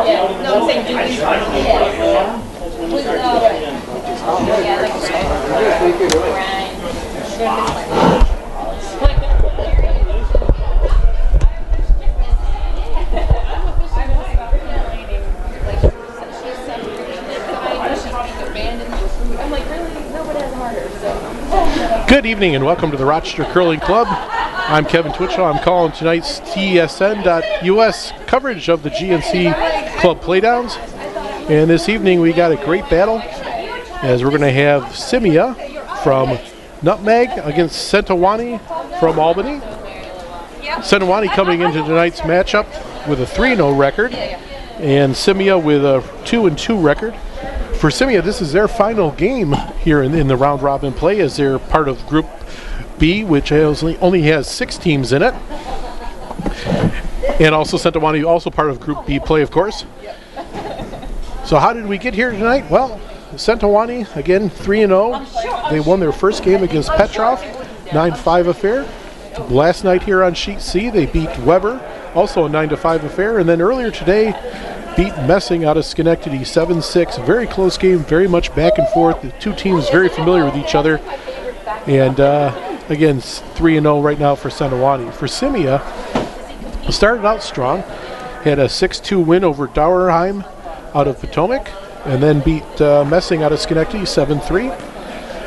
Yeah. No, I'm saying Dewey's. Yeah. Good evening and welcome to the Rochester Curling Club. I'm Kevin Twitchell. I'm calling tonight's TSN.US coverage of the GNC Club Playdowns. And this evening we got a great battle as we're going to have Scimia from Nutmeg against Sentiwany from Albany. Sentiwany coming into tonight's matchup with a 3-0 record and Scimia with a 2-2 record. For Scimia, this is their final game here in the round robin play as they're part of Group B, which only has 6 teams in it. And also Sentiwany, also part of Group B play, of course. So how did we get here tonight? Well, Sentiwany, again, 3-0. They won their first game against Petrov, 9-5 affair. Last night here on Sheet C, they beat Weber, also a 9-5 affair. And then earlier today, beat Messing out of Schenectady 7-6. Very close game, very much back and forth. The two teams very familiar with each other. And again, 3-0 right now for Sentiwany. For Scimia, started out strong. Had a 6-2 win over Dauerheim out of Potomac. And then beat Messing out of Schenectady 7-3.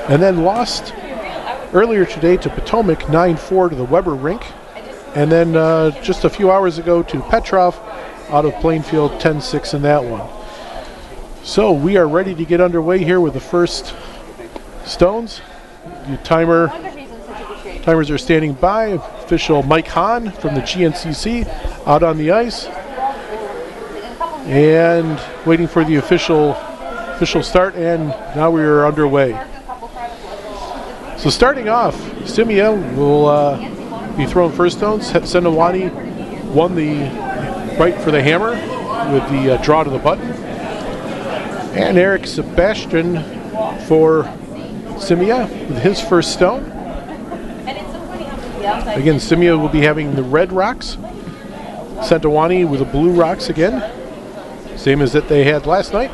And then lost earlier today to Potomac 9-4 to the Weber rink. And then just a few hours ago to Petrov out of Plainfield 10-6 in that one. So we are ready to get underway here with the first stones. The timers are standing by. Official Mike Hahn from the GNCC out on the ice. And waiting for the official start, and now we are underway. So starting off, Scimia will be throwing first stones. Sentiwany won the right for the hammer with the draw to the button. And Eric Sebastian for Scimia with his first stone. Again, Scimia will be having the red rocks. Sentiwany with the blue rocks again. Same as that they had last night.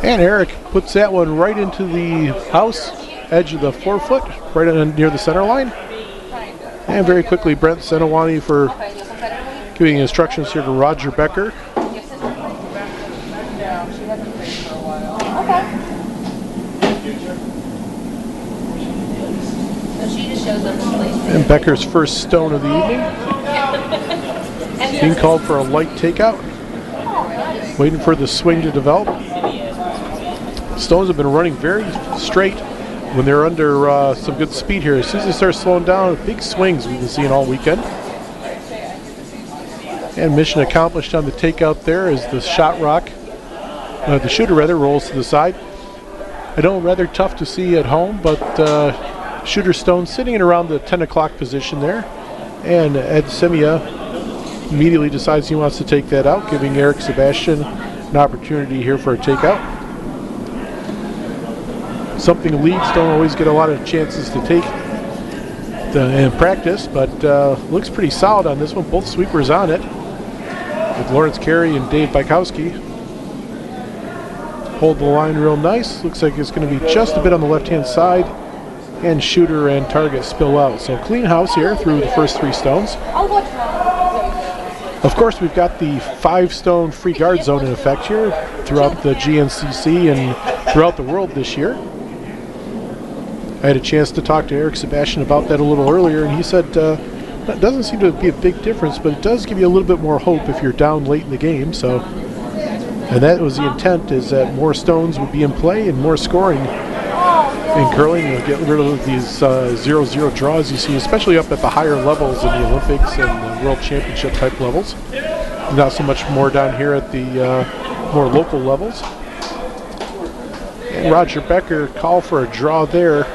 And Eric puts that one right into the house, edge of the forefoot, right near the center line. And very quickly, Brent Sentiwany for giving instructions here to Roger Becker. And Becker's first stone of the evening. Being called for a light takeout. Waiting for the swing to develop. Stones have been running very straight when they're under some good speed here. As soon as they start slowing down, big swings we've been seeing all weekend. And mission accomplished on the takeout there as the shot rock, the shooter rather, rolls to the side. I know rather tough to see at home, but shooter stone sitting in around the 10 o'clock position there. And Ed Scimia immediately decides he wants to take that out, giving Eric Sebastian an opportunity here for a takeout. Something leads don't always get a lot of chances to take in practice, but looks pretty solid on this one. Both sweepers on it, with Lawrence Carey and Dave Bykowski. Hold the line real nice. Looks like it's going to be just a bit on the left-hand side, and shooter and target spill out. So clean house here through the first 3 stones. Of course, we've got the 5-stone free guard zone in effect here throughout the GNCC and throughout the world this year. I had a chance to talk to Eric Sebastian about that a little earlier, and he said that doesn't seem to be a big difference, but it does give you a little bit more hope if you're down late in the game. So, and that was the intent, is that more stones would be in play and more scoring in curling. You'll get rid of these 0-0 draws you see, especially up at the higher levels in the Olympics and the World Championship type levels. Not so much more down here at the more local levels. And Roger Becker call for a draw there.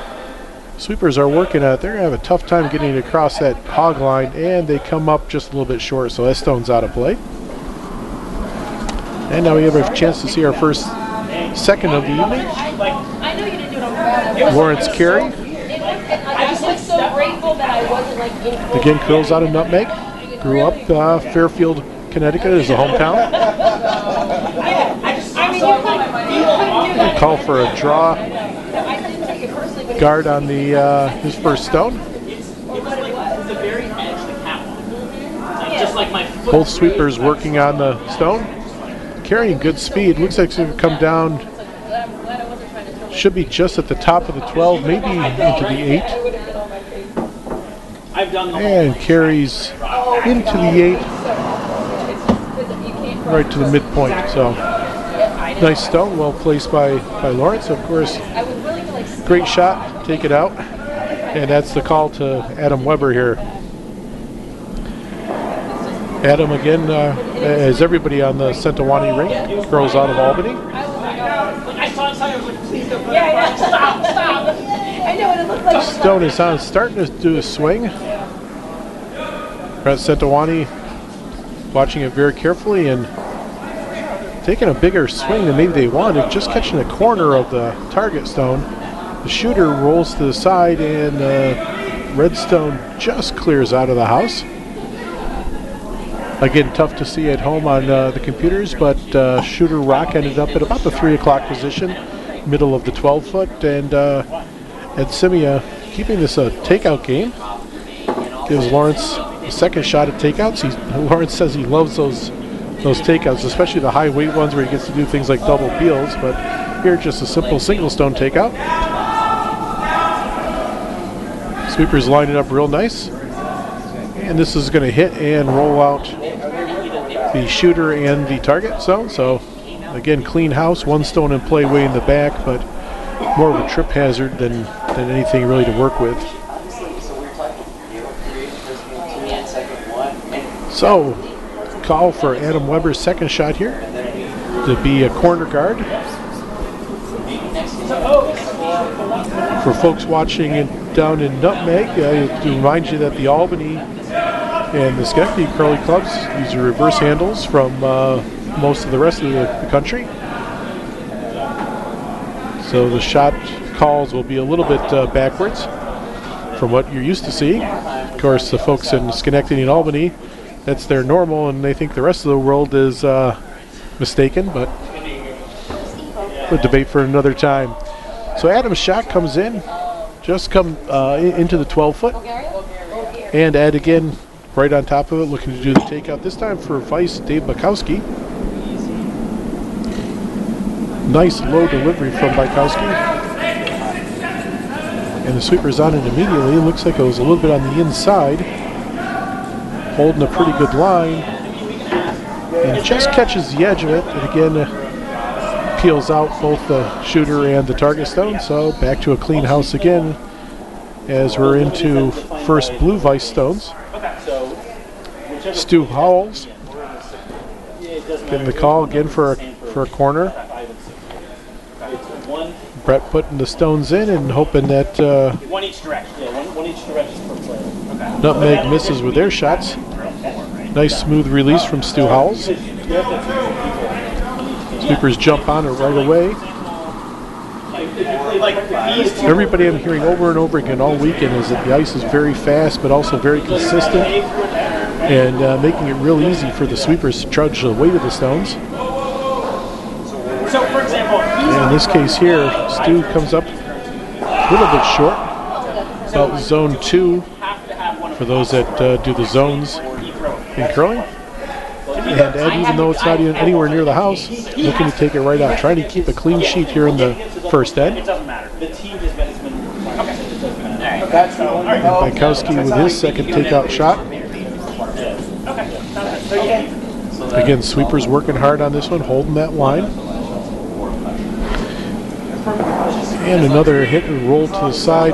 Sweepers are working at it. They're going to have a tough time getting it across that hog line, and they come up just a little bit short, so that stone's out of play. And now we have a chance to see our first second of the evening. Lawrence Carey. Again, curls out of Nutmeg. Grew up Fairfield, Connecticut is the hometown. Call for a draw guard on the his first stone. Both sweepers working on the stone, carrying good speed. Looks like it's going to come down. Should be just at the top of the 12, maybe into the 8. And carries into the 8, right to the midpoint. So nice stone, well placed by Lawrence. Of course, great shot, take it out. And that's the call to Adam Weber here. Adam, again, as everybody on the Sentiwany ring, grows out of Albany. Stop! I know what it looks like. Stone is on, starting to do a swing. Brett Sentiwany watching it very carefully and taking a bigger swing than maybe they wanted, just catching the corner of the target stone. The shooter rolls to the side and red stone just clears out of the house. Again, tough to see at home on the computers, but shooter rock ended up at about the 3 o'clock position, middle of the 12-foot, and Scimia keeping this a takeout game. Gives Lawrence a second shot at takeouts. Lawrence says he loves those takeouts, especially the high weight ones where he gets to do things like double peels, but here just a simple single stone takeout. Sweepers lining up real nice. And this is going to hit and roll out the shooter and the target stone. So again, clean house, one stone in play way in the back, but more of a trip hazard than anything really to work with. So call for Adam Weber's second shot here to be a corner guard. For folks watching down in Nutmeg, to remind you that the Albany and the Scimia curly clubs use the reverse handles from most of the rest of the country. So the shot calls will be a little bit backwards from what you're used to seeing. Of course, the folks in Schenectady and Albany, that's their normal, and they think the rest of the world is mistaken, but a debate for another time. So Adam's shot comes in, just come into the 12-foot, and Ed again right on top of it, looking to do the takeout, this time for Vice Dave Bykowski. Nice low delivery from Bykowski. And the sweeper's on it immediately. It looks like it was a little bit on the inside. Holding a pretty good line. And just catches the edge of it. And again, peels out both the shooter and the target stone. So back to a clean house again as we're into first blue Vice stones. Stu Howells getting the call again for a corner. Brett putting the stones in and hoping that one each direction. Yeah, one each direction per player. Okay. Nutmeg misses with their shots. Nice smooth release from Stu Howells. Sweepers jump on it right away. Everybody I'm hearing over and over again all weekend is that the ice is very fast but also very consistent and making it real easy for the sweepers to trudge the weight of the stones. So, for example, and in this case here, Stu comes up a little bit short, about zone 2 for those that do the zones in curling. And Ed, even though it's not even anywhere near the house, looking to take it right out, trying to keep a clean sheet here in the first Ed. it doesn't matter. The team has been. And Bykowski with his second takeout shot. Again, sweepers working hard on this one, holding that line. And another hit and roll to the side.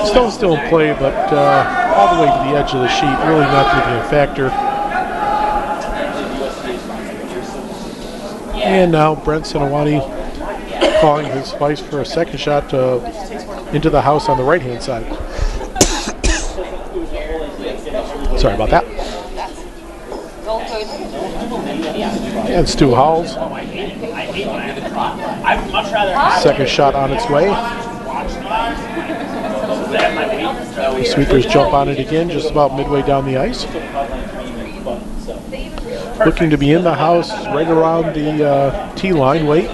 Stone's still in play, but all the way to the edge of the sheet, really not going to be a factor. And now Brent Sentiwany calling his Vice for a second shot into the house on the right-hand side. Sorry about that. And Stu Howells. Second shot on its way. The sweepers jump on it again, just about midway down the ice. looking to be in the house right around the tee line. Wait.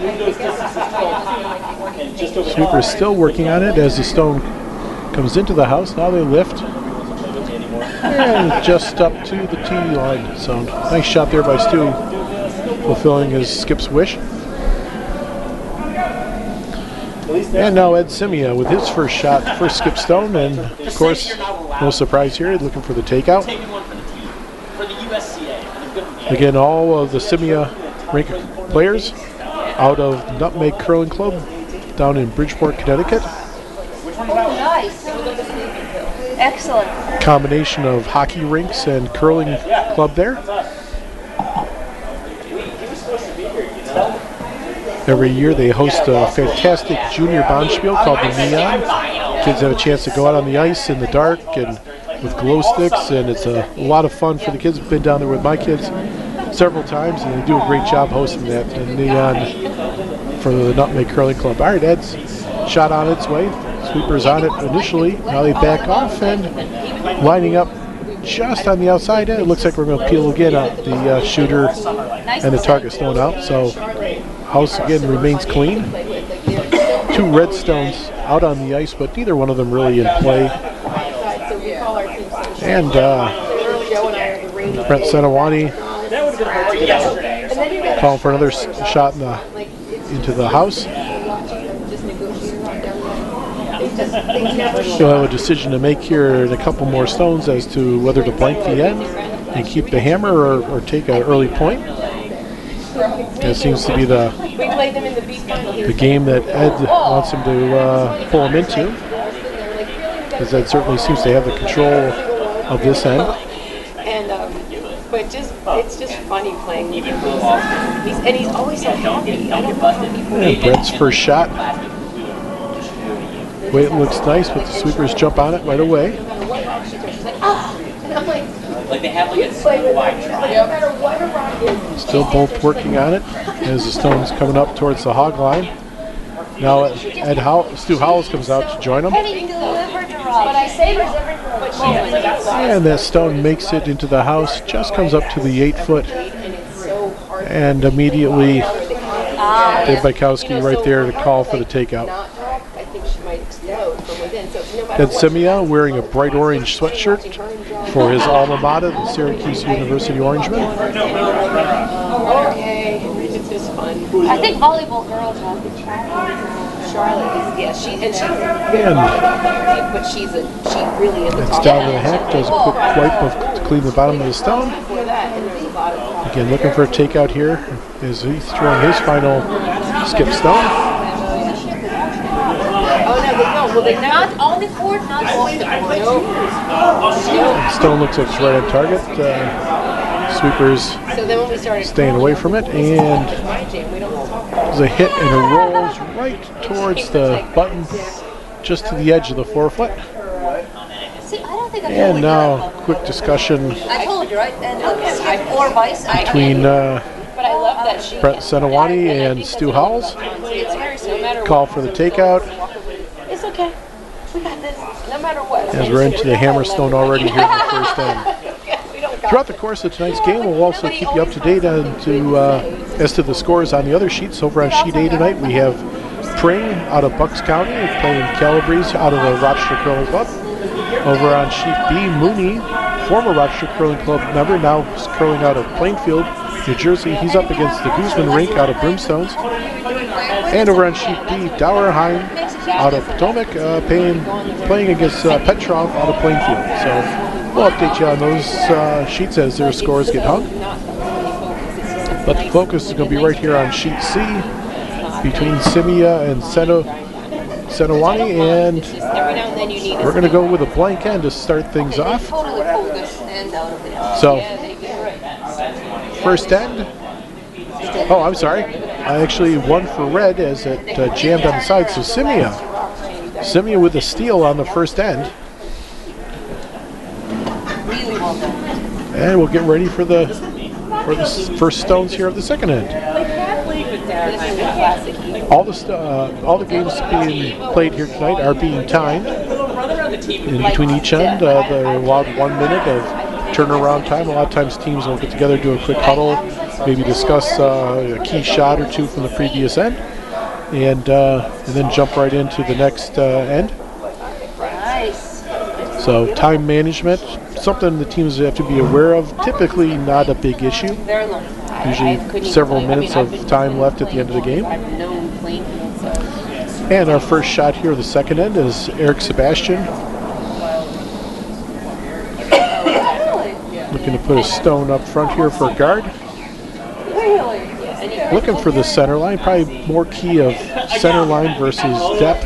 Sweeper is still working on it as the stone comes into the house. Now they lift. And just up to the tee line. So nice shot there by Stu, fulfilling his skip's wish. And now Ed Scimia with his first shot, first skip stone, and of course, no surprise here, looking for the takeout. Again, all of the Scimia rank players out of Nutmeg Curling Club down in Bridgeport, Connecticut. Oh, nice. Excellent. Combination of hockey rinks and curling club there. Every year they host a fantastic junior bonspiel called the Neon. Kids have a chance to go out on the ice in the dark and with glow sticks, and it's a lot of fun for the kids. I've been down there with my kids several times, and they do a great job hosting that. And Neon for the Nutmeg Curling Club. All right, Ed's shot on its way. Sweeper's on it initially. Now they back off and lining up just on the outside. It looks like we're going to peel again out the shooter and the target stone out. So house again remains clean. Two red stones out on the ice, but neither one of them really in play. And Brent Sentiwany calling for another shot into the house. He'll have a decision to make here in a couple more stones as to whether to blank the end and keep the hammer or take an early point. It seems to be the game that Ed wants him to pull him into, because Ed certainly seems to have the control of this end. But it's just funny playing with him. And he's always so happy. I don't know how people. And Brett's first shot. Way it looks nice, but the sweepers jump on it right away. Like they have like a wide try. Still both working on it as the stone's coming up towards the hog line. Now Stu Howells comes out to join them. And that stone makes it into the house, just comes up to the 8-foot. And immediately Dave Bykowski right there to call for the takeout. Ed Scimia wearing a bright orange sweatshirt for his alma mater, the Syracuse University Orangemen. Okay, it's just fun. I think volleyball girls have. Charlotte is, but she really is. It's down to the hack, does a quick wipe to clean the bottom of the stone. Again, looking for a takeout here as he's throwing his final skip stone. Not on the court, not off the court. Stone looks like it's right on target. Sweepers staying away from it, and there's a hit and it rolls right towards the button, just to the edge of the 4-foot. And now, quick discussion I told you, right? And or vice. between But I love that she. Brent Sentiwany and Stu Howells. It's very no matter Call for the takeout. It's okay. We got this. No matter what. As we're into the hammerstone already here in the first end. Throughout the course of tonight's game, we'll also keep you up to date as to the scores on the other sheets. Over on sheet A tonight, we have Pring out of Bucks County playing Calabrese out of the Rochester Curling Club. Over on sheet B, Mooney, former Rochester Curling Club member, now curling out of Plainfield, New Jersey. He's up against the Guzman Rink out of Brimstones. And over on sheet D, Dauerheim out of Potomac, playing against Petrov out of Plainfield. So we'll update you on those sheets as their scores get hung. But the focus is going to be right here on sheet C between Scimia and Sentiwany, and we're going to go with a blank end to start things off. So, first end. Oh, I'm sorry. I actually won for red as it jammed on the side. So Scimia with a steal on the first end. And we'll get ready for the first stones here of the second end. All the games being played here tonight are being timed. In between each end, they're allowed 1 minute of turnaround time. A lot of times teams will get together, do a quick huddle, maybe discuss a key shot or two from the previous end, and then jump right into the next end. So time management, something the teams have to be aware of. Typically not a big issue. Usually several minutes of time left at the end of the game. And our first shot here, the second end, is Eric Sebastian. Looking to put a stone up front here for a guard. Looking for the center line, probably more key of center line versus depth.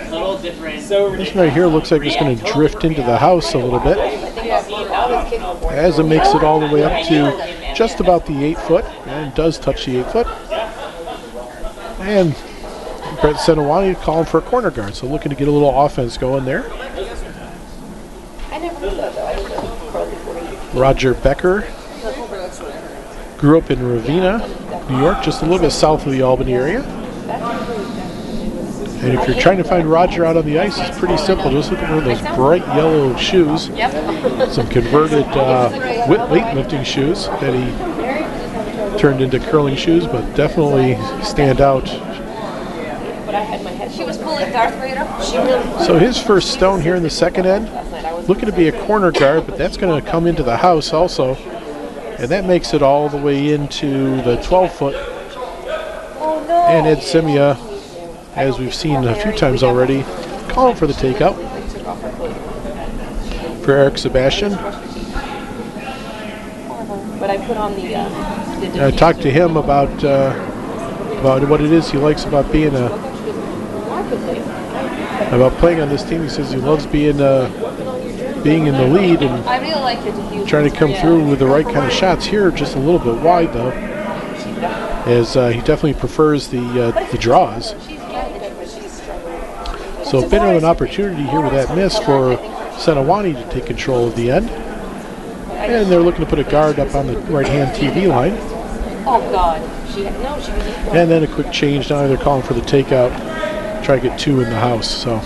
This one right here looks like it's going to drift into the house a little bit, as it makes it all the way up to just about the 8 foot, and does touch the 8 foot. And Brett Sentiwany calling for a corner guard, so looking to get a little offense going there. Roger Becker grew up in Ravenna, New York, just a little bit south of the Albany area. And if you're trying to find Roger out on the ice, it's pretty simple. Just look for those bright yellow shoes, some converted weightlifting shoes that he turned into curling shoes, but definitely stand out. She was pulling Darth Vader. So his first stone here in the second end, looking to be a corner guard, but that's going to come into the house also. And that makes it all the way into the 12 foot. And Ed Scimia, as we've seen a few times already, calling for the takeout for Eric Sebastian. But I put on the I talked to him about what it is he likes about being about playing on this team. He says he loves being in the lead and I really like it. trying to come through with the right kind of shots. Here just a little bit wide though, as he definitely prefers the draws. So a bit of an opportunity here with that miss for Sentiwany to take control of the end. And they're looking to put a guard up on the right-hand TV line. Oh, God. And then a quick change. Now they're calling for the takeout. Try to get 2 in the house. So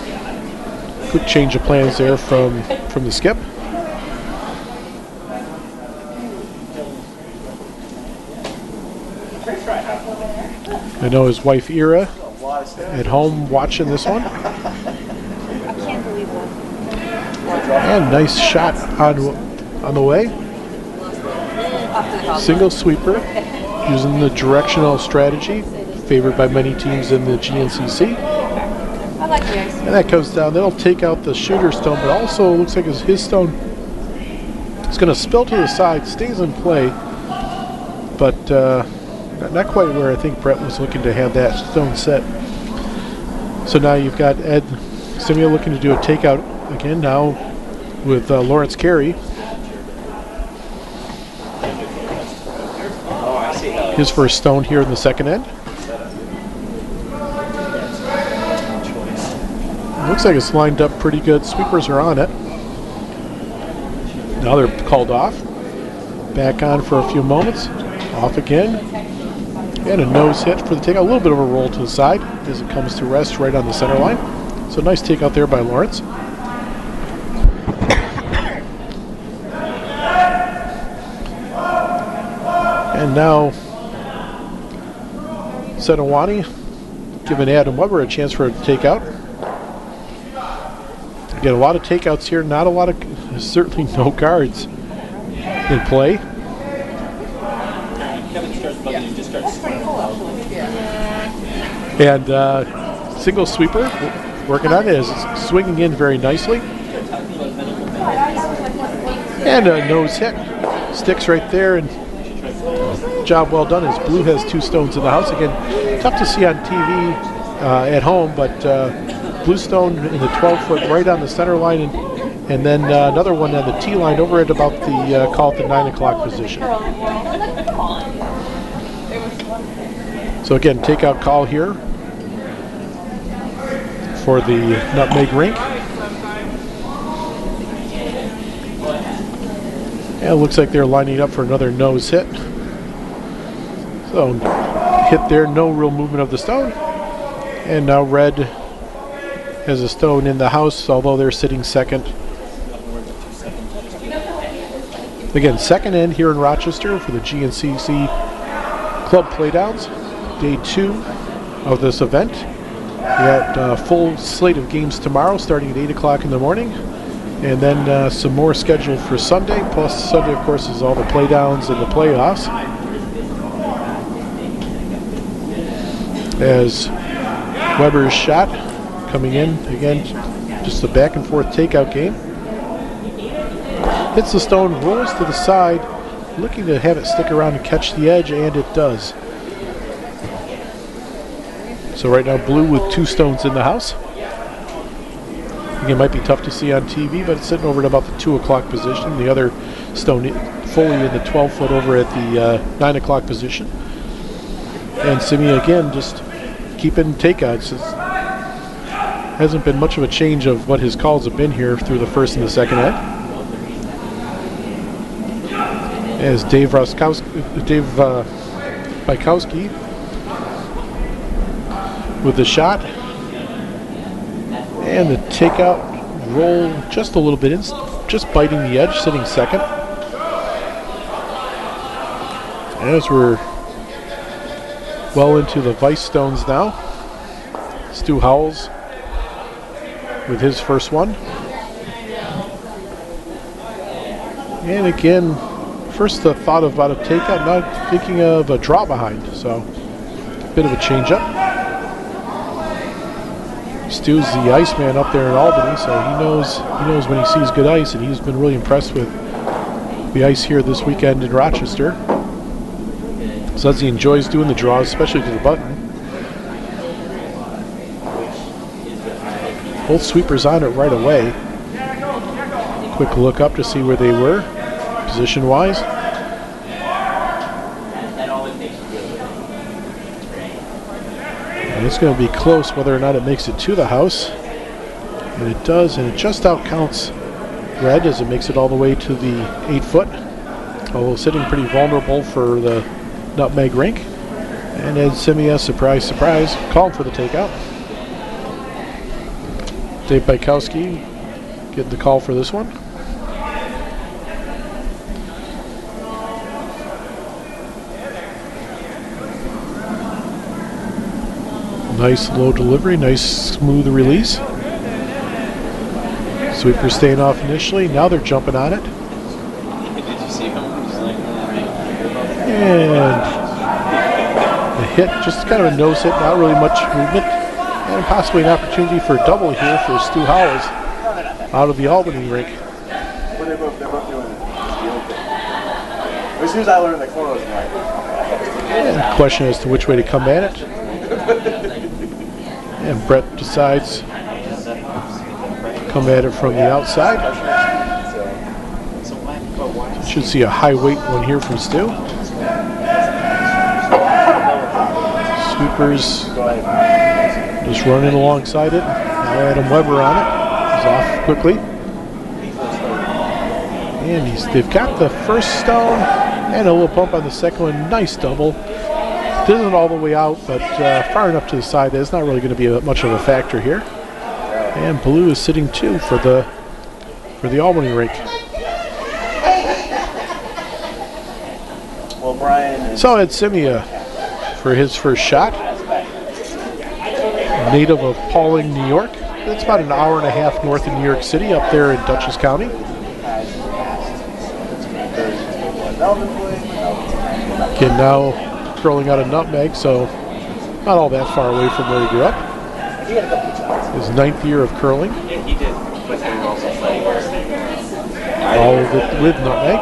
quick change of plans there from the skip. I know his wife Ira at home watching this one. And nice shot on the way. Single sweeper using the directional strategy favored by many teams in the GNCC. And that comes down. That'll take out the shooter stone, but also looks like his stone is going to spill to the side, stays in play, but not quite where I think Brett was looking to have that stone set. So now you've got Ed Scimia looking to do a takeout again now with Lawrence Carey. His first stone here in the second end. Looks like it's lined up pretty good. Sweepers are on it. Now they're called off. Back on for a few moments. Off again. And a nose hit for the takeout. A little bit of a roll to the side as it comes to rest right on the center line. So nice takeout there by Lawrence. And now Sentiwany giving Adam Weber a chance for a takeout. Again, a lot of takeouts here, not a lot of, certainly no guards in play. And single sweeper working on it, is swinging in very nicely. And a nose hit, sticks right there, and job well done as Blue has 2 stones in the house. Again, tough to see on TV at home, but Blue stone in the 12 foot right on the center line, and then another one on the T line over at about the call at the 9 o'clock position. So again, takeout call here for the Nutmeg rink. And it looks like they're lining up for another nose hit. So hit there, no real movement of the stone. And now Red has a stone in the house, although they're sitting second. Again, second end here in Rochester for the GNCC Club Playdowns. Day 2 of this event. We got a full slate of games tomorrow starting at 8 o'clock in the morning. And then some more scheduled for Sunday. Plus Sunday, of course, is all the Playdowns and the playoffs. As Weber's shot coming in, again, just a back and forth takeout game. Hits the stone, rolls to the side, looking to have it stick around and catch the edge, and it does. So right now, blue with 2 stones in the house. Again, it might be tough to see on TV, but it's sitting over at about the 2 o'clock position. The other stone fully in the 12 foot over at the 9 o'clock position. And Scimia again just keeping takeouts. Hasn't been much of a change of what his calls have been here through the first and the second end. As Dave Bykowski with the shot. And the takeout roll just a little bit, just biting the edge, sitting second. As we're well into the vice stones now. Stu Howells with his first one. And again, first the thought about a takeout, now thinking of a draw behind, so a bit of a change up. Stu's the Iceman up there in Albany, so he knows when he sees good ice, and he's been really impressed with the ice here this weekend in Rochester. Says he enjoys doing the draws, especially to the button. Both sweepers on it right away. Quick look up to see where they were, position-wise. And it's going to be close whether or not it makes it to the house. And it does, and it just outcounts red as it makes it all the way to the 8 foot. Although sitting pretty vulnerable for the Nutmeg rink. And Ed Scimia, surprise, surprise, called for the takeout. Dave Bykowski getting the call for this one. Nice low delivery, nice smooth release. Sweeper staying off initially, now they're jumping on it. Did you see him? And the hit, just kind of a nose hit, not really much movement. And possibly an opportunity for a double here for Stu Howells out of the Albany rink. Well, they're both doing it. As soon as I learned the corner was right. And question as to which way to come at it. And Brett decides to come at it from the outside. Should see a high weight one here from Stu. Sweepers just running alongside it. Now Adam Weber on it. He's off quickly. And they've got the first stone and a little bump on the second one. Nice double. Isn't all the way out, but far enough to the side that it's not really going to be much of a factor here. And blue is sitting 2 for the Albany rink. Well, Brian. So Ed Scimia for his first shot. Native of Pauling, New York. It's about an hour and a half north of New York City, up there in Dutchess County. Again, now curling out of Nutmeg, so not all that far away from where he grew up. His 9th year of curling. All of it with Nutmeg.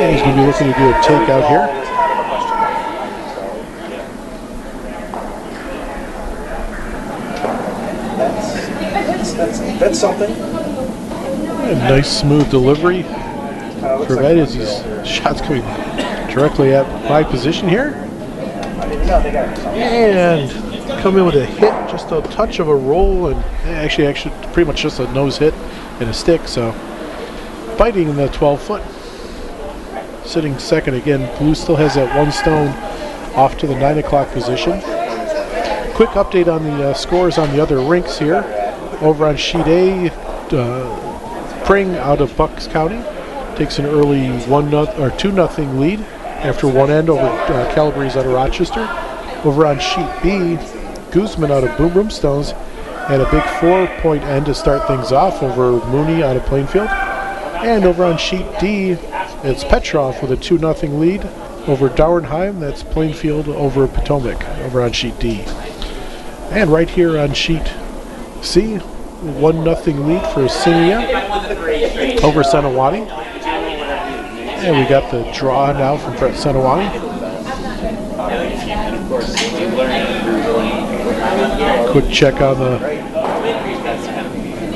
And he's going to be looking to do a takeout here. That's something. A nice smooth delivery for Ed as his shots coming directly at my position here. And come in with a hit, just a touch of a roll, and actually pretty much just a nose hit and a stick, so biting in the 12 foot. Sitting second again. Blue still has that 1 stone off to the 9 o'clock position. Quick update on the scores on the other rinks here. Over on sheet A, Spring out of Bucks County takes an early 2-0 lead after one end over Calabrese out of Rochester. Over on sheet B, Guzman out of Boom Boom Stones had a big 4-point end to start things off over Mooney out of Plainfield. And over on sheet D, it's Petrov with a 2-0 lead over Dauernheim. That's Plainfield over Potomac over on sheet D. And right here on sheet C, 1-0 lead for Scimia over Sentiwany. And we got the draw now from Sentiwany. Quick check on the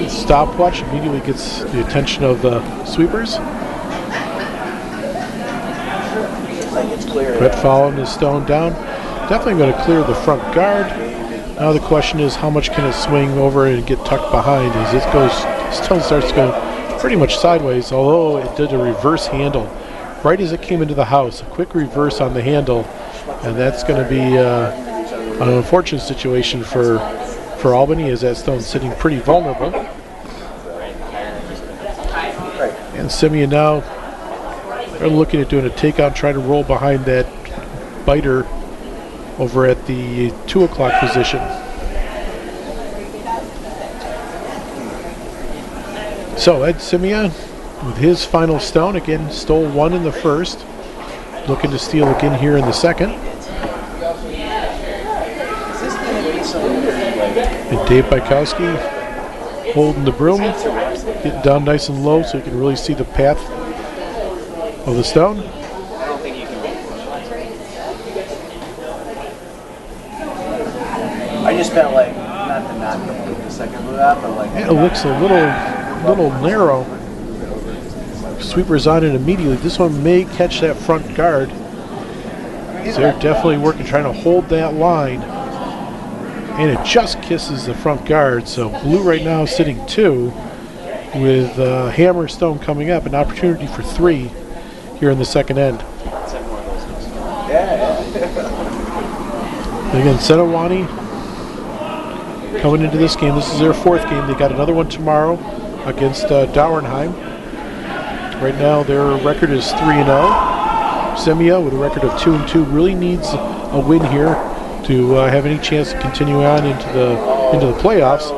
stopwatch. Immediately gets the attention of the sweepers. Brett following the stone down. Definitely going to clear the front guard. Now the question is, how much can it swing over and get tucked behind? As it goes, stone starts to go pretty much sideways, although it did a reverse handle right as it came into the house. A quick reverse on the handle, and that's going to be an unfortunate situation for Albany, as that stone's sitting pretty vulnerable. And Scimia now are looking at doing a takeout, trying to roll behind that biter over at the 2 o'clock position. So Ed Scimia with his final stone, again stole one in the first, looking to steal again here in the second. And Dave Bykowski holding the broom, getting down nice and low so you can really see the path of the stone. I just felt like, not to knock the second move out, but like... Yeah, it looks a little narrow. Sweepers on it immediately. This one may catch that front guard. So they're definitely working, trying to hold that line. And it just kisses the front guard. So blue right now sitting 2 with hammer stone coming up. An opportunity for 3 here in the second end. Again, Sentiwany coming into this game. This is their 4th game. They got another one tomorrow against Dauernheim. Right now their record is 3-0. Scimia with a record of 2-2 really needs a win here to have any chance to continue on into the playoffs.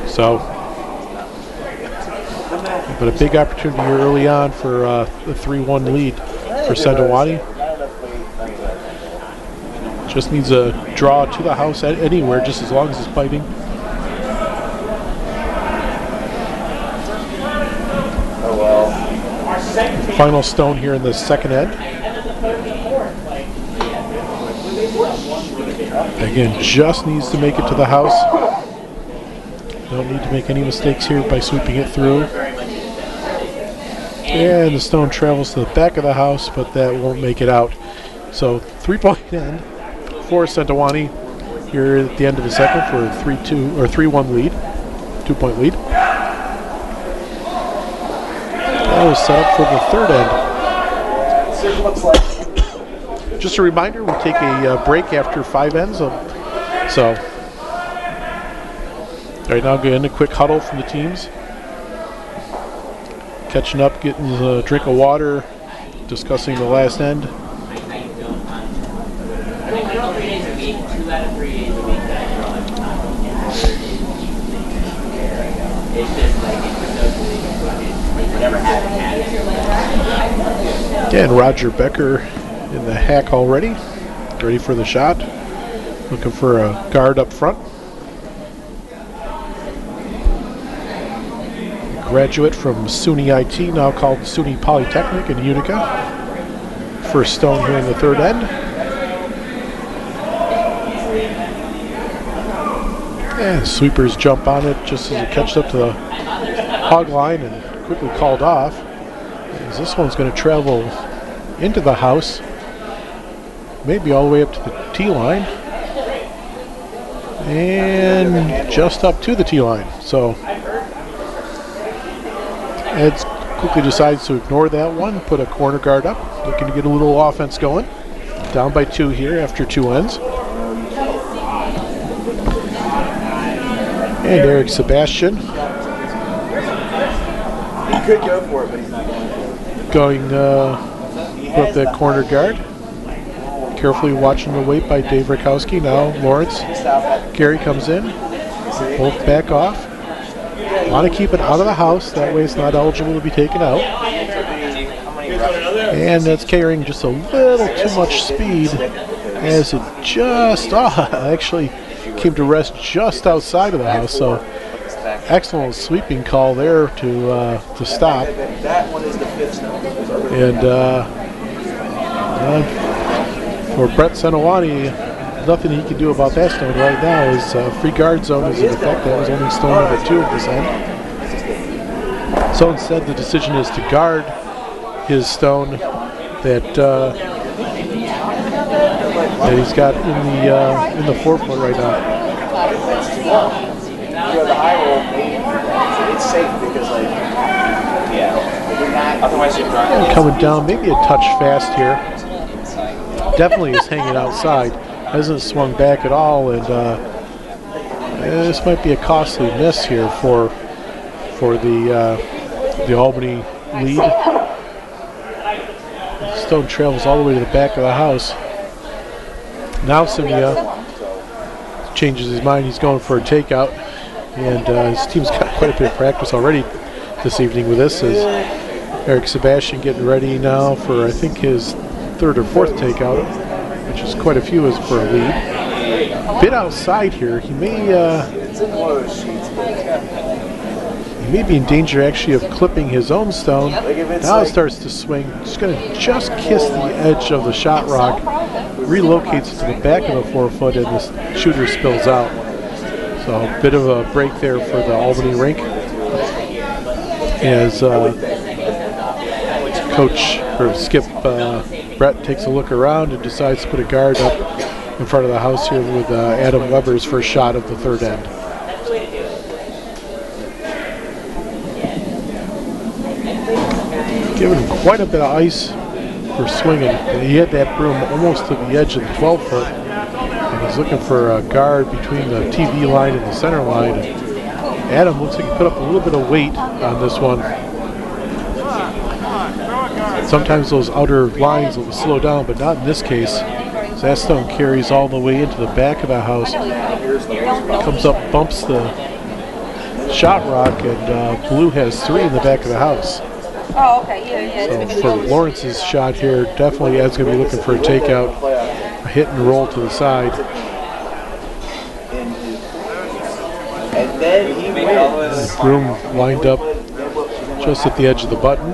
So, but a big opportunity here early on for a 3-1 lead for Sentiwany. Just needs a draw to the house anywhere, just as long as it's biting. Final stone here in the second end. Again, just needs to make it to the house. Don't need to make any mistakes here by sweeping it through. And the stone travels to the back of the house, but that won't make it out. So 3-point end for Sentiwany here at the end of the second for a 3-2 or 3-1 lead, 2-point lead. That was set up for the third end. Just a reminder, we take a break after 5 ends. So right now, go in a quick huddle from the teams. Catching up, getting a drink of water, discussing the last end. Again, Roger Becker in the hack already, ready for the shot. Looking for a guard up front. Graduate from SUNY IT, now called SUNY Polytechnic in Utica. First stone here in the third end. And sweepers jump on it just as it catches up to the hog line and quickly called off. As this one's going to travel into the house, maybe all the way up to the tee line, and just up to the tee line. So Ed quickly decides to ignore that one, put a corner guard up, looking to get a little offense going. Down by 2 here after 2 ends. And Eric Sebastian He could go for it, but he's not going for it. Going put up that corner guard. Carefully watching the weight by Dave Rakowski. Now Lawrence. Gary comes in. Both back off. Want to keep it out of the house. That way it's not eligible to be taken out. And that's carrying just a little too much speed as it just actually came to rest just outside of the house. So excellent sweeping call there to stop. And for Brett Sentiwany, nothing he can do about that stone right now. His free guard zone is in effect. That was only stone number 2 at this end. So instead the decision is to guard his stone that he's got in the forefoot right now. The high roll, it's safe because otherwise you're driving. Coming down, maybe a touch fast here. Definitely is hanging outside. Hasn't swung back at all, and this might be a costly miss here for the Albany lead. Stone travels all the way to the back of the house. Now Scimia changes his mind. He's going for a takeout, and his team's got quite a bit of practice already this evening with this. As Eric Sebastian getting ready now for I think his 3rd or 4th takeout, which is quite a few as for a lead. Bit outside here. He may be in danger actually of clipping his own stone. Now it starts to swing. Just going to kiss the edge of the shot rock. Relocates it to the back of the forefoot, and the shooter spills out. So a bit of a break there for the Albany rink. As Coach or Skip Brett takes a look around and decides to put a guard up in front of the house here with Adam Weber's first shot of the 3rd end. Giving him quite a bit of ice for swinging. He had that broom almost to the edge of the 12-foot, and he's looking for a guard between the TV line and the center line. And Adam looks like he put up a little bit of weight on this one. Sometimes those outer lines will slow down, but not in this case. That stone carries all the way into the back of the house, comes up, bumps the shot rock, and Blue has 3 in the back of the house. Oh, okay. So for Lawrence's shot here, definitely Ed's going to be looking for a takeout, a hit and roll to the side. And then he wins. Broom lined up just at the edge of the button.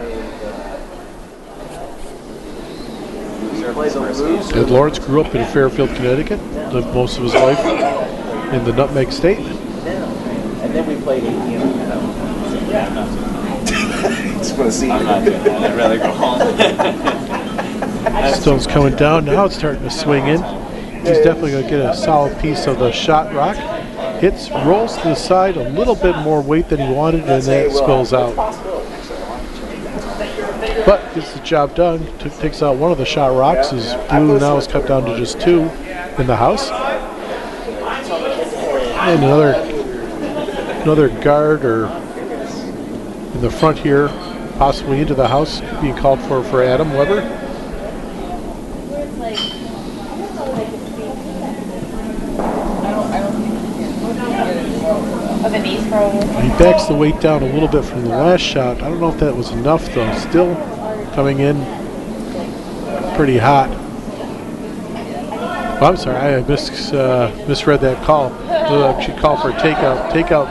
Ed Lawrence grew up in Fairfield, Connecticut, lived most of his life in the Nutmeg State. And then we played just want to see. I'm not doing that. I'd rather go home. Stone's coming down. Now it's starting to swing in. He's definitely going to get a solid piece of the shot rock. Hits, rolls to the side, a little bit more weight than he wanted, and that spills out. But gets the job done. Takes out one of the shot rocks. As Blue now is cut down to just 2 in the house. And another guard or in the front here, possibly into the house, being called for Adam Weber. He backs the weight down a little bit from the last shot. I don't know if that was enough though. Still coming in pretty hot. Oh, I'm sorry, I misread that call. She called for a takeout. Takeout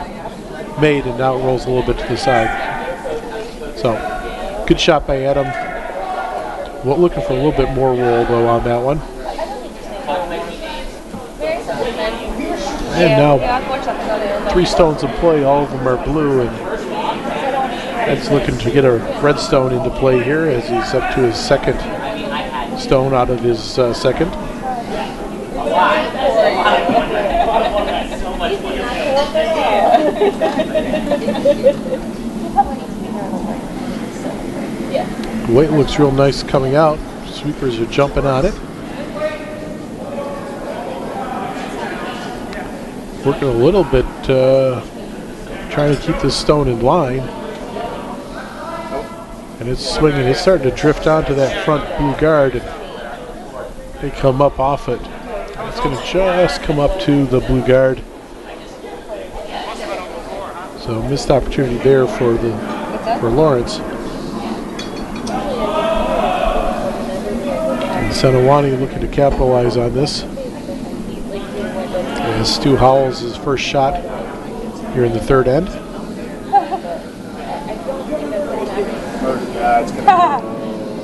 made, and now it rolls a little bit to the side. So, good shot by Adam. Well, looking for a little bit more roll though on that one. And now 3 stones in play, all of them are blue, and Ed's looking to get a red stone into play here as he's up to his 2nd stone out of his 2nd. The weight looks real nice coming out. Sweepers are jumping on it. Working a little bit, trying to keep this stone in line. And it's swinging. It's starting to drift onto that front blue guard. And they come up off it. It's going to just come up to the blue guard. So missed opportunity there for Lawrence. And Sentiwany looking to capitalize on this. As Stu Howell's his first shot here in the third end. It's gonna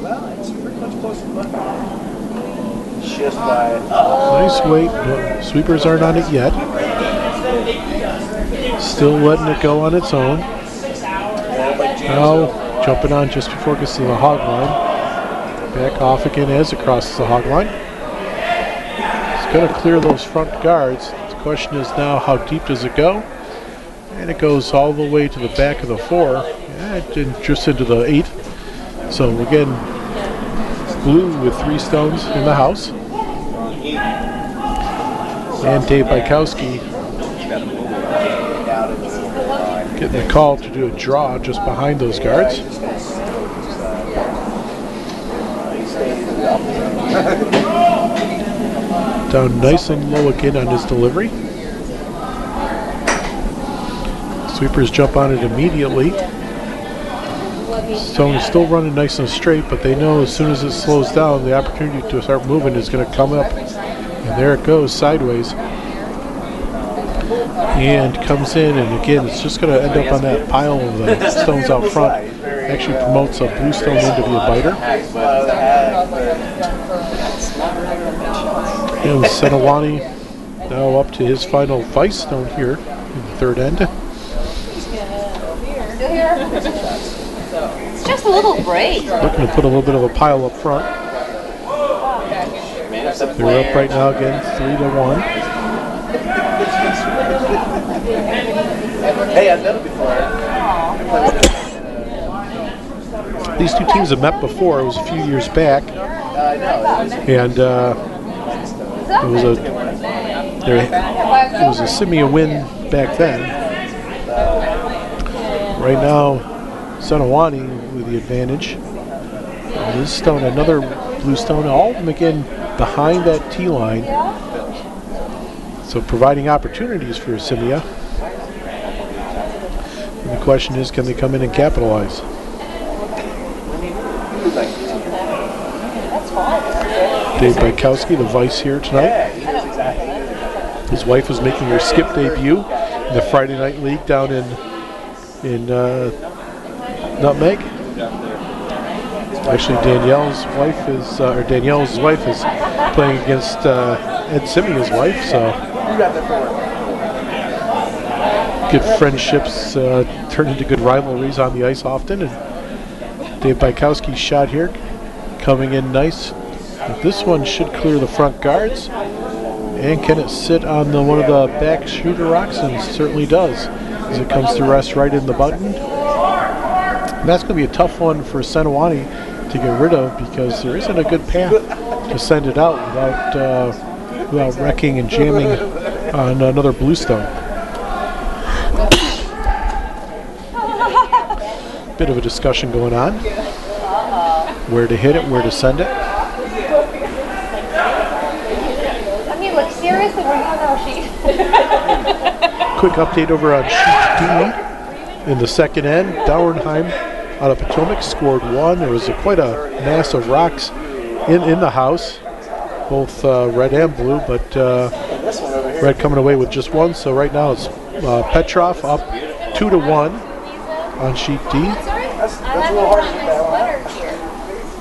well, it's pretty much close to the button. Just by Nice weight. No, sweepers aren't on it yet. Still letting it go on its own. Now jumping on just before it gets to the hog line. Back off again as it crosses the hog line. It's going to clear those front guards. The question is now, how deep does it go? And it goes all the way to the back of the 4. Yeah, it didn't just into the 8. So again, blue with 3 stones in the house. And Dave Bykowski getting the call to do a draw just behind those guards. Down nice and low again on his delivery. Sweepers jump on it immediately. Stone is still running nice and straight, but they know as soon as it slows down, the opportunity to start moving is going to come up. And there it goes, sideways. And comes in, and again, it's just going to end up on that pile of the stones out front. Actually promotes a blue stone in to be a biter. And Sentiwany now up to his final vice stone here in the third end. It's just a little break. Looking to put a little bit of a pile up front. They're up right now again, 3-1. Hey, I've done it before. These two teams have met before. It was a few years back. And it was a Scimia win back then. Right now, Sentiwany with the advantage. And this stone, another blue stone, all of them again behind that T line. So providing opportunities for Scimia. And the question is, can they come in and capitalize? Dave Bykowski, the vice here tonight. His wife was making her skip debut in the Friday Night League down in Nutmeg. Actually, Danielle's wife is playing against Ed Scimia's wife, so good friendships turn into good rivalries on the ice often. And Dave Bykowski's shot here coming in nice. This one should clear the front guards. And can it sit on one of the back shooter rocks? And it certainly does, as it comes to rest right in the button. And that's going to be a tough one for Sentiwany to get rid of, because there isn't a good path to send it out without wrecking and jamming on another blue stone. Bit of a discussion going on. Where to hit it, where to send it. Seriously, we're not on our sheet. Quick update over on sheet D. In the second end, Dauernheim out of Potomac scored 1. There was quite a mass of rocks in the house, both red and blue, but red coming away with just 1. So right now it's Petrov up 2-1 on sheet D.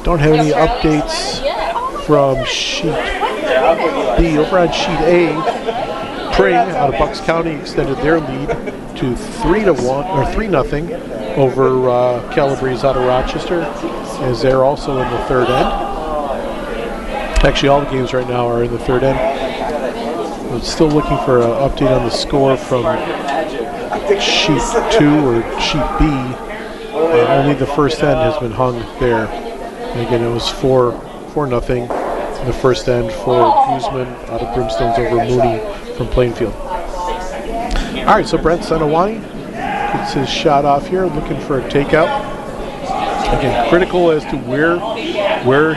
Don't have any updates from sheet B. Over on sheet A, Pring out of Bucks County extended their lead to 3-1 or 3-0 over Calabrese out of Rochester, as they're also in the third end. Actually, all the games right now are in the third end. I'm still looking for an update on the score from sheet 2 or sheet B. Only the first end has been hung there. And again, it was 4-0 in the first end for Guzman out of Brimstones over Mooney from Plainfield. All right, so Brent Sentiwany gets his shot off here, looking for a takeout. Again, critical as to where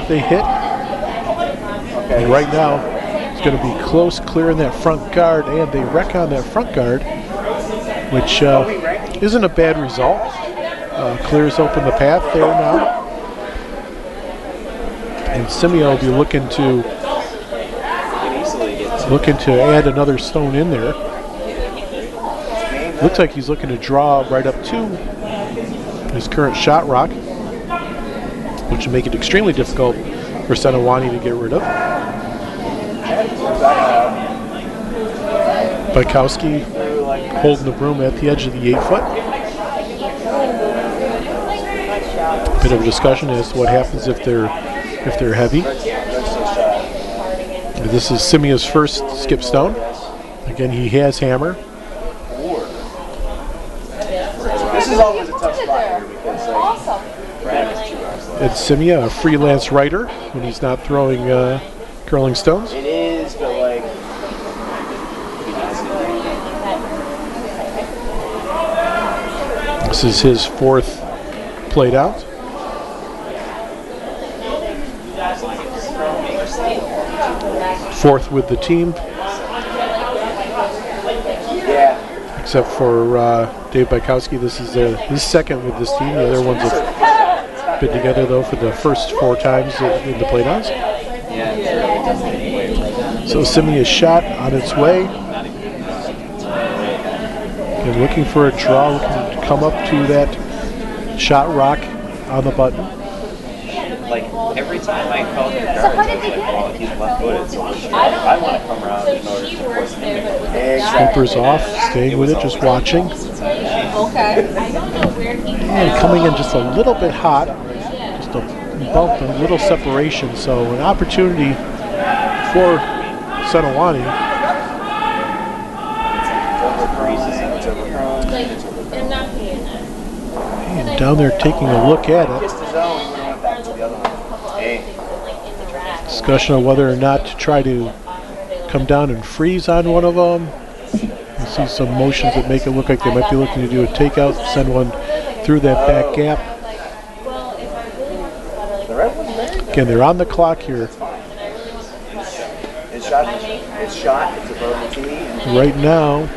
they hit. And right now, it's going to be close, clearing that front guard, and they wreck on that front guard, which isn't a bad result. Clears open the path there now. And Scimia will be looking to add another stone in there. Looks like he's looking to draw right up to his current shot rock, which would make it extremely difficult for Sentiwany to get rid of. Bykowski holding the broom at the edge of the 8-foot. Bit of a discussion as to what happens if they're heavy. This is Scimia's first skip stone. Again, he has hammer. This is always a tough spot here because It's Scimia, a freelance writer when he's not throwing curling stones. it is, but like This is his fourth Playdowns. Fourth with the team, yeah. except for Dave Bykowski. This is his second with this team. The other ones have been together though for the first 4 times in the Playdowns. So Scimia's shot on its way. And looking for a draw, looking to come up to that shot rock on the button. Like every time I call the guards, I was like, well, he's left-footed, so I want to come around in order to force him to make Sweepers off, staying with it, just watching. And coming in just a little bit hot, just a bump, a little separation. So an opportunity for Sentiwany. And down there taking a look at it. Discussion on whether or not to try to come down and freeze on one of them. You see some motions that make it look like they might be looking to do a takeout, send one through that back gap. Again, they're on the clock here. It's shot. It's above the tee. Right now,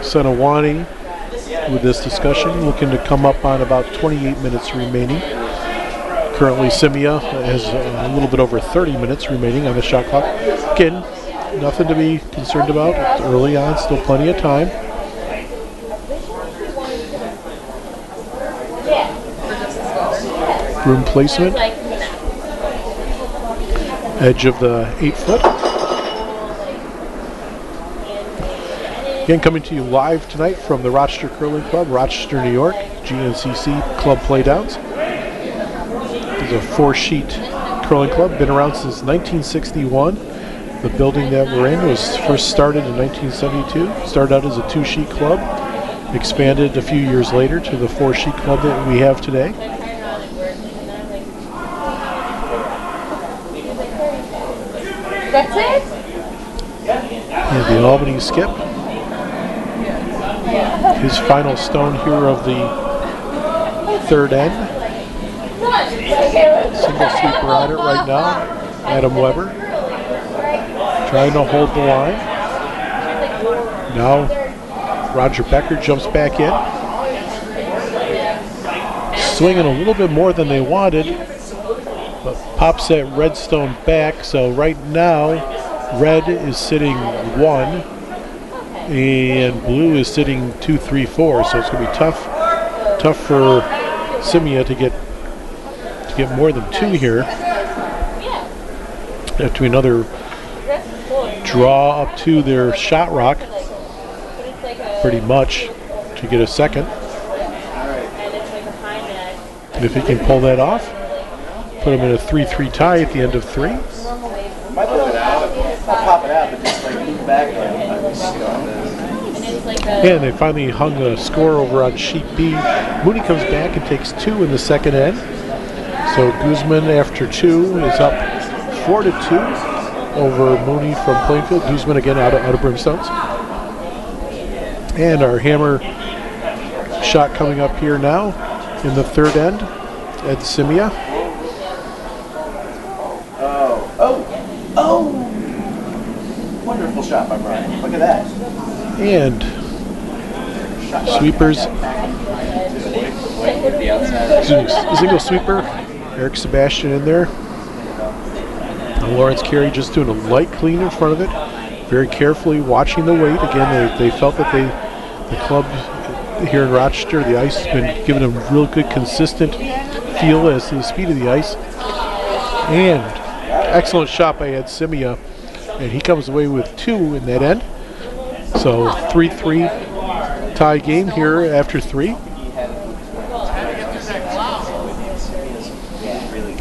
Sentiwany with this discussion looking to come up on about 28 minutes remaining. Currently, Scimia has a little bit over 30 minutes remaining on the shot clock. Again, nothing to be concerned about. It's early on, still plenty of time. Broom placement. Edge of the 8-foot. Again, coming to you live tonight from the Rochester Curling Club, Rochester, New York, GNCC Club Playdowns. It's a 4-sheet curling club, been around since 1961. The building that we're in was first started in 1972. Started out as a 2-sheet club, expanded a few years later to the 4-sheet club that we have today. That's it? And the Albany skip. His final stone here of the 3rd end. Single sweeper on it right now. Adam Weber trying to hold the line. Now Roger Becker jumps back in. Swinging a little bit more than they wanted, but pops that red stone back. So right now, red is sitting 1, and blue is sitting 2, 3, 4. So it's going to be tough for Scimia to get more than 2 here. After another draw up to their shot rock, pretty much, to get a second. And if he can pull that off, put him in a 3-3 tie at the end of 3. Might put it out. Not pop it out, but just like move back. And they finally hung a score over on sheet B. Mooney comes back and takes 2 in the second end. So Guzman after 2 is up 4-2 over Mooney from Plainfield. Guzman again out of Brimstones. And our hammer shot coming up here now in the 3rd end. at Scimia. Oh! Wonderful shot by Brian. Look at that. And sweepers. Single sweeper. Eric Sebastian in there. And Lawrence Carey just doing a light clean in front of it. Very carefully watching the weight. Again, they felt that the club here in Rochester, the ice has been giving them real good consistent feel as to the speed of the ice. And excellent shot by Ed Scimia. And he comes away with 2 in that end. So 3-3 tie game here after 3.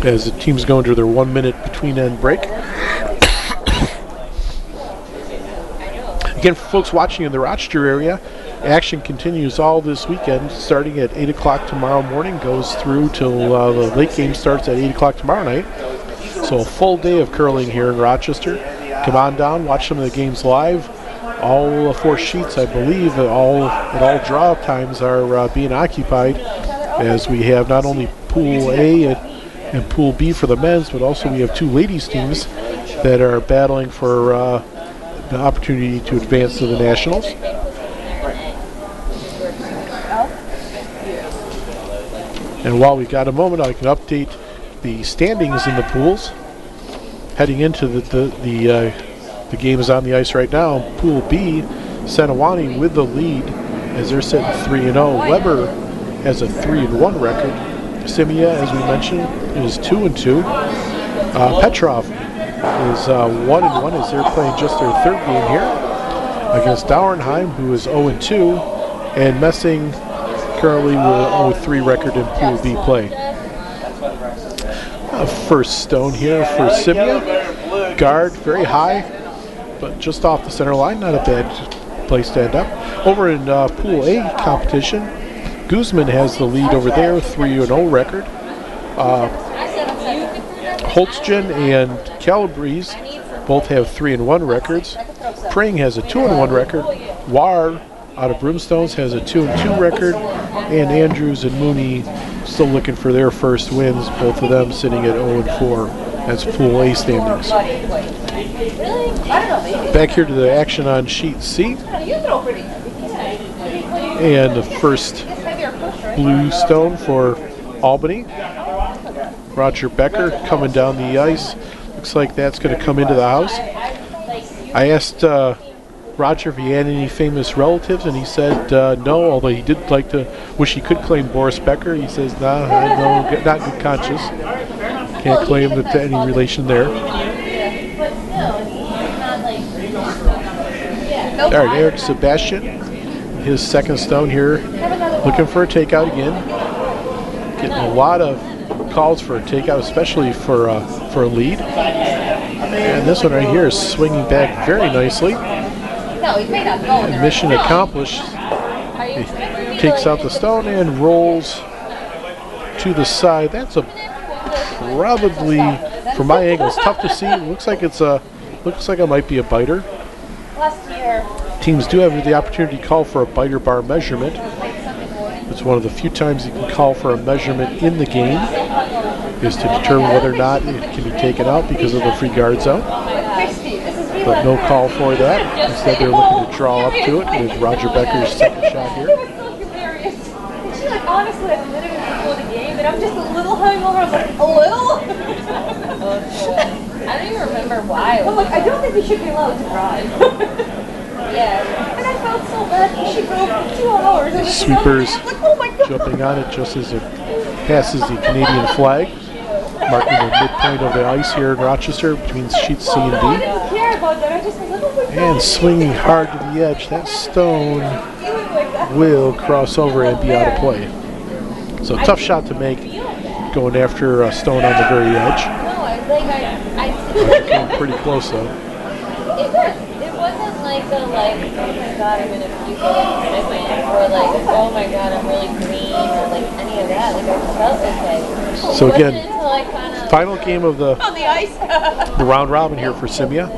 As the teams go into their 1 minute between end break. Again, for folks watching in the Rochester area, action continues all this weekend, starting at 8 o'clock tomorrow morning, goes through till the late game starts at 8 o'clock tomorrow night. So a full day of curling here in Rochester. Come on down, watch some of the games live. All 4 sheets, I believe, at all draw times are being occupied, as we have not only Pool A and Pool B for the men's, but also we have 2 ladies teams that are battling for the opportunity to advance to the Nationals. And while we've got a moment, I can update the standings in the pools. Heading into the games on the ice right now, Pool B, Sentiwany with the lead as they're sitting 3-0. Weber has a 3-1 record. Scimia, as we mentioned, is 2-2. Petrov is 1-1 as they're playing just their 3rd game here against Dauernheim, who is 0-2, and Messing currently with a 0-3 record in Pool B play. First stone here for Scimia. Guard very high, but just off the center line. Not a bad place to end up. Over in Pool A competition, Guzman has the lead over there, 3-0 record. Holtzgen and Calabrese both have 3-1 records. Pring has a 2-1 record. War out of Broomstones has a 2-2 record. And Andrews and Mooney still looking for their first wins, both of them sitting at 0-4. That's Pool A standings. Back here to the action on sheet C. And the first blue stone for Albany. Roger Becker coming down the ice. Looks like that's going to come into the house. I asked Roger if he had any famous relatives, and he said no, although he did like to, wish he could claim Boris Becker. He says, nah, no, not good conscience. Can't claim that to any relation there. All right, Eric Sebastian, his 2nd stone here, looking for a takeout again. Getting a lot of calls for a takeout, especially for a lead. And this one right here is swinging back very nicely. And mission accomplished. He takes out the stone and rolls to the side. That's a probably, from my angle, it's tough to see. It looks like it might be a biter. Teams do have the opportunity to call for a biter bar measurement. It's one of the few times you can call for a measurement in the game, is to determine whether or not it can be taken out because of the free guard zone. But no call for that. Instead, they're looking to draw up to it with Roger Becker's 2nd shot here. Honestly, I literally before the game, and I'm just a little hungover. I was like, a little? I don't even remember why. I'm like, I don't think we should be allowed to drive. Yeah. And I felt so bad. She drove for 2 hours. Sweepers like, oh my God. Jumping on it just as it passes the Canadian flag, marking the midpoint of the ice here in Rochester between sheets C and D. I didn't care about that. I just was like, oh my God. And swinging hard to the edge. That stone will cross over and be out of play. So tough shot to make, going after a stone on the very edge. Came pretty close though. It wasn't like a oh my God, I'm gonna puke it, or like, oh my God, I'm really green, or like any of that. Like I felt okay. So again, final game of the ice. the round robin here for Scimia.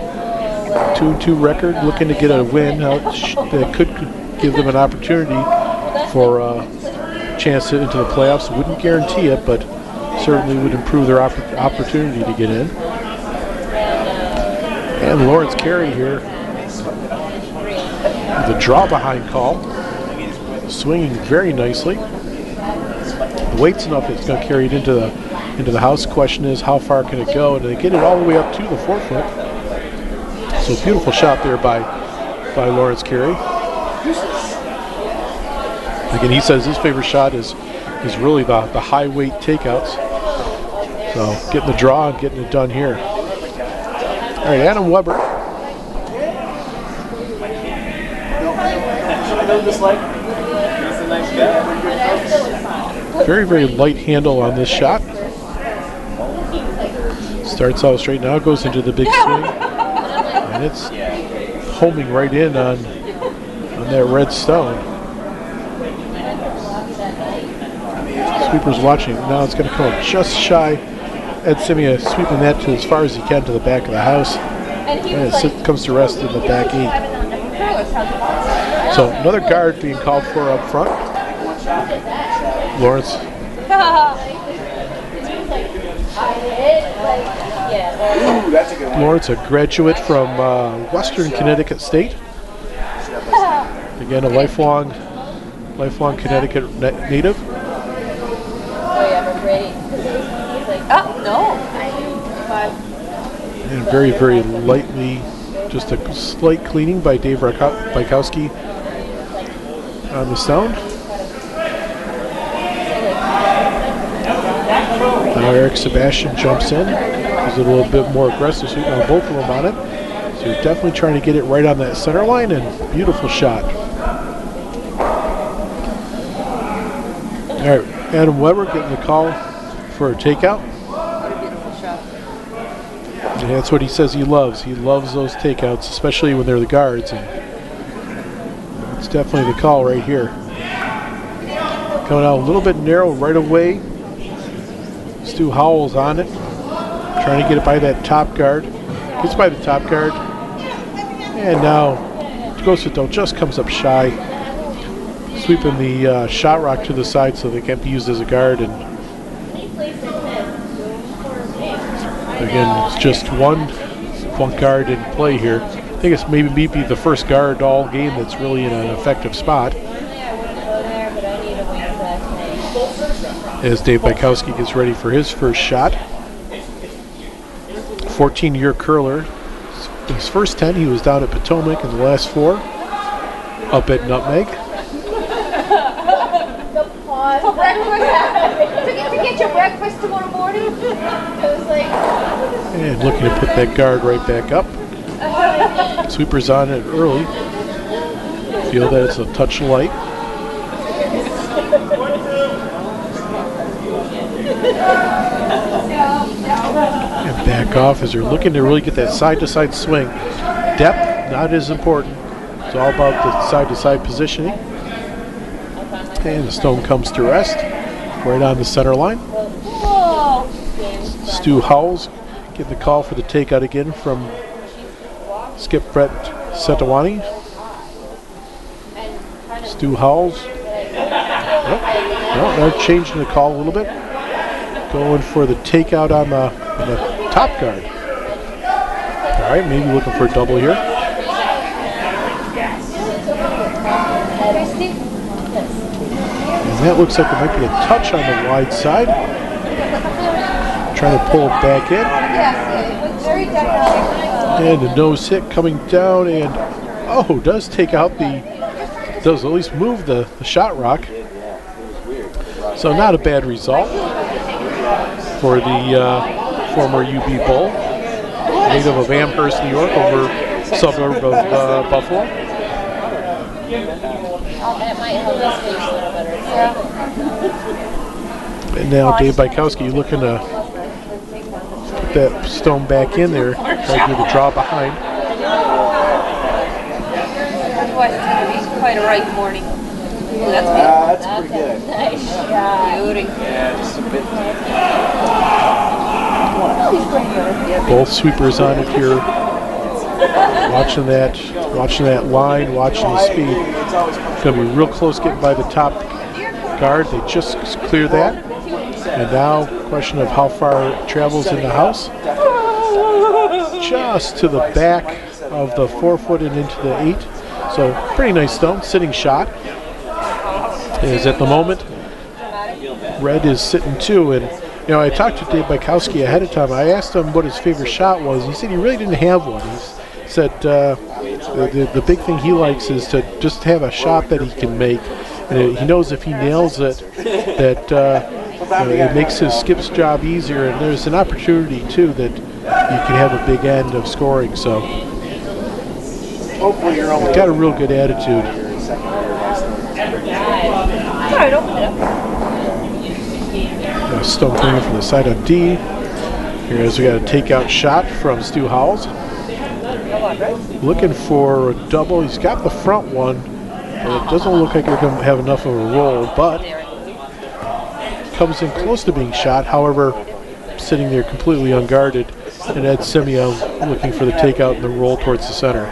2-2 record, looking to get a win that could give them an opportunity for a chance into the playoffs. Wouldn't guarantee it, but certainly would improve their opportunity to get in. And Lawrence Carey here with a draw behind call, swinging very nicely. The weight's enough; it's going to carry it into the house. Question is, how far can it go? And they get it all the way up to the 4-foot. So beautiful shot there by Lawrence Carey. Again, he says his favorite shot is really the high weight takeouts. So getting the draw and getting it done here. All right, Adam Weber. Very, very light handle on this shot. Starts out straight now, goes into the big swing. And it's homing right in on that red stone. Sweeper's watching. Now it's going to come up just shy. Ed Scimia sweeping that to as far as he can to the back of the house. And it comes to rest in the back 8. So another guard being called for up front. Lawrence. Lawrence, a graduate from Western Connecticut State. Again, a lifelong Connecticut native. And very, very lightly, just a slight cleaning by Dave Bykowski on the stone. Now Eric Sebastian jumps in. He's a little bit more aggressive, so now both of them on it. So you're definitely trying to get it right on that center line, and beautiful shot. All right, Adam Weber getting the call for a takeout. And that's what he says he loves. He loves those takeouts, especially when they're the guards. And it's definitely the call right here. Coming out a little bit narrow right away. Stu Howell's on it. Trying to get it by that top guard. Gets by the top guard. And now goes to just comes up shy. Sweeping the shot rock to the side so they can't be used as a guard. And again, it's just one guard in play here. I think it's maybe the first guard all game that's really in an effective spot. As Dave Bykowski gets ready for his first shot. 14-year curler. In his first 10, he was down at Potomac. In the last 4, up at Nutmeg. For breakfast? to get your breakfast tomorrow morning? It was like... And looking to put that guard right back up. Sweeper's on it early. Feel that it's a touch light. And back off as they're looking to really get that side-to-side swing. Depth, not as important. It's all about the side-to-side positioning. And the stone comes to rest right on the center line. Stu Howells getting the call for the takeout again from skip Brett Sentiwany. Stu Howells. No, they're changing the call a little bit. Going for the takeout on the top guard. All right, maybe looking for a double here. And that looks like it might be a touch on the wide side. Trying to pull it back in. And a nose hit coming down, and does take out does at least move the shot rock. So not a bad result for the former UB Bull, native of Amherst, New York, over suburb of Buffalo. And now Dave Bykowski looking to put that stone back in there, try to do the draw behind. Otherwise, it's going to be quite a right morning. Ooh, that's pretty good. Nice shot. Beauty. Yeah, just a bit. Both sweepers on it here. Watching that line, watching the speed. It's going to be real close getting by the top guard. They just clear that. And now, question of how far it travels in the house. Just to the back of the 4-foot and into the 8. So pretty nice stone, sitting shot. Is at the moment, red is sitting 2. And you know, I talked to Dave Bykowski ahead of time. I asked him what his favorite shot was. He said he really didn't have one. He said the big thing he likes is to just have a shot that he can make. And he knows if he nails it, that it makes his skip's job easier. And there's an opportunity, too, that you can have a big end of scoring. So, Hopefully you're got a real good attitude. Alright, open it up. Stone coming from the side on D. Here's we got a takeout shot from Stu Howells. Looking for a double. He's got the front one, but it doesn't look like they're going to have enough of a roll, but comes in close to being shot. However, sitting there completely unguarded, and Ed Scimia looking for the takeout and the roll towards the center.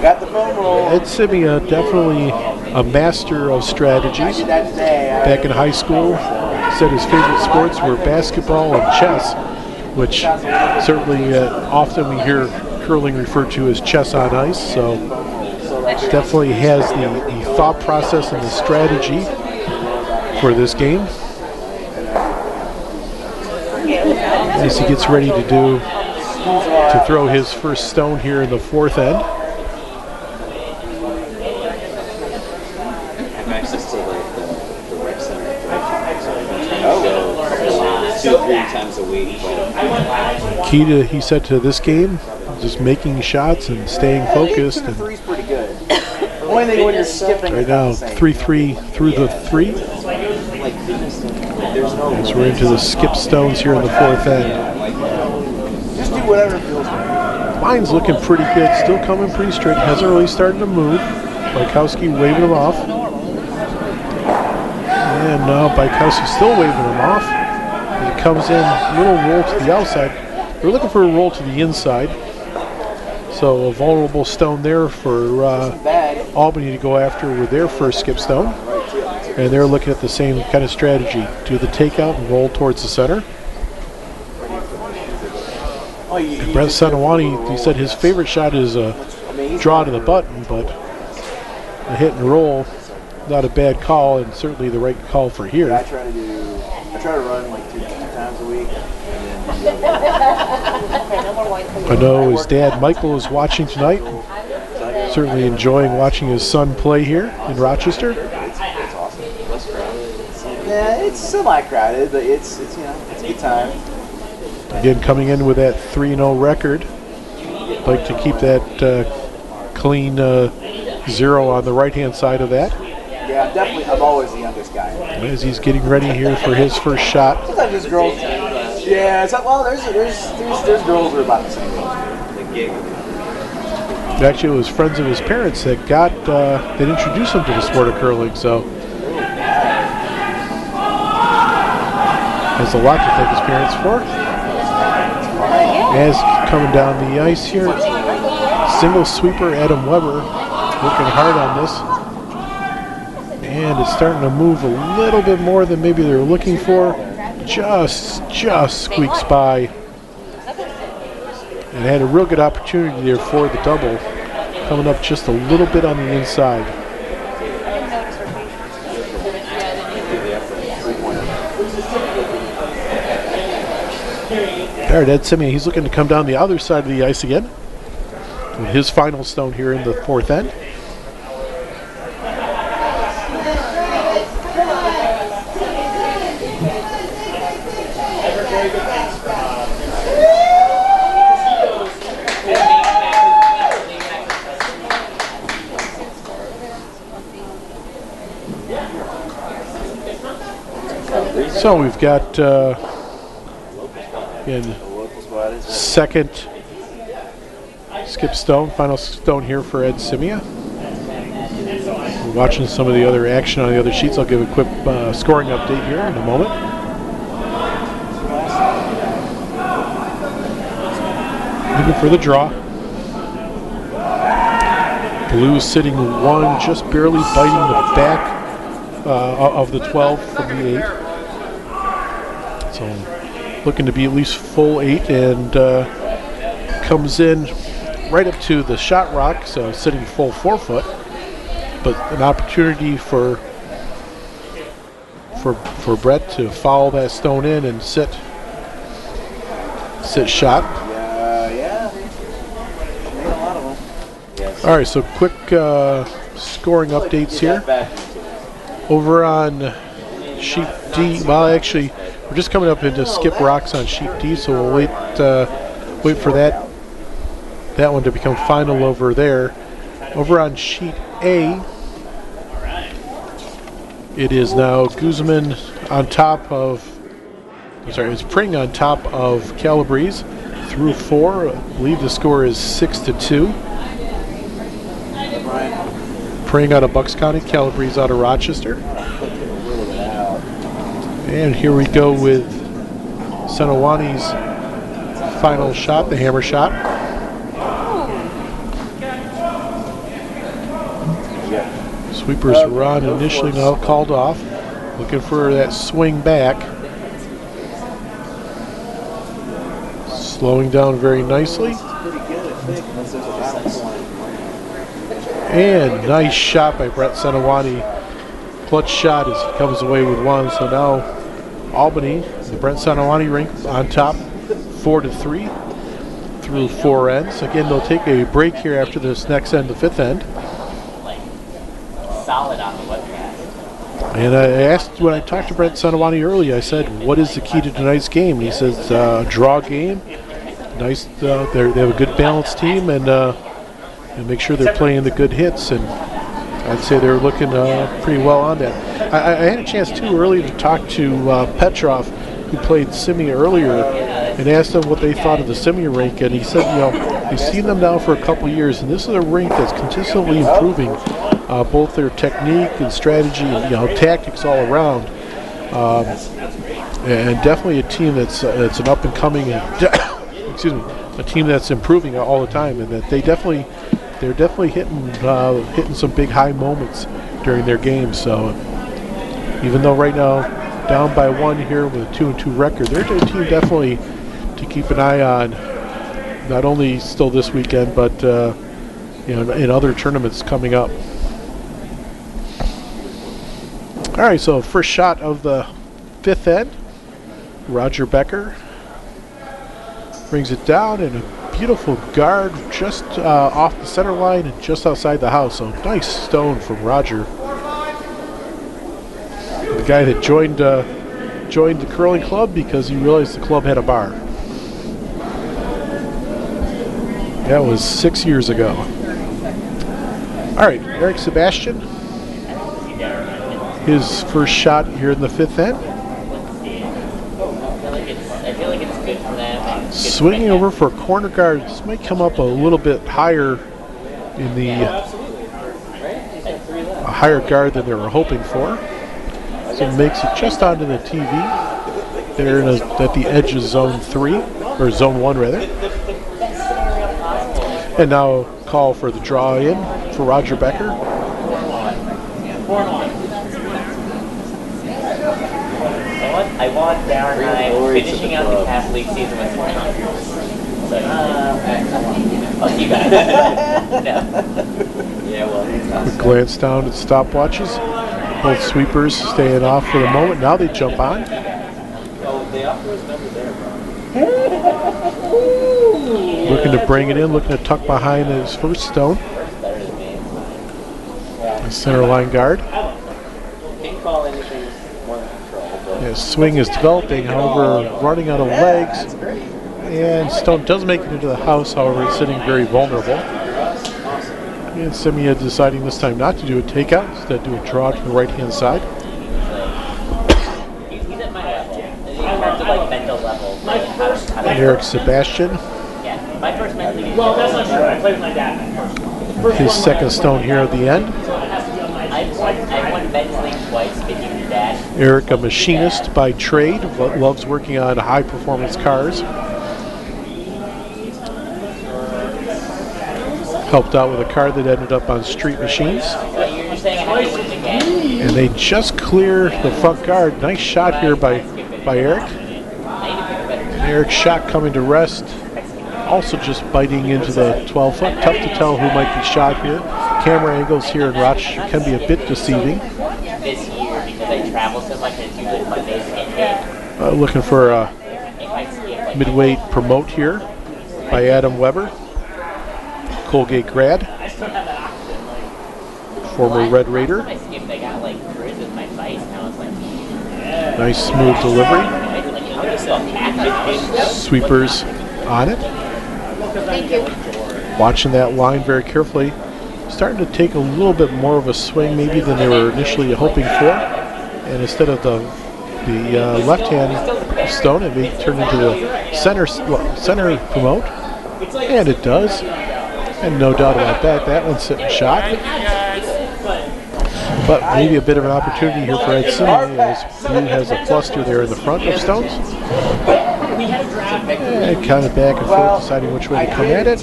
Got the phone roll. Ed Scimia, definitely a master of strategies. Back in high school, said his favorite sports were basketball and chess, which certainly often we hear curling referred to as chess on ice. So definitely has the thought process and the strategy for this game. As he gets ready to throw his first stone here in the 4th end. Access to like the rec center, so 2-3 times a week. Key to, he said, to this game, just making shots and staying focused. And Three's pretty good. Only thing when you're skipping. right now, 3-3 through the 3. As we're into the skip stones here in the 4th end. Just do whatever feels right. Line's looking pretty good, still coming pretty straight. Hasn't really started to move. Bykowski waving him off. And now Bykowski still waving him off. As it comes in, a little roll to the outside. We're looking for a roll to the inside. So a vulnerable stone there for Albany to go after with their first skip stone. And they're looking at the same kind of strategy. Do the takeout and roll towards the center. And Brett Sentiwany, he said his favorite shot is a draw to the button, but a hit and roll, not a bad call, and certainly the right call for here. I try to run like two times a week. I know his dad Michael is watching tonight. Certainly enjoying watching his son play here in Rochester. It's awesome. Yeah, it's semi-crowded, but it's you know, it's a good time. Again, coming in with that 3-0 record. Like to keep that clean 0 on the right-hand side of that. Yeah, definitely. I'm always the youngest guy. As he's getting ready here for his first shot. Sometimes there's girls. Yeah, well, there's girls who are about the same age. Actually, it was friends of his parents that that introduced him to the sport of curling. So has a lot to thank his parents for. As coming down the ice here, single sweeper Adam Weber working hard on this. And it's starting to move a little bit more than maybe they were looking for. Just squeaks by. And had a real good opportunity there for the double. Coming up just a little bit on the inside. There, Ed Scimia, he's looking to come down the other side of the ice again. With his final stone here in the 4th end. So we've got again, second skip stone, final stone here for Ed Scimia. We're watching some of the other action on the other sheets. I'll give a quick scoring update here in a moment. Looking for the draw. Blue sitting 1, just barely biting the back of the 12 from the 8. So looking to be at least full 8, and comes in right up to the shot rock, so sitting full 4 foot. But an opportunity for Brett to follow that stone in and sit shot. Yeah. Made a lot of them. Yes. All right, so quick scoring updates here. Over on sheet D, well, actually, we're just coming up into skip rocks on sheet D, so we'll wait for that one to become final over there. Over on sheet A, it is now Guzman on top of, it's Pring on top of Calabrese through 4. I believe the score is 6-2. Pring out of Bucks County, Calabrese out of Rochester. And here we go with Sentiwany's final shot, the hammer shot. Sweepers run initially now called off. Looking for that swing back. Slowing down very nicely. And nice shot by Brett Sentiwany. Clutch shot as he comes away with 1. So now Albany, the Brett Sentiwany rink on top, 4-3 through 4 ends. Again, they'll take a break here after this next end, the 5th end. Solid on the webcast. And I asked, when I talked to Brett Sentiwany earlier, I said, what is the key to tonight's game? And he says, draw game. Nice, they have a good balanced team, and make sure they're playing the good hits. And I'd say they're looking pretty well on that. I had a chance too earlier to talk to Petrov, who played Scimia earlier, and asked them what they thought of the Scimia rink. And he said, they've seen them now for a couple years, and this is a rink that's consistently improving. Both their technique and strategy and tactics all around, and definitely a team that's an up and coming, excuse me, a team that's improving all the time, and that they're definitely hitting some big high moments during their games. So even though right now down by 1 here with a 2-2 record, they're a team definitely to keep an eye on, not only still this weekend, but in other tournaments coming up. All right, so first shot of the 5th end, Roger Becker brings it down, and a beautiful guard just off the center line and just outside the house. So nice stone from Roger, the guy that joined the curling club because he realized the club had a bar. That was 6 years ago. All right, Eric Sebastian. His first shot here in the 5th end. I feel like it's good for them. Swinging over for a corner guard. This might come up a little bit higher in the a higher guard than they were hoping for. So makes it just onto the TV. There at the edge of zone 3, or zone 1 rather. And now call for the draw in for Roger Becker. I want Darren finishing out the past league season with 400. So, I'll keep that. No. Yeah, well. Quick glance down at stopwatches. Both sweepers staying off for the moment. Now they jump on. Oh, the offer was never there, bro. Looking to bring it in, looking to tuck behind his first stone. The center line guard. Can't call anything more than control. His swing is developing, however, running out of legs. And stone does make it into the house, however, it's sitting very vulnerable. And Scimia deciding this time not to do a takeout, instead do a draw to the right-hand side. He's at my level. In terms of like mental level. Eric Sebastian. Yeah, my first mental league. Well, that's not true. I played with my dad first. His second stone here at the end. I won mental league twice, speaking of your dad. Eric, a machinist by trade, loves working on high-performance cars. helped out with a car that ended up on Street Machines. And they just clear the front guard. Nice shot here by Eric. Eric's shot coming to rest. Also just biting into the 12-foot. Tough to tell who might be shot here. Camera angles here in Rochester can be a bit deceiving. This year, because I travel so much, and it's usually Mondays and Looking for a midweight promote here by Adam Weber. Colgate grad. Former Red Raider. Nice smooth delivery. Sweepers on it. Thank you. Watching that line very carefully. Starting to take a little bit more of a swing maybe than they were initially hoping for. And instead of the left-hand stone, it may turn into the center promote. And it does. And no doubt about that. That one's sitting shot. But maybe a bit of an opportunity here for Ed Scimia as he has a cluster there in the front of stones. And kind of back and forth, deciding which way to come at it.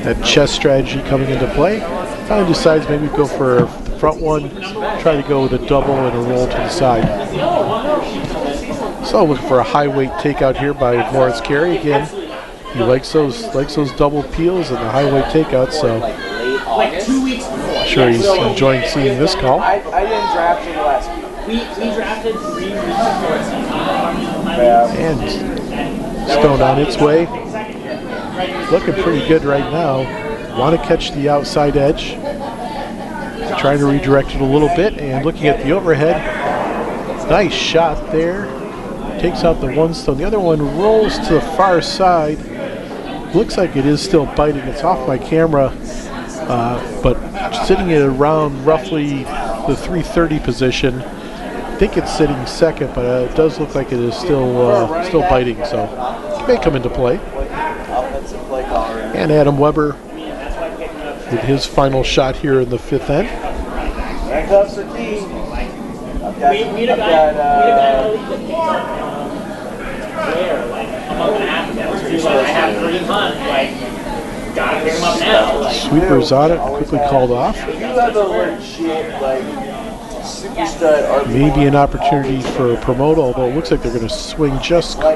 That chess strategy coming into play. Finally decides maybe go for the front one, try to go with a double and a roll to the side. So looking for a high weight takeout here by Lawrence Carey. Again, he likes those double peels and the high weight takeouts, so I'm sure he's enjoying seeing this call. I didn't draft in the last week. We drafted 3 weeks And stone on its way. Looking pretty good right now. Want to catch the outside edge. Trying to redirect it a little bit, and looking at the overhead. Nice shot there. Takes out the one stone. The other one rolls to the far side. Looks like it is still biting. It's off my camera, but sitting at around roughly the 330 position. I think it's sitting second, but it does look like it is still biting, so it may come into play. And Adam Weber with his final shot here in the 5th end. Handcuffs are key. We had a guy where, like, a month and a half ago, he was like, I have 3 months, like, gotta pick him up now. Like, Sweepers on it, quickly called off. You have a legit, like, super stud RP. Maybe an opportunity for a promote, although it looks like they're going to swing just by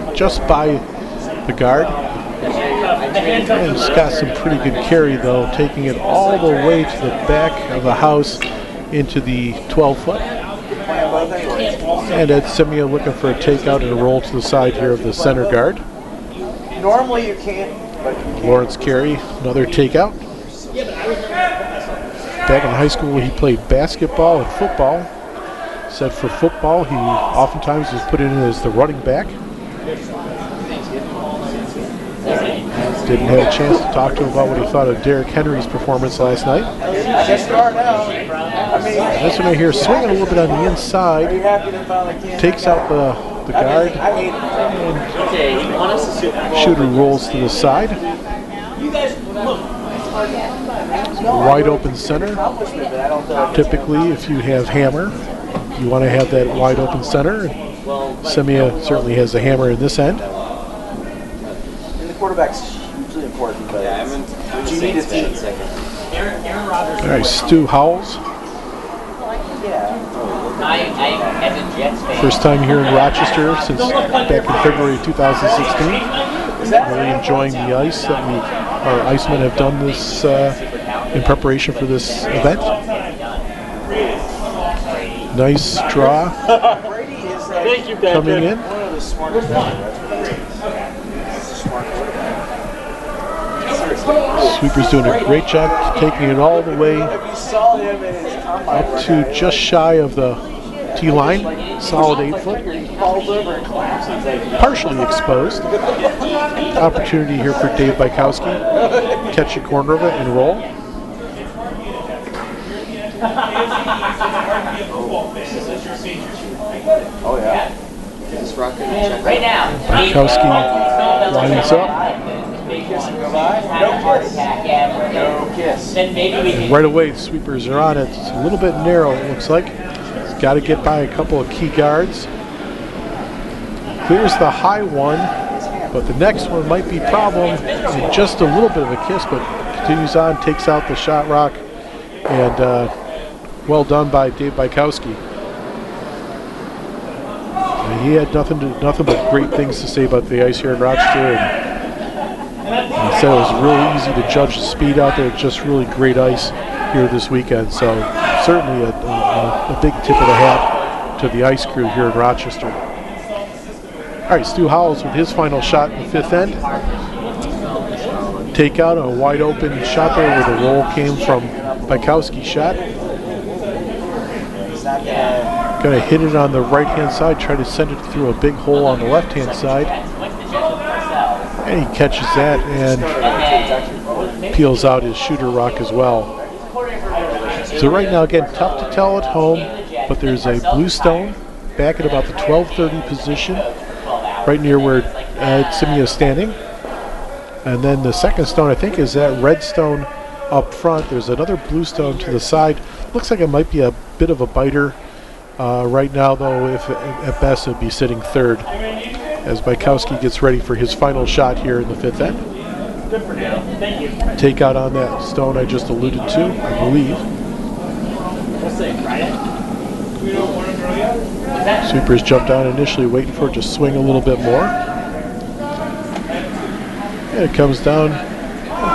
the guard. And it's got some pretty good carry, though, taking it all the way to the back of the house into the 12-foot. And Ed Scimia looking for a takeout and a roll to the side here of the center guard. Normally you can't, but you can. Lawrence Carey, another takeout. Back in high school, he played basketball and football. Said for football, he oftentimes was put in as the running back. Didn't have a chance to talk to him about what he thought of Derrick Henry's performance last night. I guess you are now. This one right here, swinging a little bit on the inside. Takes out the guard. And shooter rolls to the side. Wide open center. Typically, if you have hammer, you want to have that wide open center. Scimia certainly has a hammer in this end. And the quarterback's hugely important, but Yeah, I'm in you need a team. Aaron Rodgers. All right, Stu Howells. As a Jets fan. First time here in Rochester since back in February 2016. Really enjoying the ice that our icemen have done this in preparation for this event. Nice draw coming in. Sweeper's doing a great job taking it all the way up to just shy of the tee line. Solid 8-foot. Partially exposed. Opportunity here for Dave Bykowski. Catch a corner of it and roll. Oh yeah. Right now. Bykowski lines up. No kiss. Then maybe we can. Right away, the Sweepers are on it. It's a little bit narrow, it looks like. He's got to get by a couple of key guards. Clears the high one. But the next one might be problem, and just a little bit of a kiss, but continues on, takes out the shot rock, and well done by Dave Bykowski. He had nothing but great things to say about the ice here in Rochester, and he said it was really easy to judge the speed out there. Just really great ice here this weekend. So certainly a big tip of the hat to the ice crew here in Rochester. All right, Stu Howells with his final shot in the fifth end. Take out a wide open shot there where the roll came from Bykowski's shot. Gonna hit it on the right hand side, try to send it through a big hole on the left hand side. And he catches that and peels out his shooter rock as well. So right now, again, tough to tell at home, but there's a blue stone back at about the 12:30 position, right near where Scimia is standing. And then the second stone, I think, is that red stone up front. There's another blue stone to the side. Looks like it might be a bit of a biter. Right now, though, if at best, it would be sitting third as Bykowski gets ready for his final shot here in the fifth end. Good for now. Thank you. Take out on that stone I just alluded to, I believe. We'll see. Friday. Sweepers jumped down initially, waiting for it to swing a little bit more. And it comes down,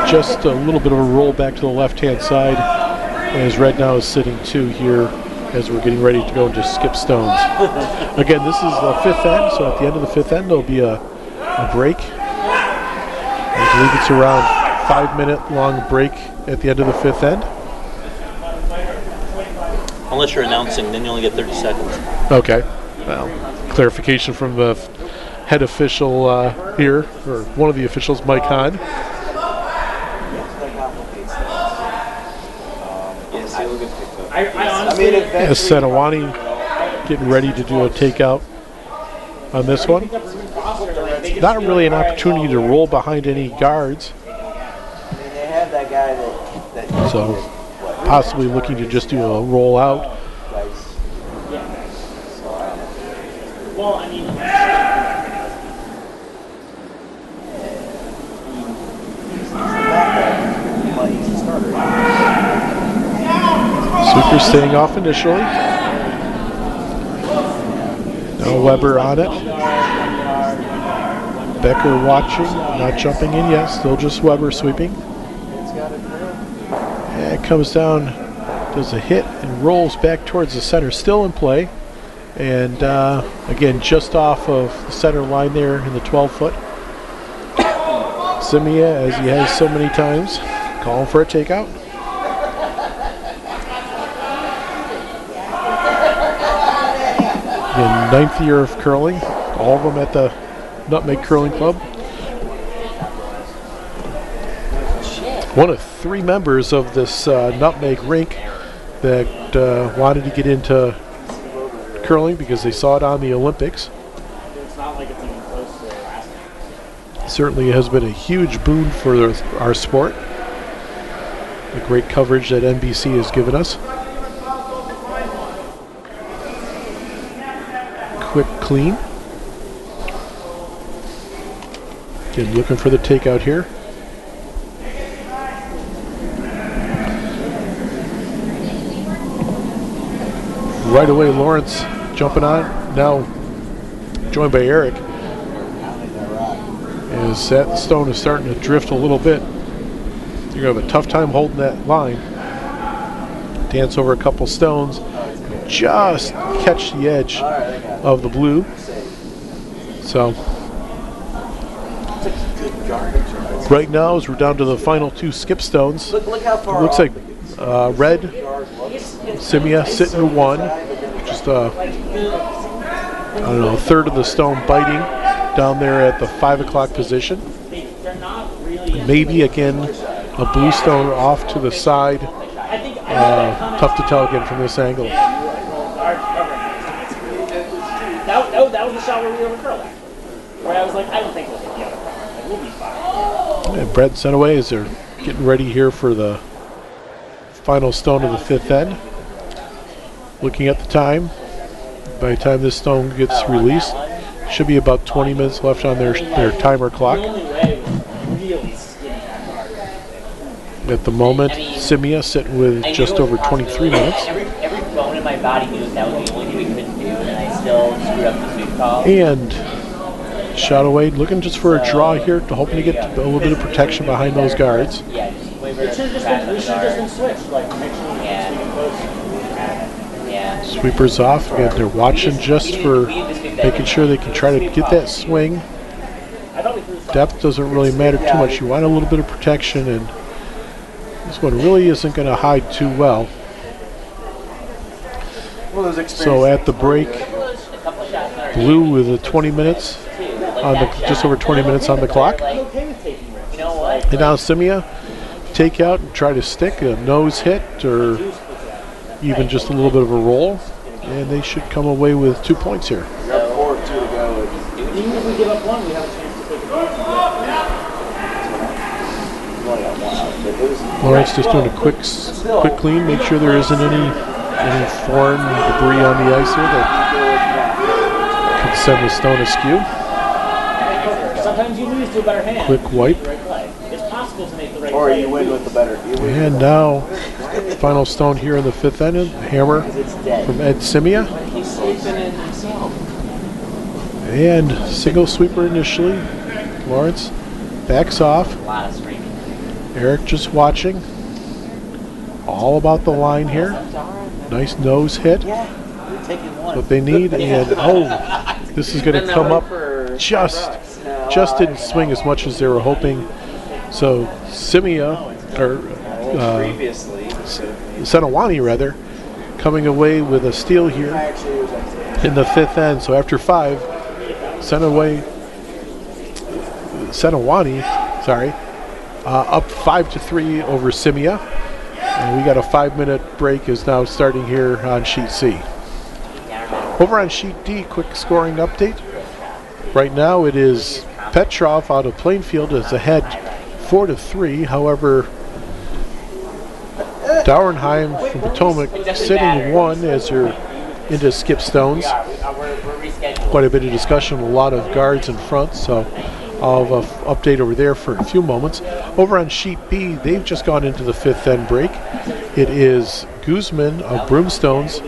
just a little bit of a roll back to the left-hand side, as Red now is sitting 2 here as we're getting ready to go into skip stones. Again, this is the fifth end, so at the end of the fifth end there'll be a break. I believe it's around 5-minute long break at the end of the fifth end. Unless you're announcing, then you only get 30 seconds. Okay. Well, clarification from the head official here, or one of the officials, Mike Hahn. As Sentiwany getting ready to do a takeout on this one. Not really an opportunity to roll behind any guards. So possibly looking to just do a roll out. Sweeper staying off initially. Now Weber on it. Becker watching, not jumping in yet, still just Weber sweeping. And it comes down, does a hit and rolls back towards the center, still in play. And again, just off of the center line there in the 12-foot. Scimia, as he has so many times, calling for a takeout. In 9th year of curling, all of them at the Nutmeg Curling Club. One of 3 members of this Nutmeg rink that wanted to get into curling because they saw it on the Olympics. Certainly has been a huge boon for our sport. The great coverage that NBC has given us. Quick clean. Again, looking for the takeout here. Right away, Lawrence jumping on. Now joined by Eric. As that stone is starting to drift a little bit. You're going to have a tough time holding that line. Dance over a couple stones. Just catch the edge of the blue. So right now, as we're down to the final 2 skip stones, it looks like Red, Scimia sitting at 1, just I don't know, a third of the stone biting down there at the 5 o'clock position. Maybe again a blue stone off to the side. Tough to tell again from this angle. That was the shot where we were curl at. Where I was like, I don't think we'll hit the other part. Like, we'll be fine. And Brett sent away as they're getting ready here for the final stone of the fifth end. Looking at the time, by the time this stone gets released, Should be about 20 minutes left on their timer clock. At the moment, Scimia sitting with just over 23 minutes. Every bone in my body knew that was the only thing we couldn't do, and I still screwed up the sweep call. And Shadow Wade looking just for a draw here, hoping to get a little bit of protection behind those guards. Yeah, just We should have just been switched, like make sure we can yeah. Sweepers off. Again, they're watching just for making sure they can try to get that swing. Depth doesn't really matter too much. You want a little bit of protection, and this one really isn't going to hide too well. So at the break, Blue with the 20 minutes on the just over 20 minutes on the clock. And now Scimia take out and try to stick a nose hit or even just a little bit of a roll, and they should come away with 2 points here. You're up 4-2 to go. Even if we give up one, we have a chance to take it. Lawrence just doing a quick clean, make sure there isn't any foreign debris on the ice here that could send the stone askew. Sometimes you lose to a better hand. Quick wipe. It's possible to make the right Or play. you win with the better. And now, final stone here in the 5th inning. Hammer from Ed Scimia. He's sleeping in himself. And single sweeper initially. Lawrence backs off. A lot of streaming. Eric just watching. All about the line here. Nice nose hit. What they need. And this is going to come up just didn't swing as much as they were hoping. So Scimia, or Sentiwany rather, coming away with a steal here in the 5th end. So after 5, Sentiwany, up 5-3 over Scimia. And we got a 5-minute break is now starting here on sheet C. Over on sheet D, quick scoring update. Right now it is Petrov out of Plainfield is ahead 4-3. However, Dauernheim from Potomac sitting 1 as you're into skip stones. Quite a bit of discussion, a lot of guards in front, so I'll have an update over there for a few moments. Over on sheet B, they've just gone into the 5th end break. It is Guzman of Broomstones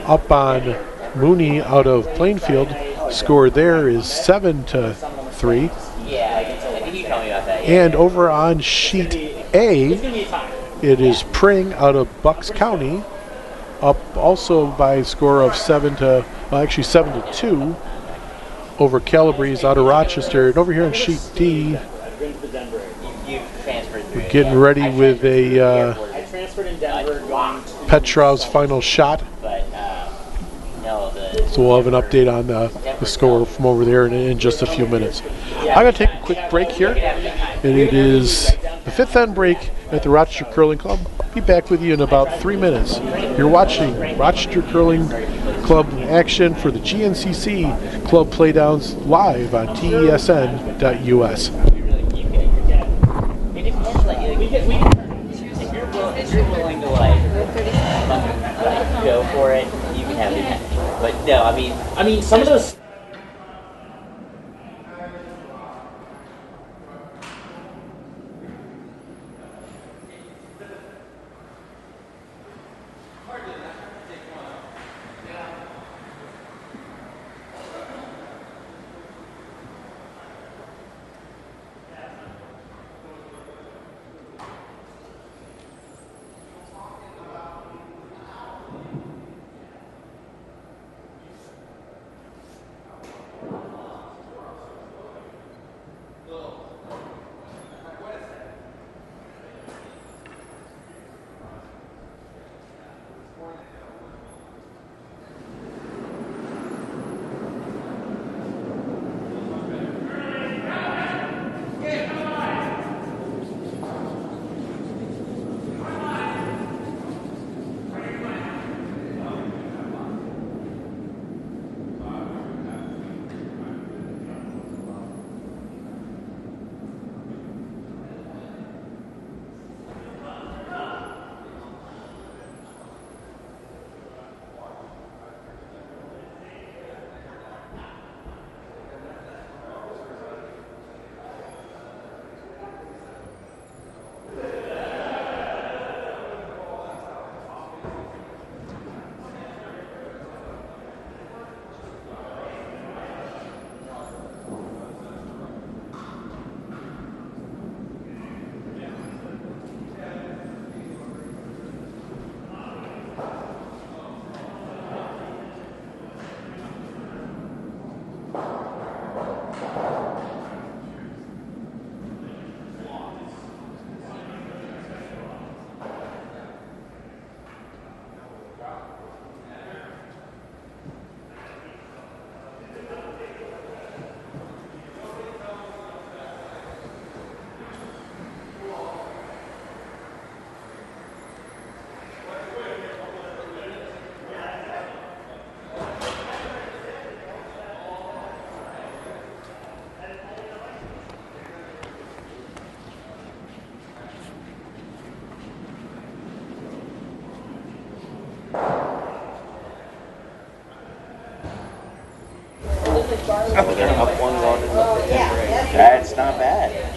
up on Mooney out of Plainfield. Score there is 7-3. Yeah, I think you told me about that. And over on sheet A, it is Pring out of Bucks County, up also by a score of 7-2 over Calabrese out of Rochester. And over here on sheet D, we're getting ready with a Petrov's final shot. So we'll have an update on the score from over there in just a few minutes. I'm going to take a quick break here, and it is the 5th end break at the Rochester Curling Club. Be back with you in about 3 minutes. You're watching Rochester Curling Club action for the GNCC Club Playdowns live on TESN.us. If you're willing to like go for it, you can have it. But no, I mean, some of those. So they're up 1 going into the 5th grade. That's not bad.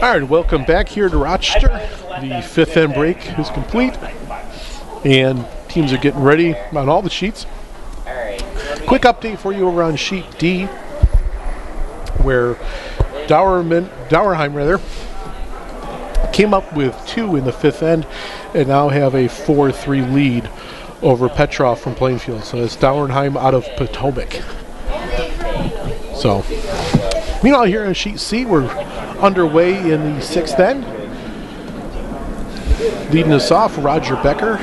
All right, welcome back here to Rochester. The 5th end break is complete, and teams are getting ready on all the sheets. Quick update for you over on sheet D, where Dauerheim came up with 2 in the 5th end and now have a 4-3 lead over Petrov from Plainfield. So it's Dauerheim out of Potomac. So, meanwhile, here on sheet C, we're underway in the 6th end. Leading us off, Roger Becker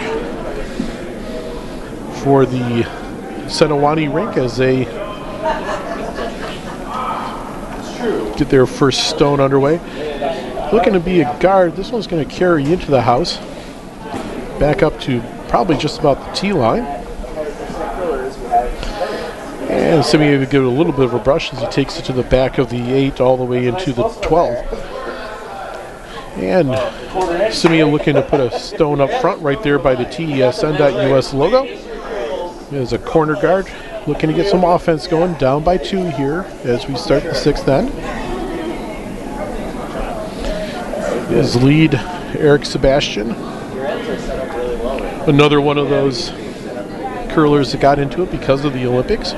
for the Sentiwany rink as they get their first stone underway. Looking to be a guard. This one's going to carry into the house. Back up to probably just about the tee line. And Scimia would give it a little bit of a brush as he takes it to the back of the 8 all the way into the 12. And Scimia looking to put a stone up front right there by the TESN.US logo. There's a corner guard looking to get some offense going, down by 2 here as we start the 6th end. His lead, Eric Sebastian. Another one of those curlers that got into it because of the Olympics.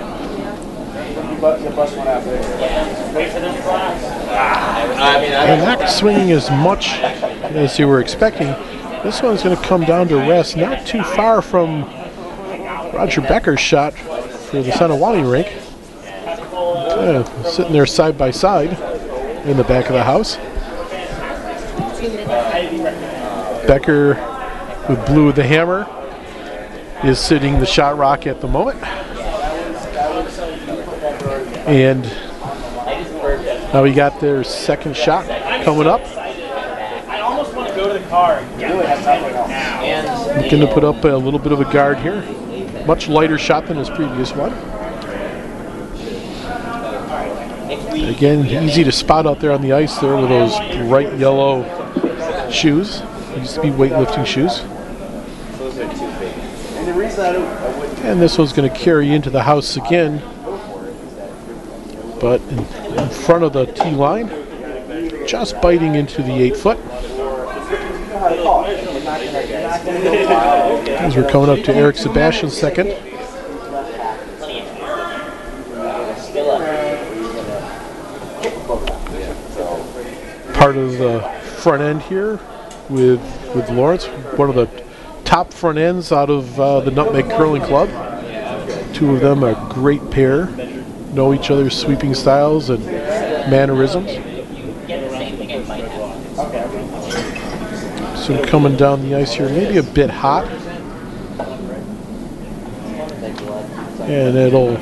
And not swinging as much as you were expecting. This one's going to come down to rest, not too far from Roger Becker's shot for the Sentiwany rink. Sitting there side by side in the back of the house. Becker with blue with the hammer is sitting the shot rock at the moment. And now we got their second shot coming up. I almost want to go to the car and get it. Looking to put up a little bit of a guard here. Much lighter shot than his previous one. Again, easy to spot out there on the ice there with those bright yellow shoes. Used to be weightlifting shoes. And this one's going to carry into the house again. But in front of the tee line, just biting into the 8-foot. As we're coming up to Eric Sebastian's second. Part of the front end here with Lawrence, one of the top front ends out of the Nutmeg Curling Club. 2 of them a great pair. Know each other's sweeping styles and mannerisms. So coming down the ice here, maybe a bit hot. And it'll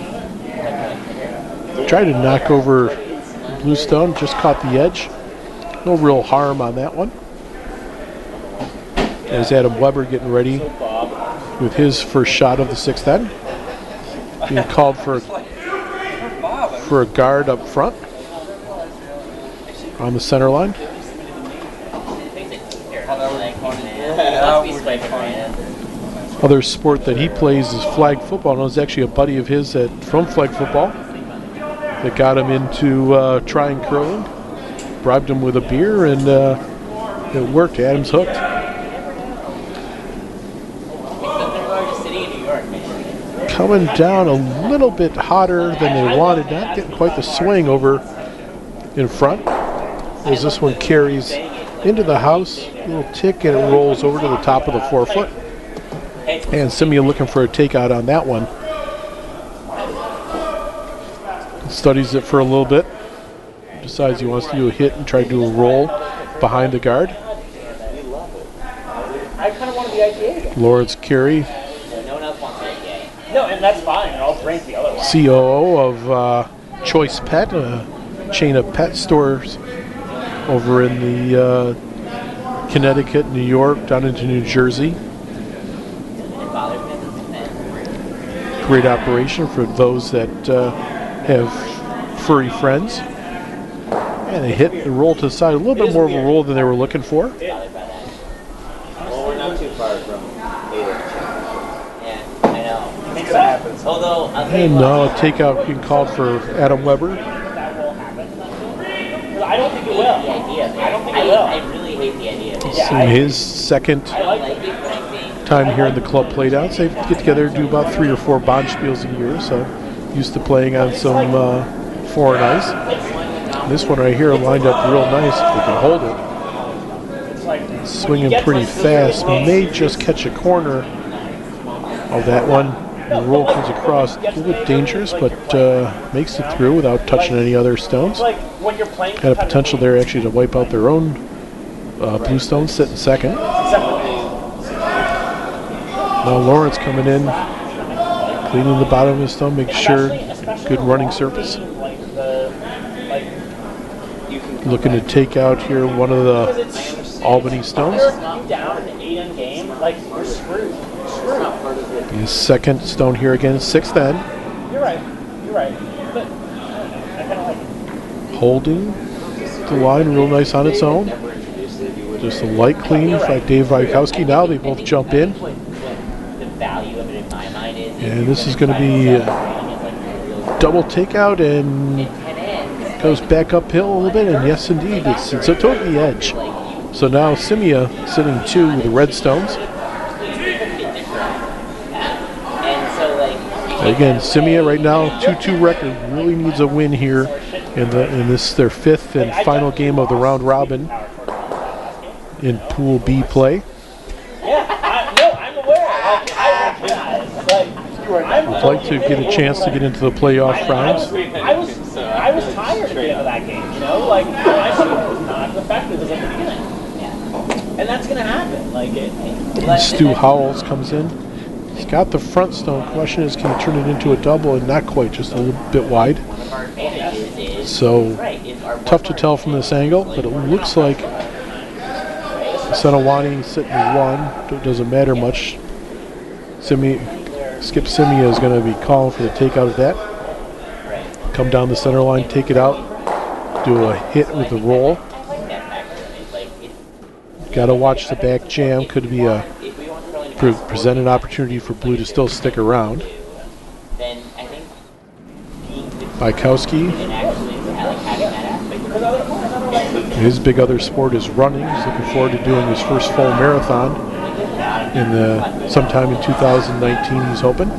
try to knock over Bluestone, just caught the edge. No real harm on that one. As Adam Weber getting ready with his first shot of the 6th end. Being called for a guard up front on the center line. Other sport that he plays is flag football. And it was actually a buddy of his from flag football that got him into trying curling. Bribed him with a beer, and it worked. Adam's hooked. Coming down a little bit hotter than they wanted, not getting quite the swing over in front. As this one carries into the house, a little tick, and it rolls over to the top of the 4-foot. And Scimia looking for a takeout on that one. Studies it for a little bit. Decides he wants to do a hit and try to do a roll behind the guard. I kind of want to be IPA again. Lawrence Carey, No, and that's fine. I'll drink the other one. COO of Choice Pet, a chain of pet stores over in the Connecticut, New York, down into New Jersey. great operation for those that have furry friends. And they hit the roll to the side, a little bit more of a roll than they were looking for. Well, we're not too far from 8-inch. Yeah, I know. It's gonna happen. Although, I'll tell you And what, now a takeout being called for Adam Weber. That will happen. I don't think it will. the idea of it. I don't think it will. I really hate the idea of it. It's in his second I don't like it, but I think time here in the club Playdowns. They get together, do about 3 or 4 bond spiels a year, so used to playing on some foreign ice. This one right here lined up real nice. If they can hold it. Swinging pretty fast. May just catch a corner of that one. The roll comes across. A little bit dangerous, but makes it through without touching any other stones. Like when you're playing Had a potential there actually to wipe out their own blue stones, sit in second. Now Lawrence coming in, cleaning the bottom of his stone, make sure good running surface. Looking to take out here one of the Albany stones. down in an 8-end game, like you're screwed. His second stone here again, 6th end. You're right. But I kind of like it. Holding the line real nice on its own. Just a light clean by Dave Wajkowski. Now they both jump in. the value of it in my mind is. And this is going to be a double takeout and goes back uphill a little bit. And yes, indeed, it's toward the edge. So now Scimia sitting 2 with the red stones. Again, Scimia right now 2-2 record, really needs a win here in this their 5th and final game of the round robin in Pool B play. I'm aware. Would like to get a chance to get into the playoff rounds. I was tired at the end of that game, you know? Like, my shooting was not as effective as at the beginning. And that's going to happen. And Stu Howells comes in. He's got the front stone. Question is, can he turn it into a double? And not quite, just a little bit wide. So, tough to tell from this angle, but it looks like Sentiwany sitting at 1. It doesn't matter much. Skip Scimia is going to be calling for the takeout of that. Come down the center line, take it out, do a hit with the roll. Got to watch the back jam. Could be a present an opportunity for blue to still stick around. Wajkowski. His big other sport is running. He's looking forward to doing his first full marathon sometime in 2019. He's hoping.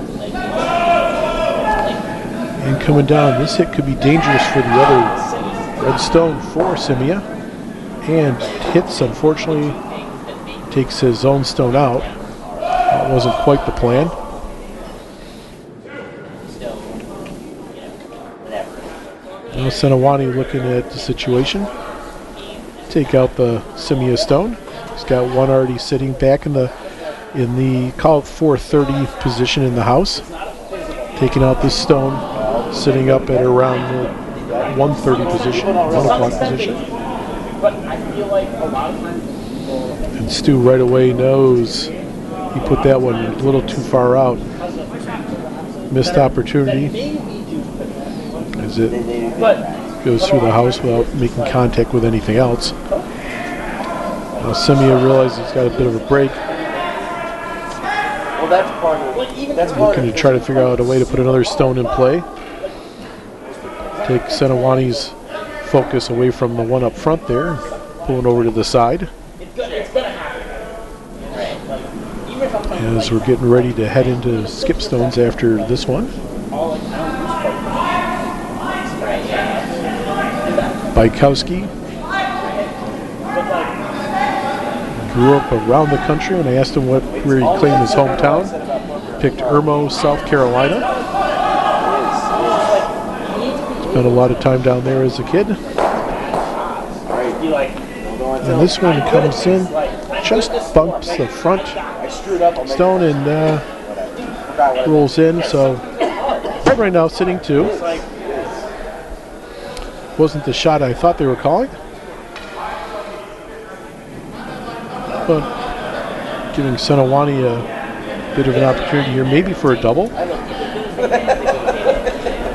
And coming down, this hit could be dangerous for the other red stone for Scimia. And hits, unfortunately, takes his own stone out. That wasn't quite the plan. Now Sentiwany looking at the situation. Take out the Scimia stone. He's got one already sitting back in the call it 430 position in the house. Taking out this stone, sitting up at around the 130 position, 1 o'clock position. But I feel like a lot of times And Stu right away knows he put that one a little too far out. Missed opportunity as it goes through the house without making contact with anything else. Now Scimia realizes he's got a bit of a break. Well, that's part of Looking to try to figure out a way to put another stone in play. Take Sentiwany's focus away from the one up front there, pulling over to the side. As we're getting ready to head into skip stones after this one. Wajkowski grew up around the country, and I asked him where he claimed his hometown. Picked Irmo, South Carolina. Spent a lot of time down there as a kid. And this one comes in, just bumps the front stone and rolls in. So right now sitting 2. Wasn't the shot I thought they were calling, but giving Sentiwany a bit of an opportunity here, maybe for a double.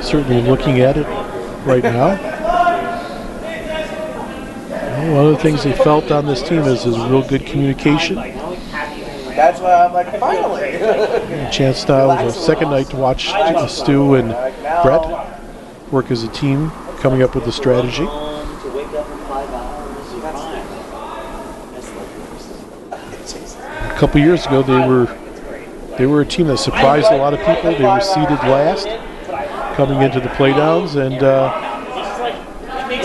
Certainly looking at it right now. One of the things they felt on this team is real good communication. That's why I'm like, finally. A chance now, the second night to watch Stu and Brett work as a team, coming up with a strategy. A couple years ago, they were a team that surprised a lot of people. They were seeded last, coming into the Playdowns, and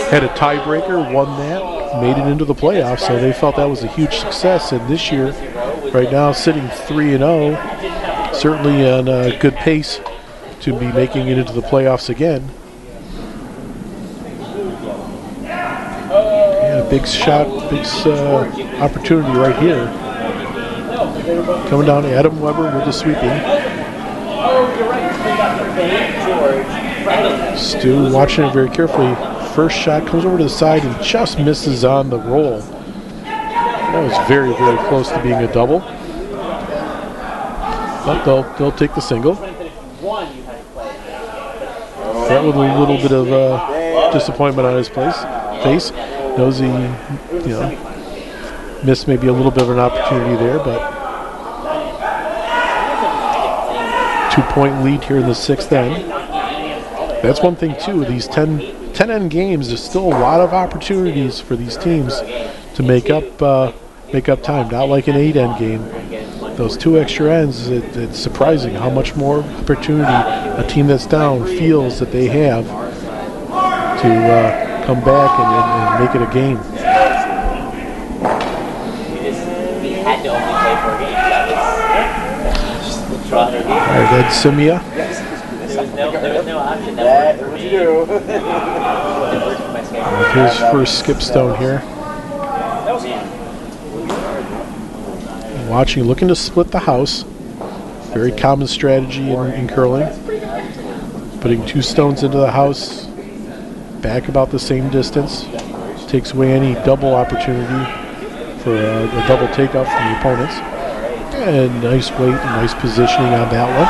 had a tiebreaker, won that, made it into the playoffs. So they felt that was a huge success. And this year, right now, sitting 3-0, certainly on a good pace to be making it into the playoffs again. Yeah, big shot, big opportunity right here. Coming down to Adam Weber with the sweeping. Stu watching it very carefully. First shot comes over to the side and just misses on the roll. That was very, very close to being a double. But they'll take the single. That with a little bit of disappointment on his face. Knows he, missed maybe a little bit of an opportunity there, but 2-point lead here in the sixth end. That's one thing too. These 10-end games, there's still a lot of opportunities for these teams to make up time. Not like an 8-end game. Those 2 extra ends, it's surprising how much more opportunity a team that's down feels that they have to come back and make it a game. We had to only play 4 games. That was All right, that's Scimia. there was no option that worked for me. His first skip stone here. Watching, looking to split the house. Very common strategy in curling. Putting 2 stones into the house, back about the same distance. Takes away any double opportunity for a double takeout from the opponents. And nice weight and nice positioning on that one.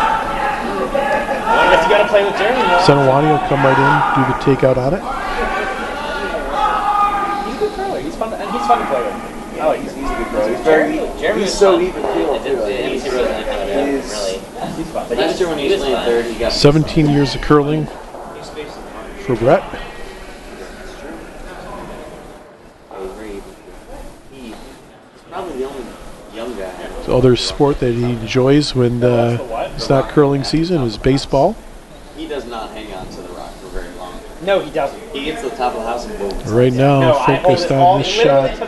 I guess you got to play with Jeremy. Sentiwany will come right in, do the takeout on it. He's a good curler. He's fun to play with. Oh, he's a good pro. He's so even feel too. He's fun. But last year when he was playing third, he got 17 years of curling for Brett. He's probably the only young guy. The other sport that he enjoys when it's not curling season is baseball. He does not hang on to the rock for very long. No, he doesn't. He gets to the top of the house and boom. Right now, focused on this shot,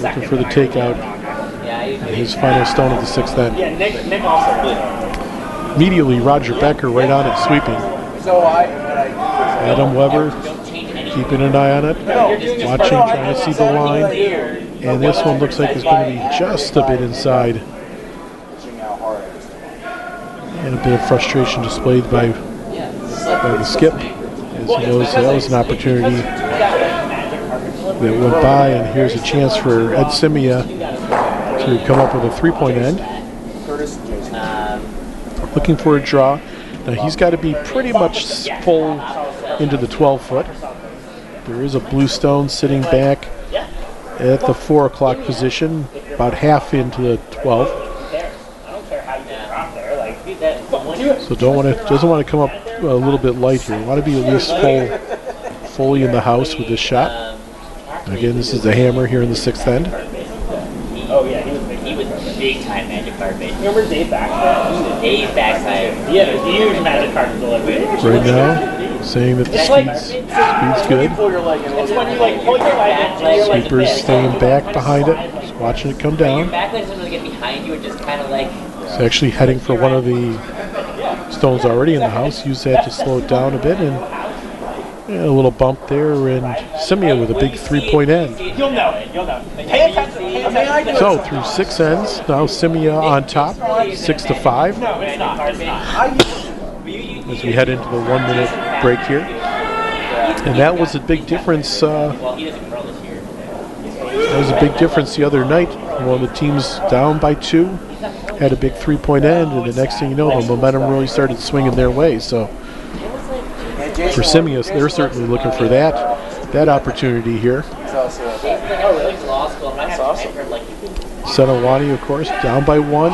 looking for the takeout. Yeah, His final stone of the 6th end. Yeah, Nick also. Immediately, Roger Becker right on it, sweeping. Adam Weber keeping an eye on it, watching, trying to see the line. And this one looks like it's going to be just a bit inside. And a bit of frustration displayed by the skip. As he knows that was an opportunity that went by, and here's a chance for Ed Scimia to come up with a 3-point end. Looking for a draw. Now he's got to be pretty much full into the 12-foot. There is a blue stone sitting back at the 4 o'clock position, about half into the 12. So doesn't want to come up a little bit light here. Want to be at least fully in the house with this shot. Again, this is the hammer here in the 6th end. Oh yeah, he was big time magic card bait. Remember Dave Backside? Dave Backside. He had a huge magic card to deliver. Right now, saying that the speed's good. It's when you like pull your leg and you're like Sweeper's staying back behind it, just watching it come Your down. back leg doesn't really get behind you, it just kind of like... It's actually heading for one of the stones already in the house. Use that to slow it down a bit, and a little bump there, and Scimia with a big 3-point end. You'll know it. Pay attention. So through 6 ends, now Scimia on top, 6-5. No, it's not. As we head into the 1-minute break here. And that was a big difference. That was a big difference the other night. One of the teams down by 2, had a big three-point end, and the next thing you know, the momentum really started swinging their way. So for Scimia, they're certainly looking for that opportunity here. Sentiwany, of course, down by 1.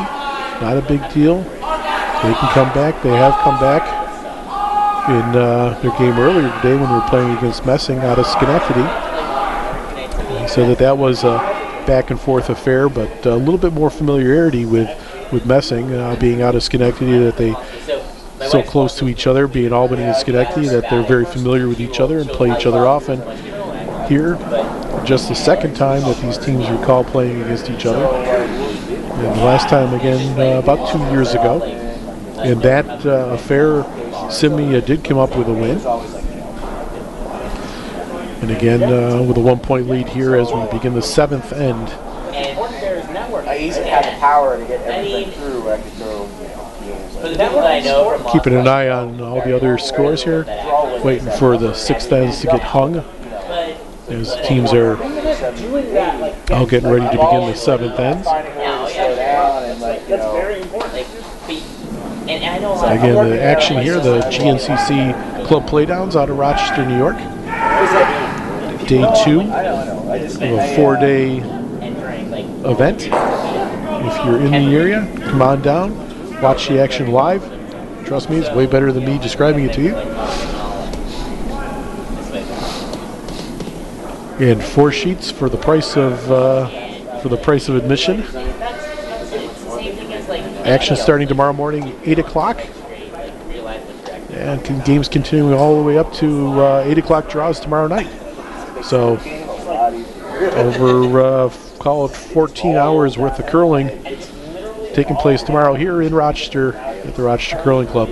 Not a big deal. They can come back. They have come back in their game earlier today when they were playing against Messing out of Schenectady. So that was a back-and-forth affair, but a little bit more familiarity with Messing being out of Schenectady, that they so close to each other, being Albany and Schenectady, that they're very familiar with each other and play each other often. Here, just the second time that these teams recall playing against each other. And the last time, again, about 2 years ago. In that affair, Scimia did come up with a win. And again, with a 1-point lead here as we begin the 7th end. I easily have the power to get everything through. I could throw. Keeping an eye on all the other scores here, waiting for the 6th ends to get hung, as teams are all getting ready to begin the 7th ends. That's very important. Again, the action here, the GNCC Club Playdowns out of Rochester, New York. Day 2 of a 4-day event. If you're in the area, come on down, watch the action live. Trust me, it's way better than me describing it to you. And 4 sheets for the price of admission. Action starting tomorrow morning, 8 o'clock. And games continuing all the way up to 8 o'clock draws tomorrow night. So over, call it 14 hours worth of curling taking place tomorrow here in Rochester at the Rochester Curling Club.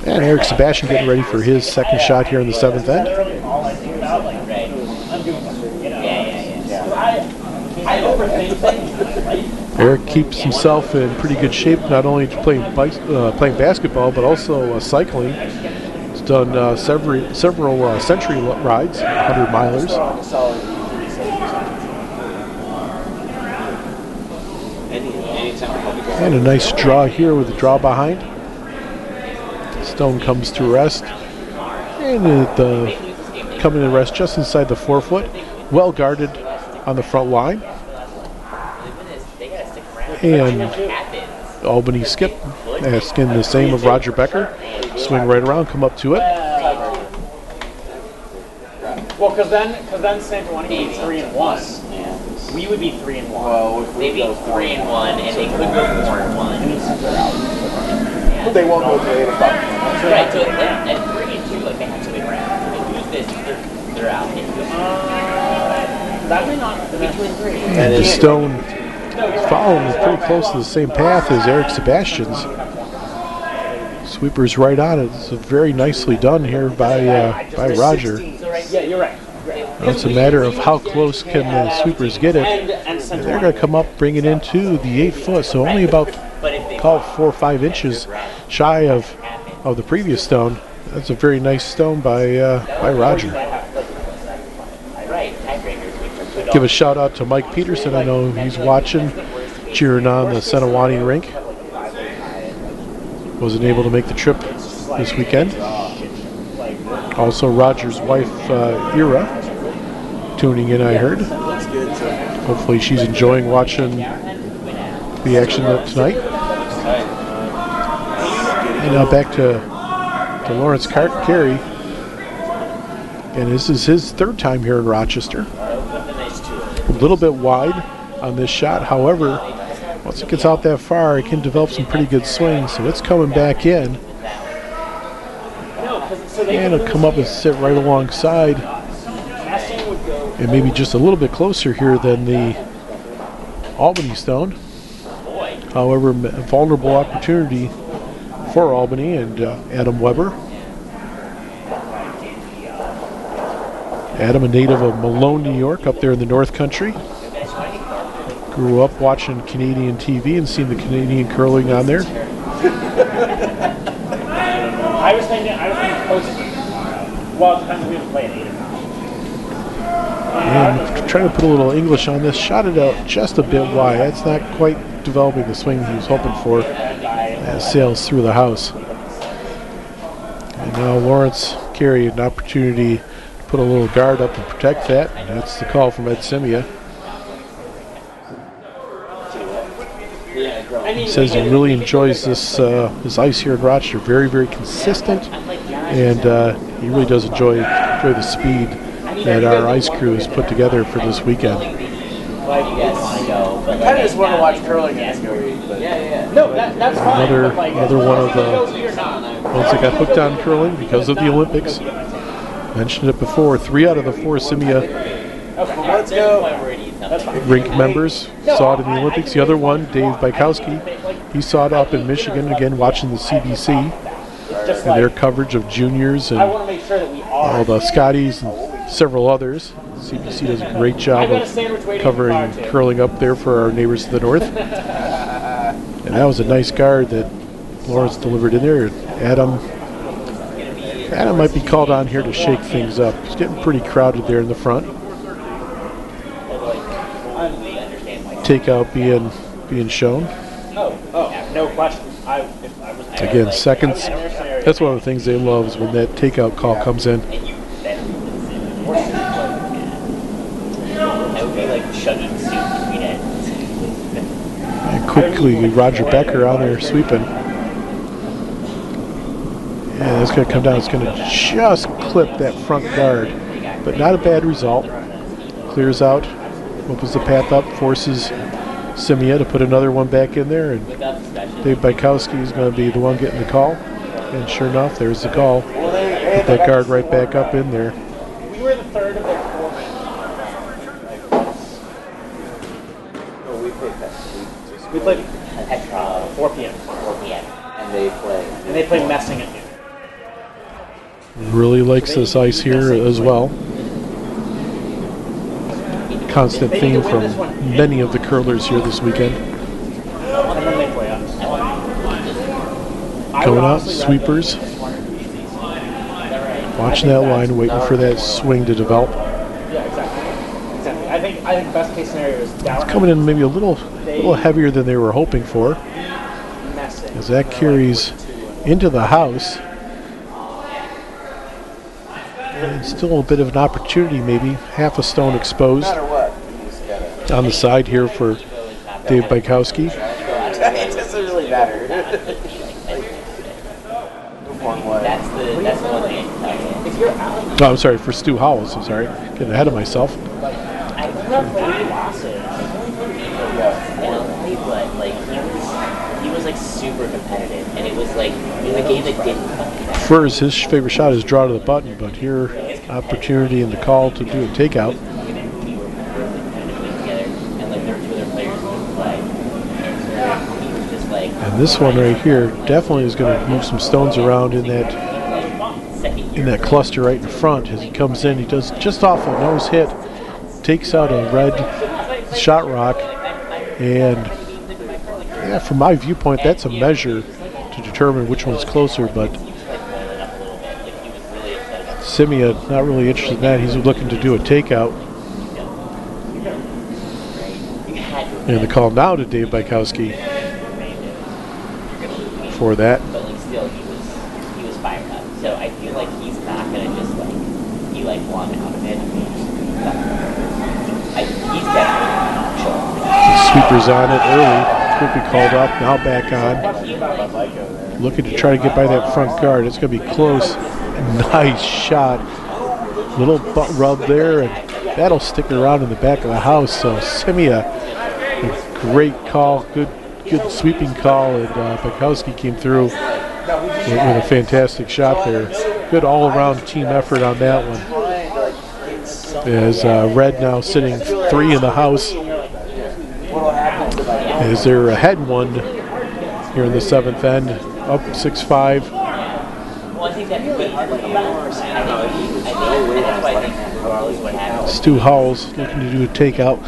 And Eric Sebastian getting ready for his second shot here in the 7th end. Eric keeps himself in pretty good shape, not only to playing basketball, but also cycling. He's done several century rides, 100 milers. And a nice draw here with the draw behind. Stone comes to rest. And coming to rest just inside the 4-foot. Well guarded on the front line. And Albany skip, asking the same of Roger Becker. Swing right around, come up to it. Well, because then Sentiwany would be 3-1. We would be 3-1. Well, they'd be 3-1, and they could go 4-1. But they won't go to 8 o'clock. Right, so at 3-2, like they have to win round. If they lose this, they're out. That may not be 2-3. And the Stone following pretty close to the same path as Eric Sebastian's. Sweeper's right on it. It's very nicely done here by Roger. Yeah, you're right. It's a matter of how close can the sweepers get it. And they're going to come up, bring it into the 8-foot, so only about, call it 4 or 5 inches shy of the previous stone. That's a very nice stone by Roger. Give a shout out to Mike Peterson. I know he's watching, cheering on the Sentiwany rink. Wasn't able to make the trip this weekend. Also, Roger's wife, Ira, tuning in, I heard. Hopefully she's enjoying watching the action tonight. And now back to Lawrence Carey. And this is his 3rd time here in Rochester. A little bit wide on this shot. However, once it gets out that far, it can develop some pretty good swings. So it's coming back in. And it'll come up and sit right alongside, and maybe just a little bit closer here than the Albany stone. However, a vulnerable opportunity for Albany and Adam Weber. Adam, a native of Malone, New York, up there in the North Country. Grew up watching Canadian TV and seeing the Canadian curling on there. I was thinking close. Well, it depends if we have to play at 8 or not. And trying to put a little English on this, shot it out just a bit wide. That's not quite developing the swing he was hoping for. That sails through the house. And now Lawrence Carey an opportunity to put a little guard up and protect that. And that's the call from Ed Scimia. He says he really enjoys this ice here in Rochester. Very, very consistent, and he really does enjoy the speed that our ice crew has put together for this weekend. I kind of just want to watch curling in this week, but No, that's fine. Another one of the ones that got hooked on curling because of the Olympics. Mentioned it before. 3 out of the 4 Scimia let's go. rink members saw it in the Olympics. The other one, Dave Bykowski, he saw it up in Michigan, again watching the CBC and their coverage of juniors and all the Scotties and several others. CBC does a great job of covering curling up there for our neighbors to the north. And that was a nice guard that Lawrence delivered in there. Adam might be called on here to shake things up. It's getting pretty crowded there in the front. Takeout being shown. No question. Again, seconds. That's one of the things they love is when that takeout call comes in. And quickly, Roger Becker on there sweeping. Yeah, that's going to come down. It's going to just clip that front guard, but not a bad result. Clears out, opens the path up, forces Scimia to put another one back in there, and Dave Bykowski is going to be the one getting the call. And sure enough, there's the call. Put that guard right back up in there. We were the third of the 4 minutes. We played at 4 p.m. 4 p.m. And they play Messing at noon. Really likes this ice here as well. Constant theme from many of the curlers here this weekend. And then they play us. Going out, sweepers. Watching that line, waiting for that swing to develop. Yeah, exactly. I think best case scenario is down. It's coming in maybe a little heavier than they were hoping for. As that carries into the house. And still a bit of an opportunity, maybe half a stone exposed on the side here for Dave Bykowski. It doesn't really matter. That's the one thing. Oh, I'm sorry, for Stu Howells. I'm sorry, getting ahead of myself. I grew up playing losses. But like he was like super competitive, and it was like it was a game that didn't come. Furs, his favorite shot is draw to the button, but here, opportunity in the call to do a takeout. And this one right here definitely is going to move some stones around in that cluster right in front. As he comes in, he does just off a nose hit, takes out a red shot rock, and yeah, from my viewpoint, that's a measure to determine which one's closer, but Scimia not really interested in that. He's looking to do a takeout. And the call now to Dave Bykowski for that. But like still, he was fired up. So I feel like he's not gonna just be one out of it. He's definitely sure. The sweeper's on it early. Quickly called up. Now back on. Looking to try to get by that front guard. It's going to be close. Nice shot. Little butt rub there, and that'll stick around in the back of the house. So Scimia, a great call, good sweeping call, and Bykowski came through with a fantastic shot there. Good all-around team effort on that one. As Red now sitting 3 in the house, as they're ahead 1 here in the 7th end, up 6-5. Stu Howells looking to do a takeout.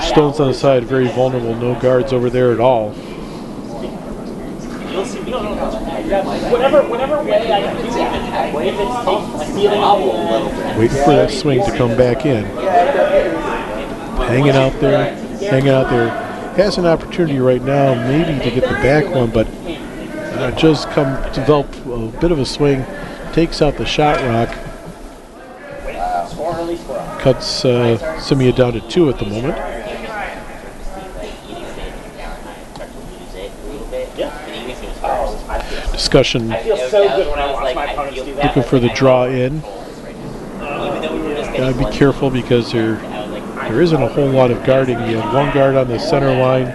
Stones on the side, very vulnerable. No guards over there at all. Whatever way I can do it, if it's stealing a little bit. Waiting for that swing to come back in. Hanging out there. Has an opportunity right now maybe to get the back one, but just develop a bit of a swing. Takes out the shot rock. Cuts Scimia down to 2 at the moment. Discussion. I feel so good when I watch my opponents do that. Looking for the draw in. Gotta be careful because there isn't a whole lot of guarding. You have one guard on the center line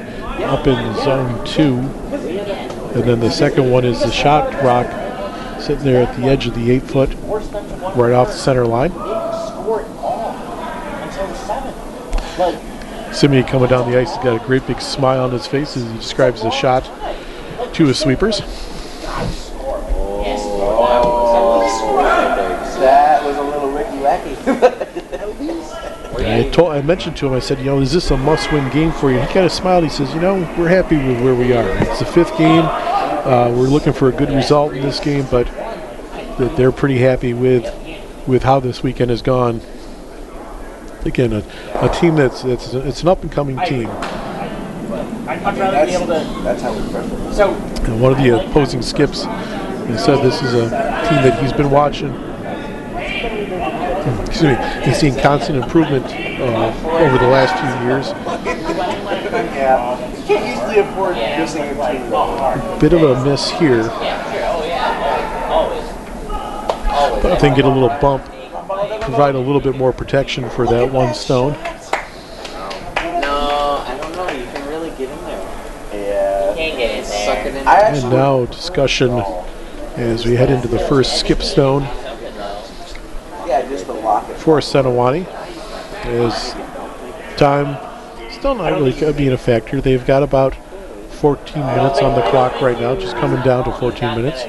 up in zone 2. And then the second one is the shot rock sitting there at the edge of the 8-foot, right off the center line. Scimia coming down the ice, he's got a great big smile on his face as he describes the shot to his sweepers. That was a little wicky-wacky. I mentioned to him, I said, is this a must-win game for you? And he kind of smiled. He says, we're happy with where we are. It's the 5th game. We're looking for a good result in this game, but that they're pretty happy with how this weekend has gone. Again, a team it's an up-and-coming team. I'd rather be able to. That's how we prefer. So. And one of the opposing skips said this is a team that he's been watching. Excuse me. He's seen constant improvement over the last few years. Yeah, you can't usually afford missing a team. Bit of a miss here. But I think get a little bump. Provide a little bit more protection for that one stone. No, I don't know. You can really get in there. Yeah. You can't get in Suck it there. in. And now discussion as we head into the first skip stone Yeah, just the lock it. for Sentiwany. As time still not really being a factor. They've got about 14 minutes on the clock right now, just coming down to 14 minutes.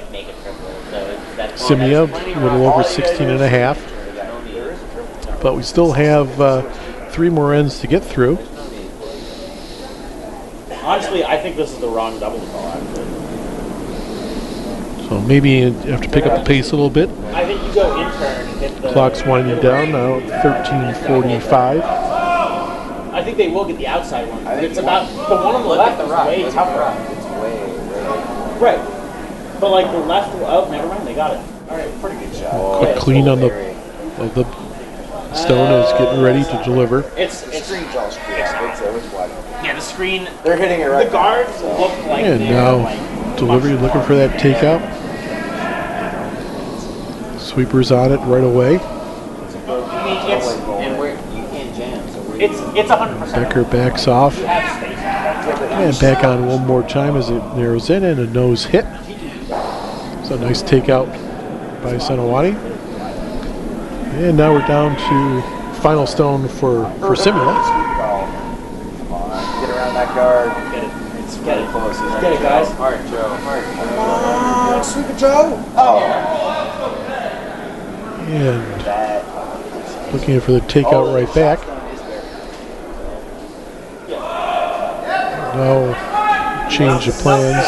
Scimia, a little over 16 and a half. But we still have 3 more ends to get through. Honestly, I think this is the wrong double call. So maybe you have to pick up the pace a little bit. I think you go intern and hit the. Clock's winding down now, 13:45. I think they will get the outside one. It's about the one on the left is way tougher. It's way. Right. But like the left, oh, never mind, they got it. All right, pretty good shot. Quick clean on the stone is getting ready to deliver. It's Screen's all screwed up. It's wide open. yeah, the screen. They're hitting it right. The guards look like And they're now like delivery, looking for that takeout. Sweepers on it right away. I mean, it's And you can't jam. So it's 100%. Becker backs off. You have space. And back on one more time as it narrows in and a nose hit. So nice takeout by Sentiwany. And now we're down to final stone for Scimia. Come on, get around that guard. Get it. It's very close. Get it, guys. hard, Joe. Hard. Sweep it, Joe. Oh. And looking for the takeout right back. No change of plans.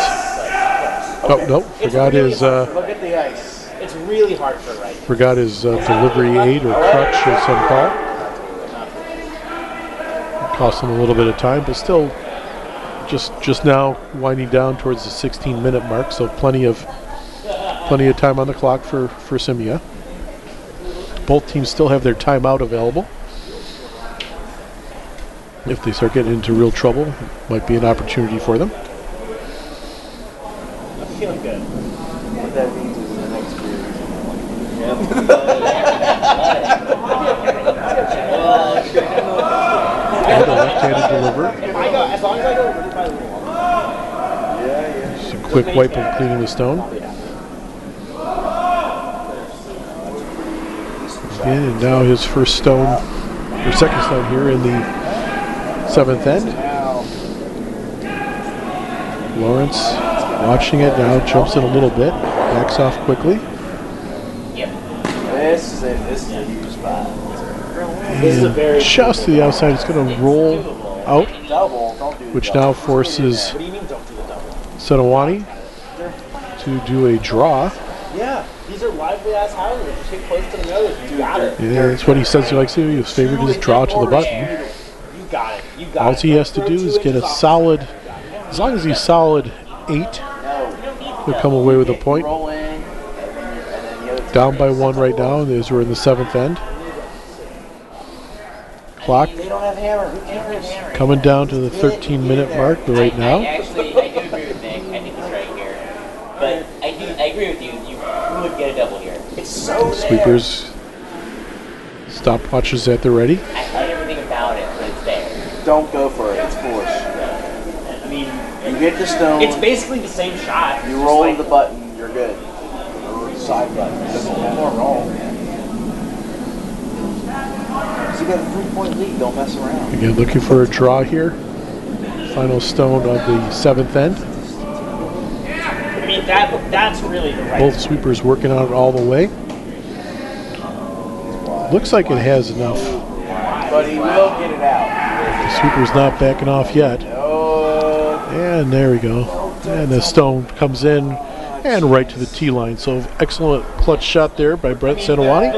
Oh, nope, forgot his Look at the ice. It's really hard for right. forgot his delivery aid or crutch of some call. Cost him a little bit of time, but still just now winding down towards the 16-minute mark, so plenty of time on the clock for Scimia. Both teams still have their timeout available. If they start getting into real trouble, it might be an opportunity for them. I'm feeling good. What that means is in the next And a left-handed deliver. As long as I go over by the wall. Just a quick wipe of cleaning the stone. And now his first stone, or second stone here in the 7th end. Lawrence watching it now, jumps in a little bit, backs off quickly. This is a huge spot. And just to the outside, it's going to roll out, Double, don't do the which double. now forces What do you mean don't do the double? Sentiwany to do a draw. Yeah, these are lively ass houses. Just get close to the nose. You got it. Yeah, that's what he says he likes to do. His favorite is draw to the button. You got it. You got it. All he has to do is get a solid, as long as he's solid 8, he'll come away with a point. Down by 1 right now, as we're in the 7th end. Clock coming down to the 13-minute mark right now. Actually, I do agree with Nick. I think he's right here. But I agree with you. You would get a double here. It's so Sweepers, stopwatches at the ready. I hate everything about it, but it's there. Don't go for it. It's foolish. I mean, You hit the stone. it's basically the same shot. You roll the button. You're good. Side button. Doesn't matter. Or roll. You got a 3-point lead. Don't mess around. Again, looking for a draw here. Final stone of the 7th end. I mean, that's really the right. Both sweepers working on it all the way. Looks like it has enough. But he will get it out. The sweeper's not backing off yet. And there we go. And the stone comes in and right to the tee line. So excellent clutch shot there by Brent Sentiwany.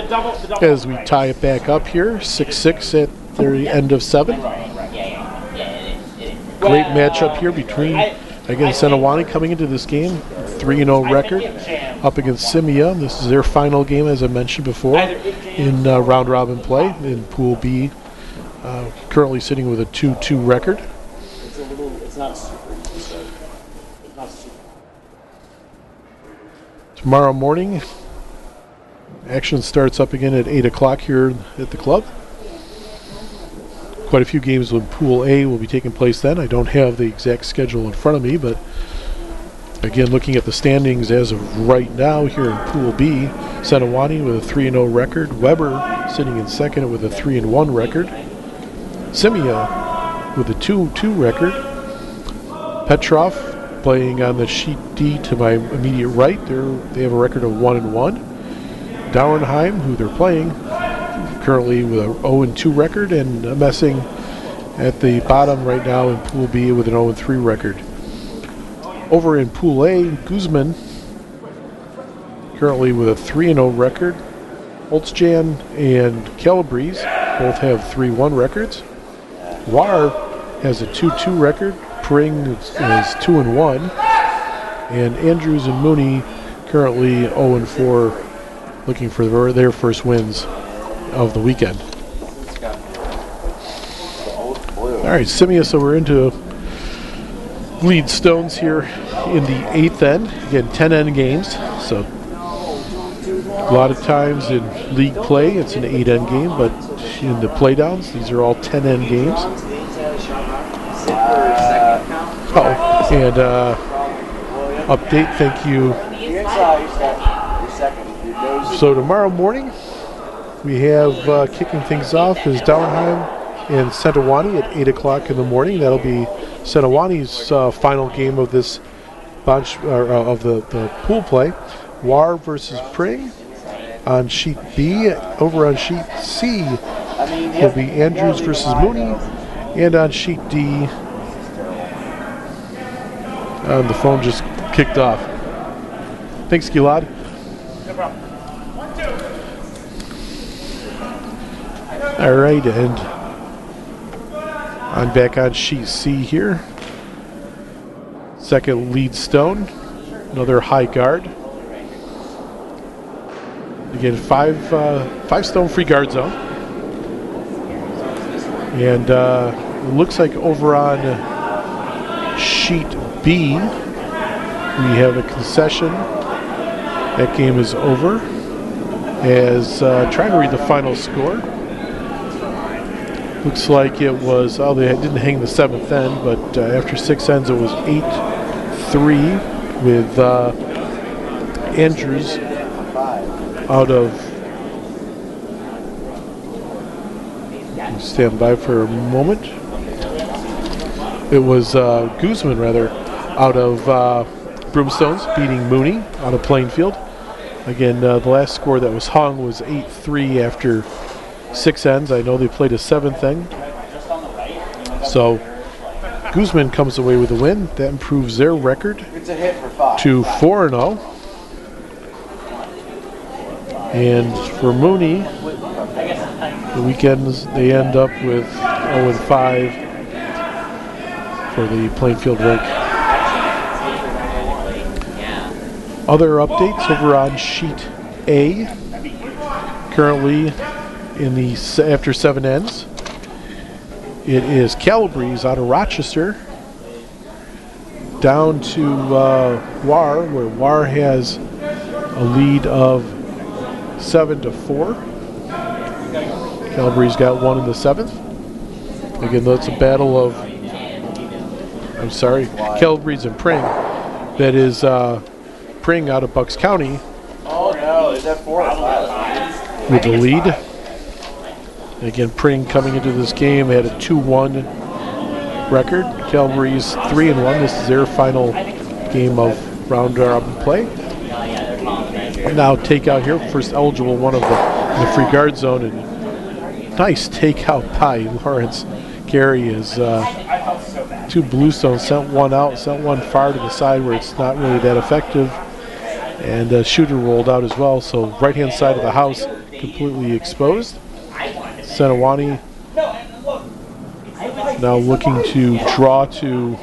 As we tie it back up here, 6-6 at the end of 7. Great matchup here between, again, Sentiwany coming into this game, 3-0 record, up against Scimia. This is their final game, as I mentioned before, in round-robin play in Pool B. Currently sitting with a 2-2 record. It's not super. It's not super. Tomorrow morning, action starts up again at 8 o'clock here at the club. Quite a few games in Pool A will be taking place then. I don't have the exact schedule in front of me, but again, looking at the standings as of right now here in Pool B, Sentiwany with a 3-0 record, Weber sitting in second with a 3-1 record, Scimia with a 2-2 record, Petrov playing on the sheet D to my immediate right. They have a record of 1-1. Dauernheim, who they're playing, currently with a 0-2 record, and Messing at the bottom right now in Pool B with an 0-3 record. Over in Pool A, Guzman currently with a 3-0 record. Holtzjan and Calabrese both have 3-1 records. War has a 2-2 record. Pring is 2-1, and Andrews and Mooney currently 0-4, looking for their first wins of the weekend. All right, Scimia, so we're into lead stones here in the 8th end. Again, 10 end games, so a lot of times in league play it's an 8 end game, but in the Playdowns, these are all 10 end games. And update, thank you. So tomorrow morning, we have kicking things off is Dauernheim and Sentiwany at 8 o'clock in the morning. That'll be Sentiwany's final game of this bunch, of the pool play. War versus Pring on sheet B. Over on sheet C will be Andrews versus Mooney, and on sheet D, the phone just kicked off. Thanks, Gilad. No problem. 1, 2. All right, and I'm back on sheet C here. Second lead stone, another high guard. Again, five stone free guard zone. And it looks like over on sheet B, we have a concession. That game is over. As trying to read the final score. Looks like it was, oh, they didn't hang the 7th end, but after 6 ends it was 8-3 with Andrews out of, stand by for a moment. It was Guzman, rather, out of Broomstones, beating Mooney on a Plainfield. Again, the last score that was hung was 8-3 after 6 ends. I know they played a 7th end. So Guzman comes away with a win. That improves their record It's a hit for 5. to 4-0. And for Mooney, the weekends they end up with 0-5 for the Plainfield Rake. Other updates over on sheet A. Currently in the after 7 ends, it is Calabrese out of Rochester down to War, where War has a lead of 7-4. Calabrese got 1 in the 7th. Again, that's a battle of, I'm sorry, Calabrese and Pring. That is Pring out of Bucks County. Oh no, is that 4 or 5? With the lead. Again, Pring coming into this game had a 2-1 record. Calabrese 3-1. This is their final game of round robin play. Now takeout here, first eligible one of in the free guard zone, and nice takeout by Lawrence Carey is 2 bluestones, sent one out, sent one far to the side where it's not really that effective, and a shooter rolled out as well, so right hand side of the house completely exposed. Sentiwany now looking to draw to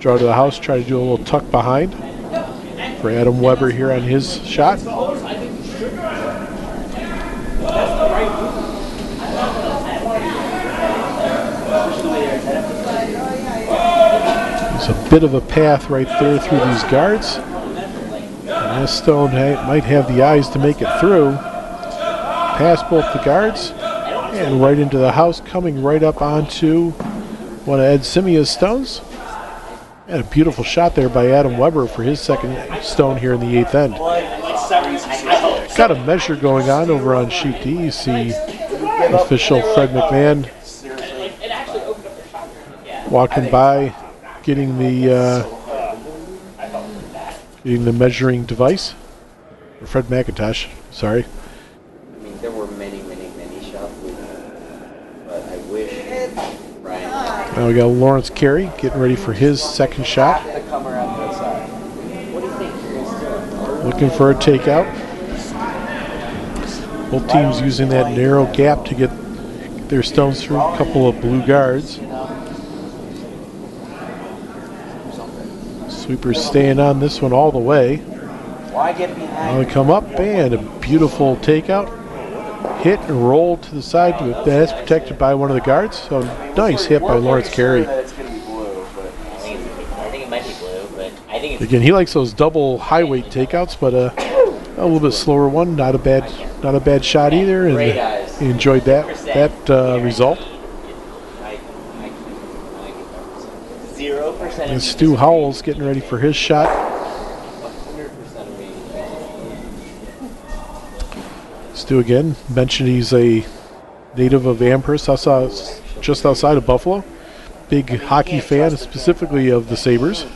the house, try to do a little tuck behind for Adam Weber here on his shot. There's a bit of a path right there through these guards. And this stone might have the eyes to make it through. Past both the guards and right into the house, coming right up onto one of Ed Scimia's stones. And a beautiful shot there by Adam Weber for his second stone here in the 8th end. Got a measure going on over on sheet D. You see official Fred McMahon walking by, getting the measuring device. Or Fred McIntosh, sorry. I mean, there were many shots, but I wish Ryan. Now we got Lawrence Carey getting ready for his second shot. Looking for a takeout. Both teams using that narrow gap to get their stones through a couple of blue guards. Sweepers staying on this one all the way. Now we come up and a beautiful takeout. Hit and roll to the side, but that's protected by one of the guards. So nice hit by Lawrence Carey. Again, he likes those double high weight takeouts, but a little bit slower one. Not a bad shot either, and he enjoyed that result. And Stu Howell's getting ready for his shot. Stu again mentioned he's a native of Amherst, just outside of Buffalo. Big hockey fan, specifically of the Sabres.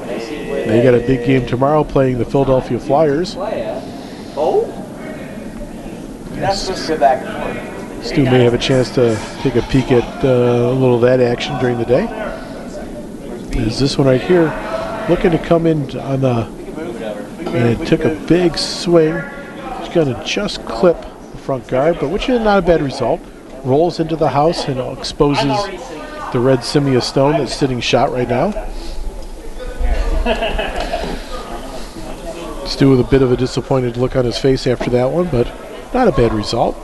They got a big game tomorrow playing the Philadelphia Flyers. Stu may have a chance to take a peek at a little of that action during the day. There's this one right here, looking to come in on the, and it took a big swing. It's going to just clip the front guard, but which is not a bad result. Rolls into the house and exposes the red Scimia stone that's sitting shot right now. Stu with a bit of a disappointed look on his face after that one, but not a bad result.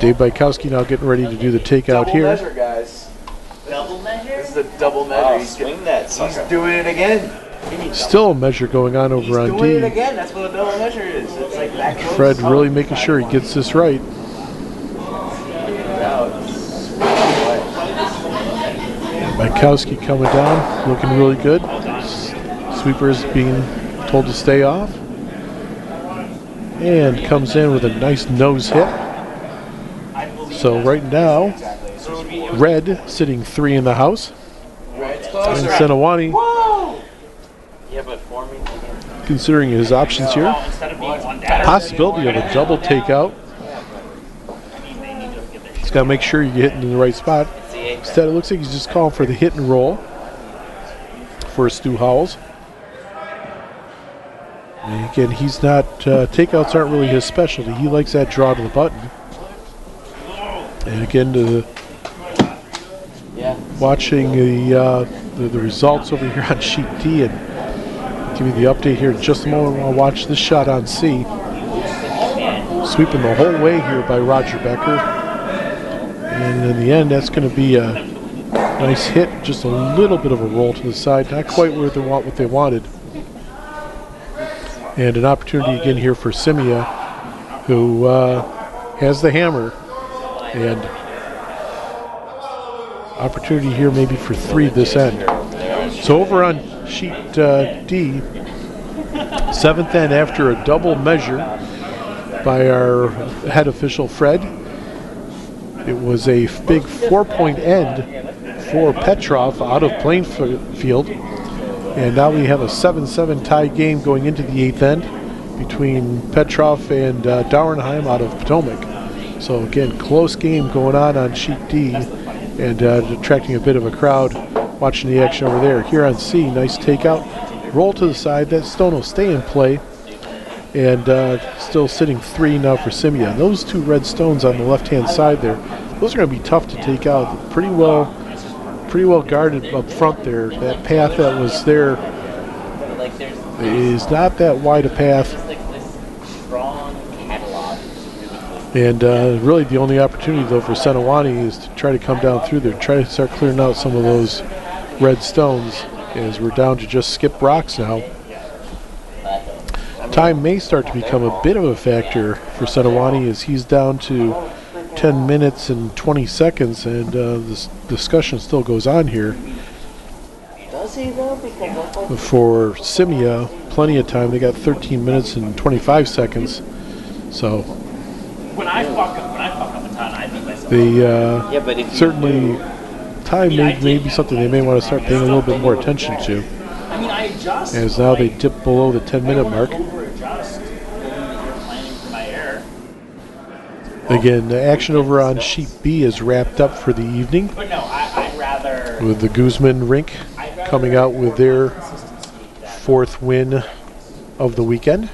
Dave Bykowski now getting ready to do the takeout here. Measure, guys. Double measure? This is a double measure. He's doing it again. Still a measure going on over on D. He's doing it again. That's what a double measure is. It's like that close. Fred really making sure he gets this right. Bykowski coming down, looking really good. Sweepers being told to stay off. And comes in with a nice nose hit. So right now, Red sitting 3 in the house. And Sentiwany, considering his options here, possibility of a double takeout. Just got to make sure you're hitting in the right spot. Instead, it looks like he's just calling for the hit and roll for Stu Howells. And again, he's not, takeouts aren't really his specialty. He likes that draw to the button. And again, watching the results over here on sheet D, and give you the update here in just a moment. I'll watch this shot on C. Sweeping the whole way here by Roger Becker. And in the end, that's going to be a nice hit, just a little bit of a roll to the side, not quite where they want what they wanted. And an opportunity again here for Scimia, who has the hammer, and opportunity here maybe for 3 this end. So over on sheet D, 7th end after a double measure by our head official Fred. It was a big 4-point end for Petrov out of Plainfield. And now we have a 7-7 tie game going into the 8th end between Petrov and Dauernheim out of Potomac. So again, close game going on sheet D, and attracting a bit of a crowd watching the action over there. Here on C, nice takeout, roll to the side. That stone will stay in play, and still sitting 3 now for Scimia. Those 2 red stones on the left-hand side there, those are going to be tough to take out. Pretty well guarded up front there. That path that was there is not that wide a path. And really the only opportunity though for Sentiwany is to try to come down through there, try to start clearing out some of those red stones, as we're down to just skip rocks now. Time may start to become a bit of a factor for Sentiwany, as he's down to 10 minutes and 20 seconds, and this discussion still goes on here. For Scimia, plenty of time. They got 13 minutes and 25 seconds. So when I fuck up a ton, I beat myself. They certainly, time may be something they may want to start paying a little bit more attention to. I mean, I adjust, as now they dip below the 10-minute mark. Again, the action over on sheet B is wrapped up for the evening, But no, I'd rather. with the Guzman rink coming out with their 4th win of the weekend,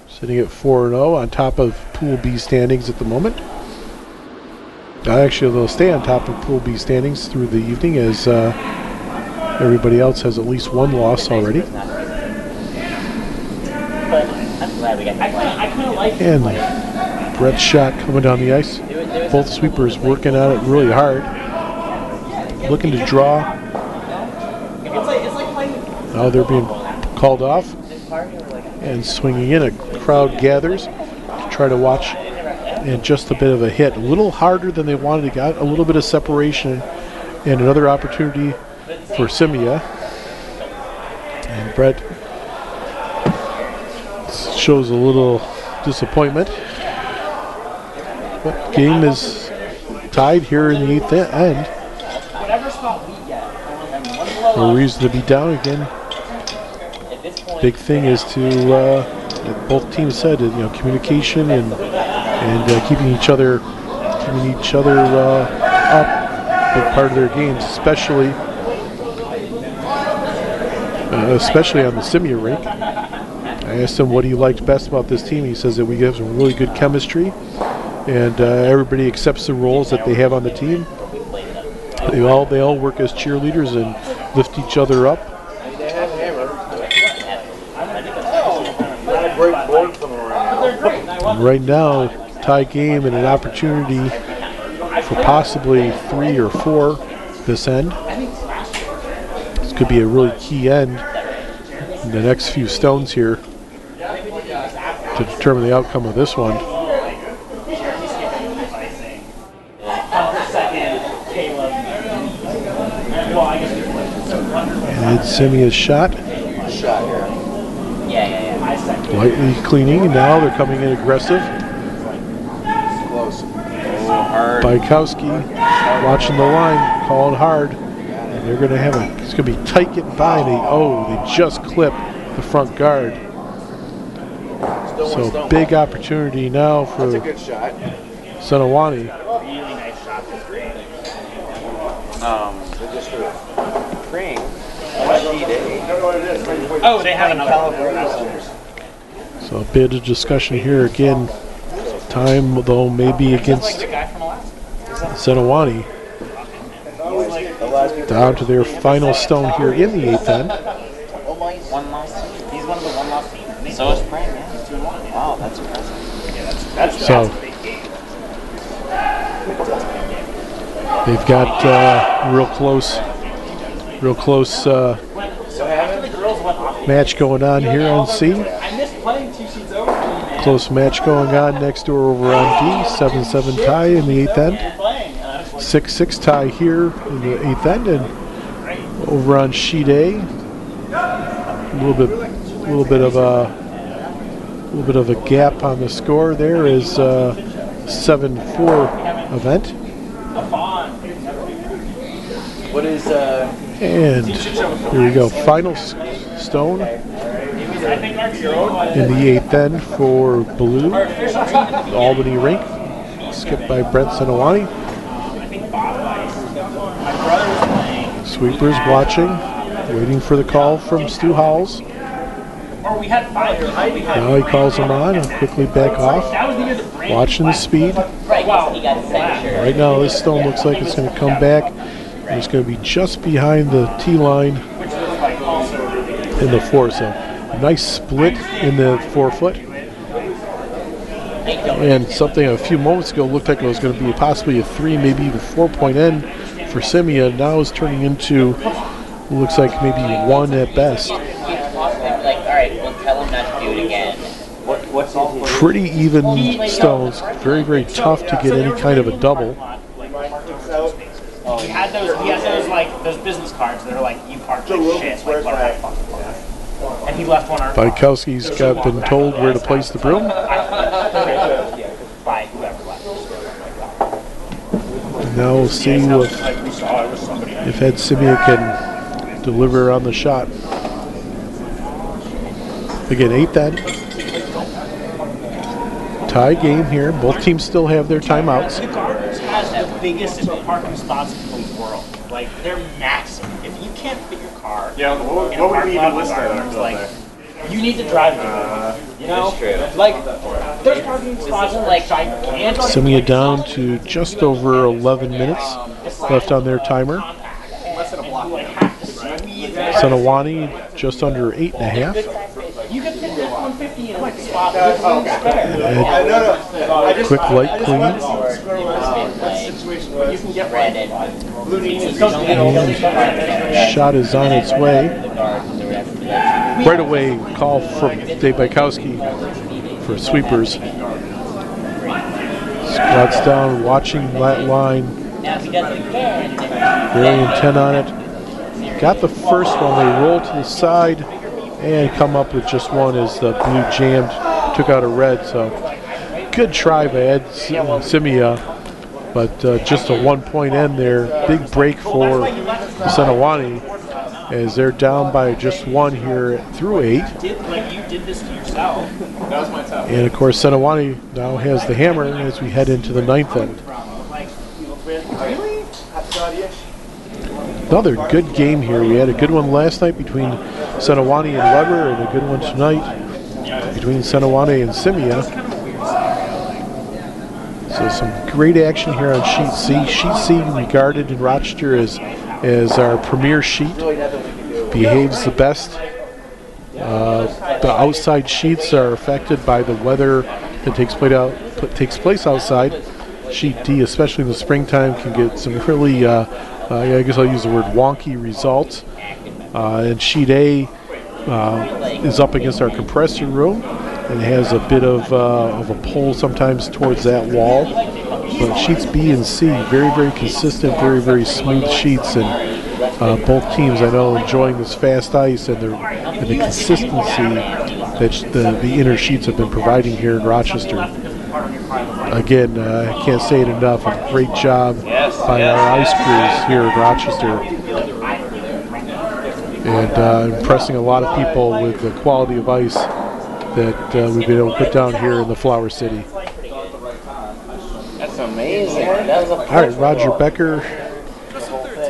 sitting at 4-0 on top of Pool B standings at the moment. Actually, they'll stay on top of Pool B standings through the evening, as everybody else has at least 1 loss already. But I'm glad we got that. I kind of like And Brett's shot coming down the ice. Both sweepers working on it really hard, looking to draw. Now they're being called off and swinging in. A crowd gathers to try to watch, and just a bit of a hit. A little harder than they wanted. Got a little bit of separation, and another opportunity for Scimia. And Brett shows a little disappointment. But game is tied here in the 8th end. No reason to be down again. Big thing is to, like both teams said, communication and keeping each other up. Big part of their games, especially on the Scimia rink. I asked him what he liked best about this team. He says that we have some really good chemistry, and everybody accepts the roles that they have on the team. They all work as cheerleaders and lift each other up. And right now, tie game and an opportunity for possibly 3 or 4 this end. This could be a really key end in the next few stones here to determine the outcome of this one. And it's Scimia's shot. Lightly cleaning, and now they're coming in aggressive. Bykowski watching the line, calling hard. And they're going to have it's going to be tight getting by. And they just clip the front guard. So big opportunity now for Sentiwany. Spring. Oh, they have another. So a bit of discussion here again. Time though maybe against Sentiwany. Down to their final stone here in the 8th end. One loss. He's one of the one loss teams. So is Spring, man. He's 2-1. Wow, that's impressive. So they've got real close match going on here on C. Close match going on next door over on D. 7-7 tie in the 8th end. 6-6 tie here in the 8th end, and over on sheet A, a little bit of a gap on the score. There is 7-4 event. What is And here we go. Final stone in the 8th end for blue. Albany rink, skipped by Brent Sentiwany. Sweepers watching, waiting for the call from Stu Howells. Now he calls him on and quickly back off. Watching the speed. Right now this stone looks like it's going to come back. And it's going to be just behind the tee line in the 4. So a nice split in the 4-foot. And something a few moments ago looked like it was going to be possibly a 3, maybe even 4-point end for Scimia. Now is turning into, looks like maybe 1 at best. Pretty even stones. Very, very tough to get any kind of a double. He had those like those business cards that are like you parked like shit, like what the fuck. And he left one. Bykowski's been told where to place the broom. And now we'll see if Ed Scimia can deliver on the shot. Again, 8th end. Tie game here. Both teams still have their timeouts. Has the biggest parking spots in the world. Like, they're massive. If you can't fit your car, what would we even list that? Like, you need to drive it. You know, like there's parking spots like gigantic. Scimia down to just over 11 minutes left on their timer. Sentiwany just under 8.5. You can fit that 150 in like a spot. Quick light clean. And shot is on its way. Right away, call from Dave Bykowski for sweepers. Squats down, watching that line. Very intent on it. Got the first one. They roll to the side and come up with just one as the blue jammed, took out a red. So good try by Ed Scimia, but just a 1-point end there. Big break for Sentiwany as they're down by just 1 here through 8. And of course Sentiwany now has the hammer as we head into the 9th end. Another good game here. We had a good one last night between Sentiwany and Weber, and a good one tonight between Sentiwany and Scimia. So some great action here on Sheet C. Sheet C regarded in Rochester as our premier sheet. Behaves the best. The outside sheets are affected by the weather that takes place outside. Sheet D, especially in the springtime, can get some really, I guess I'll use the word wonky results. And Sheet A is up against our compressor room and has a bit of a pull sometimes towards that wall. But Sheets B and C, very, very consistent, very, very smooth sheets, and both teams I know enjoying this fast ice and the consistency that the inner sheets have been providing here in Rochester. Again, I can't say it enough. A great job by our ice crews here in Rochester, and impressing a lot of people with the quality of ice that we've been able to put down here in the Flower City. amazing. That was a All right, Roger Becker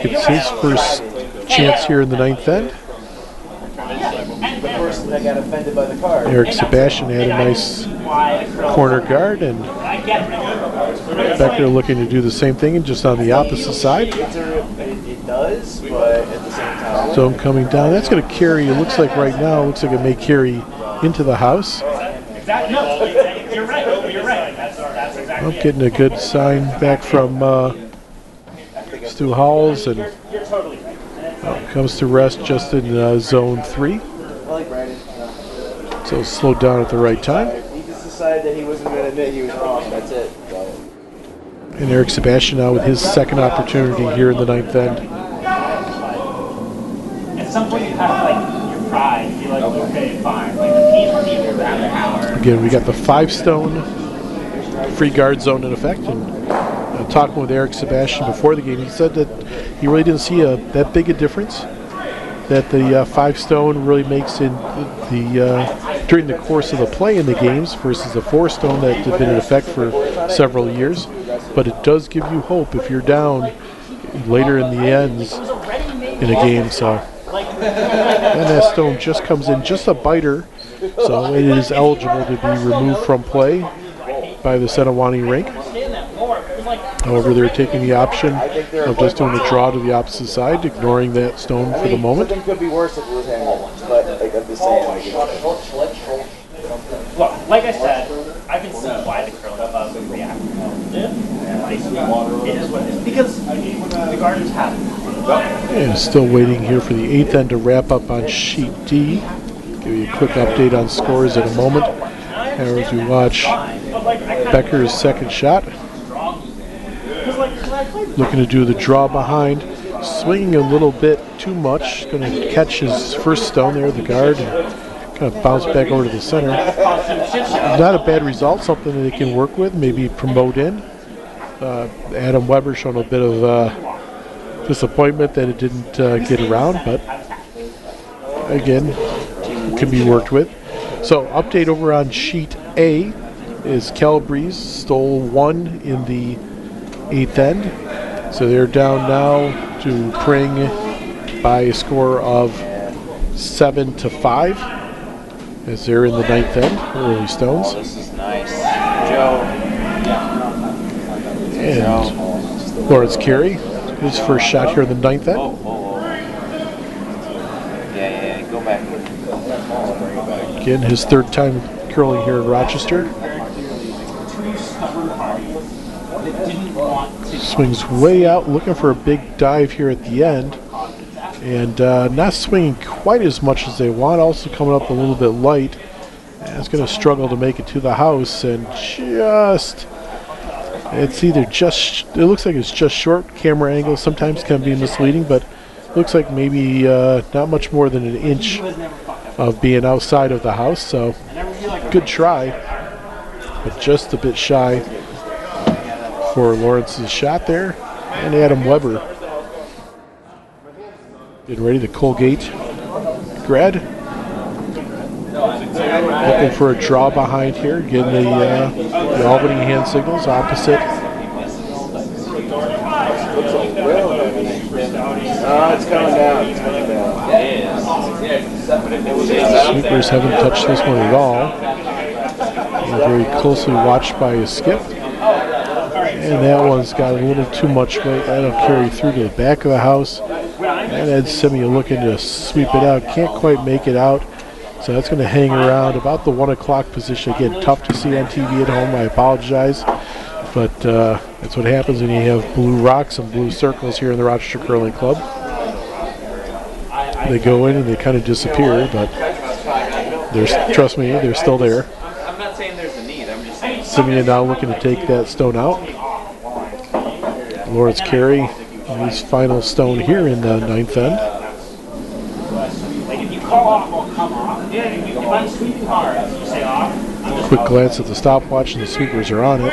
gets his first chance here in the 9th end. The person that got offended by the card. Eric Sebastian had a nice corner guard, and Becker looking to do the same thing and just on the opposite side. It does, but at the same time. Zone coming down. That's going to carry, it looks like right now, it looks like it may carry into the house. Exactly. No, you're right. You're right. That's exactly. I'm getting a good sign back from Stu Howells, and You're totally right. comes to rest just in zone 3. I like Brandon. So slowed down at the right time. He just decided that he wasn't going to admit he was wrong. That's it. And Eric Sebastian now with his second opportunity here in the 9th end. At some point, you have to, like, your pride, be like, okay, fine. Like, the team for around an hour. Again, we got the 5-stone free guard zone in effect. And talking with Eric Sebastian before the game, he said that he really didn't see that big a difference. That the 5-stone really makes in during the course of the play in the games versus the 4-stone that had been in effect for several years. But it does give you hope if you're down later in the ends in a game. So, and that stone just comes in just a biter, so it is eligible to be removed from play by the Sentiwany rink. However, they're taking the option of just doing a draw to the opposite side, ignoring that stone for the moment. Something could be worse if it was handled, but like I'm just saying, Look, like I said, I can see why the curling club would react. Yeah. It is what it is. Because the Guardians have it. And still waiting here for the 8th end to wrap up on sheet D. Give you a quick update on scores in a moment. As we watch Becker's second shot. Looking to do the draw behind. Swinging a little bit too much. Going to catch his first stone there, the guard, and kind of bounce back over to the center. Not a bad result, something that they can work with, maybe promote in. Adam Weber showing a bit of disappointment that it didn't get around, but again, can be worked with. So update over on sheet A is Calabrese stole 1 in the 8th end. So they're down now to Pring by a score of 7-5 as they're in the 9th end, early stones. Oh, this is nice. Joe. And Lawrence Carey, his first shot here in the 9th end. Yeah, go back. Again, his 3rd time curling here in Rochester. Swings way out, looking for a big dive here at the end. And not swinging quite as much as they want, also coming up a little bit light. And it's going to struggle to make it to the house, and it's either just, it looks like it's just short. Camera angle sometimes can be misleading, but looks like maybe not much more than an inch of being outside of the house. So good try, but just a bit shy for Lawrence's shot there. And Adam Weber getting ready, the Colgate grad. Looking for a draw behind here, getting the Albany hand signals opposite. it's coming down. It's coming down. Sweepers haven't touched this one at all. And very closely watched by a skip. And that one's got a little too much weight. That'll carry through to the back of the house. And Ed Scimia looking to sweep it out. Can't quite make it out. So that's going to hang around about the 1 o'clock position. Again, tough to see on TV at home. I apologize. But that's what happens when you have blue rocks and blue circles here in the Rochester Curling Club. They go in and they kind of disappear, but trust me, they're still there. I'm not saying there's a need. I'm just saying. Scimia now looking to take that stone out. Lawrence Carey, his final stone here in the 9th end. Quick glance at the stopwatch, and the sweepers are on it.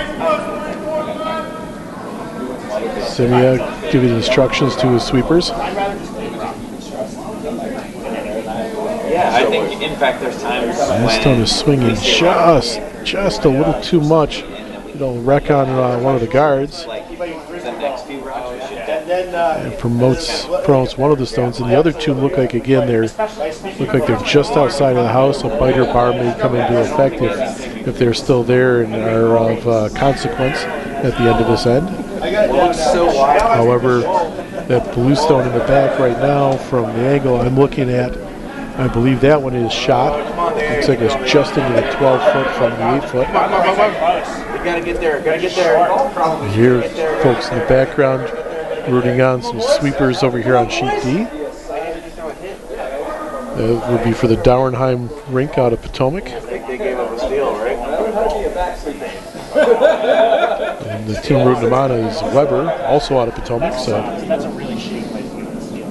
Scimia giving instructions to his sweepers. Yeah, I think in fact there's times That stone is swinging just a little too much. It'll wreck on one of the guards and promotes one of the stones, and the other two look like they're just outside of the house. A biter bar may come into effect if they're still there and are of consequence at the end of this end. However, that blue stone in the back right now, from the angle I'm looking at, I believe that one is shot. Looks like it's just into the 12-foot from the 8-foot. You gotta get there, gotta get there. Here, folks in the background rooting on some sweepers over here on sheet D. That would be for the Dauernheim rink out of Potomac. I think they gave up a steal, right? And the team rooting them on is Weber, also out of Potomac. So That's a really shitty place to win the steal.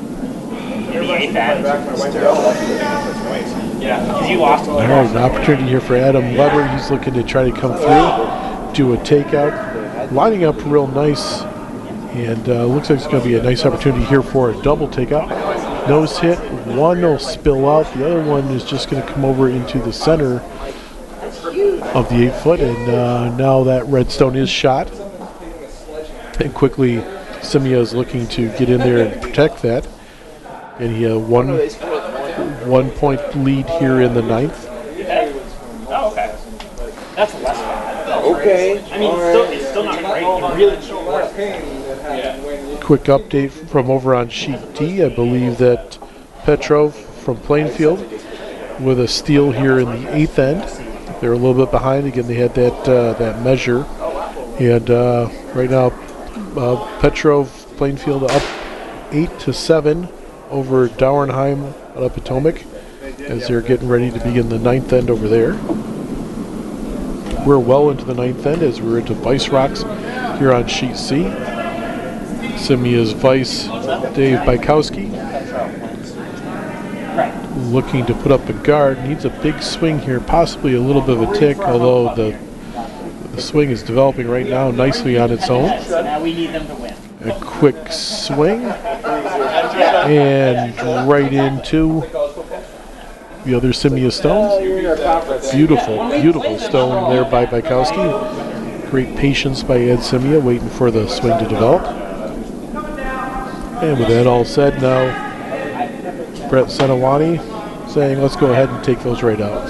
Yeah, because you lost a all right, an opportunity here for Adam Weber. He's looking to try to come through, do a takeout, lining up real nice, and looks like it's going to be a nice opportunity here for a double takeout. Nose hit, one will spill out, the other one is just going to come over into the center of the 8-foot, and now that red stone is shot. And quickly, Scimia is looking to get in there and protect that. And he had 1 point lead here in the 9th. Oh, okay. That's less bad. Okay. I mean, it's still not great. You really should work. Quick update from over on sheet D. I believe that Petrov from Plainfield with a steal here in the 8th end. They're a little bit behind. Again, they had that measure. And right now, Petrov, Plainfield up 8-7 over Dauernheim out of Potomac as they're getting ready to begin the 9th end over there. We're well into the 9th end as we're into Vice Rocks here on sheet C. Scimia's Vice, Dave Bykowski, looking to put up a guard. Needs a big swing here, possibly a little bit of a tick, although the swing is developing right now nicely on its own. Now we need them to win. A quick swing and right into the other Scimia stones. Beautiful, beautiful stone there by Bykowski. Great patience by Ed Scimia, waiting for the swing to develop. And with that all said, now Brett Sentiwany saying, let's go ahead and take those right out.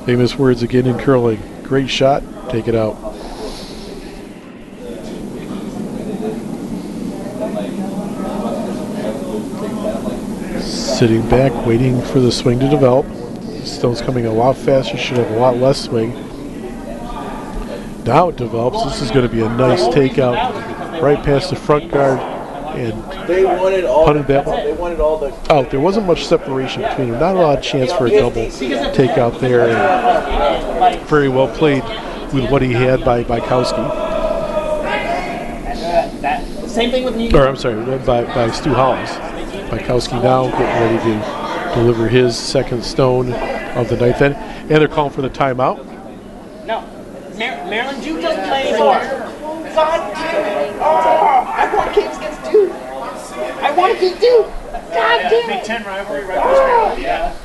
Famous words again in curling. Great shot, take it out. Sitting back, waiting for the swing to develop. Stone's coming a lot faster, should have a lot less swing. Now it develops. This is going to be a nice takeout right past the front guard, and They wanted all punted that one They wanted all the out. There wasn't much separation between them. Not a lot of chance for a double takeout there. And very well played with what he had by Bykowski. Same thing with New Or I'm sorry, by Stu Hollis. Bykowski now getting ready to deliver his second stone of the 9th end. And they're calling for the timeout. No. Maryland Duke doesn't play anymore. God damn it! Oh, I want Kings against Duke. I want to beat Duke. God damn Big it! Ten rivalry, Rutgers. Yeah.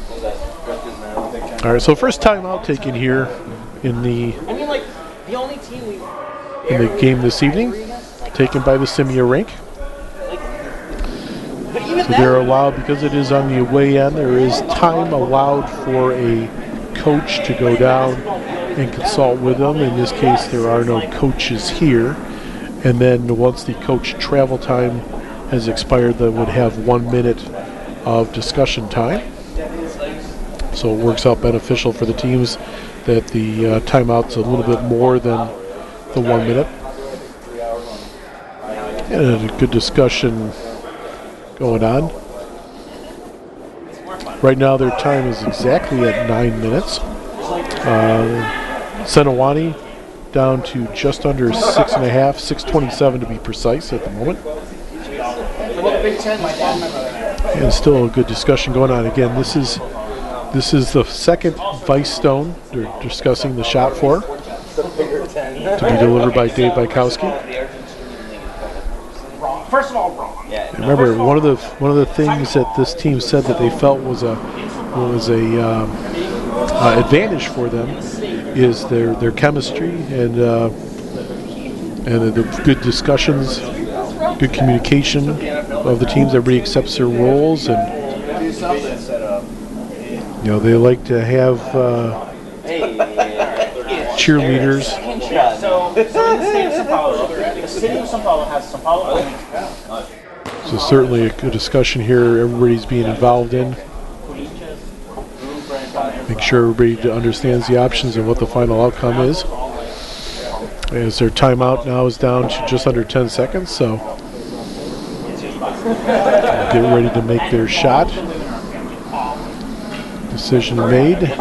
All right, so first timeout taken here in the I mean, like, the only team we game this evening, taken by the Scimia rink. So they're allowed, because it is on the away end, there is time allowed for a coach to go down and consult with them. In this case, there are no coaches here. And then once the coach travel time has expired, they would have 1 minute of discussion time. So it works out beneficial for the teams that the timeout's a little bit more than the 1 minute. And a good discussion going on. Right now their time is exactly at 9 minutes. Sentiwany down to just under 6.5, 6:27 to be precise at the moment. And still a good discussion going on. Again, this is the second Vice Stone they're discussing the shot for, to be delivered by Dave Bykowski. First of all, wrong. And remember, one of the things that this team said that they felt was a advantage for them is their chemistry and the good discussions, good communication of the teams. Everybody accepts their roles, and they like to have cheerleaders. So in the state of São Paulo, the city of São Paulo has São Paulo. So certainly a good discussion here. Everybody's being involved in. Make sure everybody understands the options and what the final outcome is. As their timeout now is down to just under 10 seconds, so get ready to make their shot. Decision made.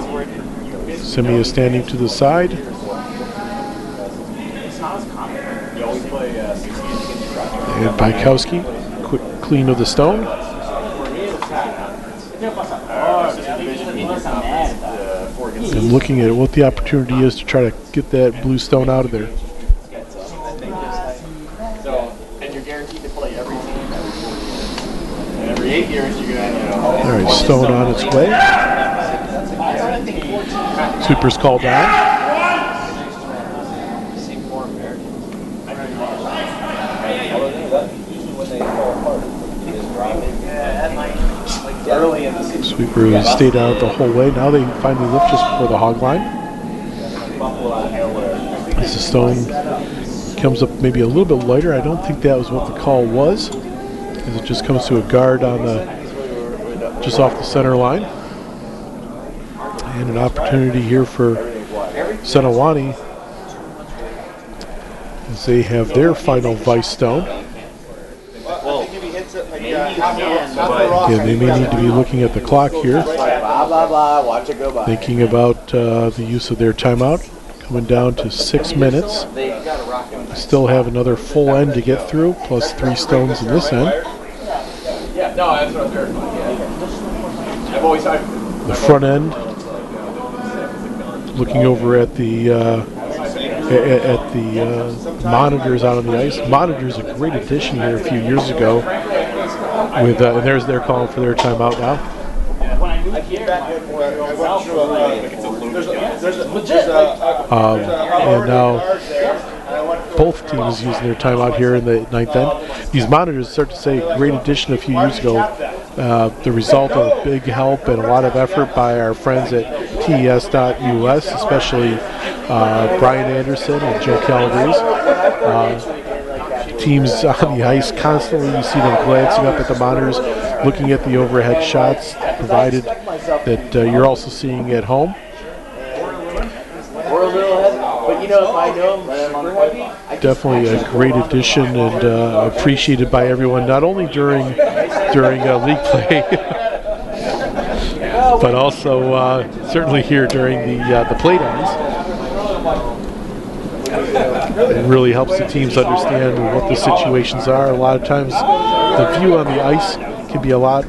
Scimia standing to the side. And Bykowski, quick clean of the stone. And looking at what the opportunity is to try to get that blue stone out of there. And you're guaranteed to play every team every 8 years. You're gonna, All right, stone on its way. Sweeper's called down. Sweeper has stayed out the whole way. Now they finally lift just before the hog line. As the stone comes up maybe a little bit lighter. I don't think that was what the call was, as it just comes to a guard on the just off the center line. And an opportunity here for Sentiwany as they have their final vice stone. Again, they may need to be looking at the clock here, thinking about the use of their timeout. Coming down to 6 minutes. Still have another full end to get through, plus 3 stones in this end. The front end, looking over at the monitors out on the ice. Monitors a great addition here a few years ago. With and there's their calling for their timeout now. And now both teams using their timeout here in the 9th end. These monitors, start to say, great addition a few years ago. The result of a big help and a lot of effort by our friends at TES.US, especially Brian Anderson and Joe Calabrese. Teams on the ice constantly, you see them glancing up at the monitors, looking at the overhead shots, provided that you're also seeing at home. Definitely a great addition and appreciated by everyone, not only during league play, but also certainly here during the Playdowns. It really helps the teams understand what the situations are. A lot of times the view on the ice can be a lot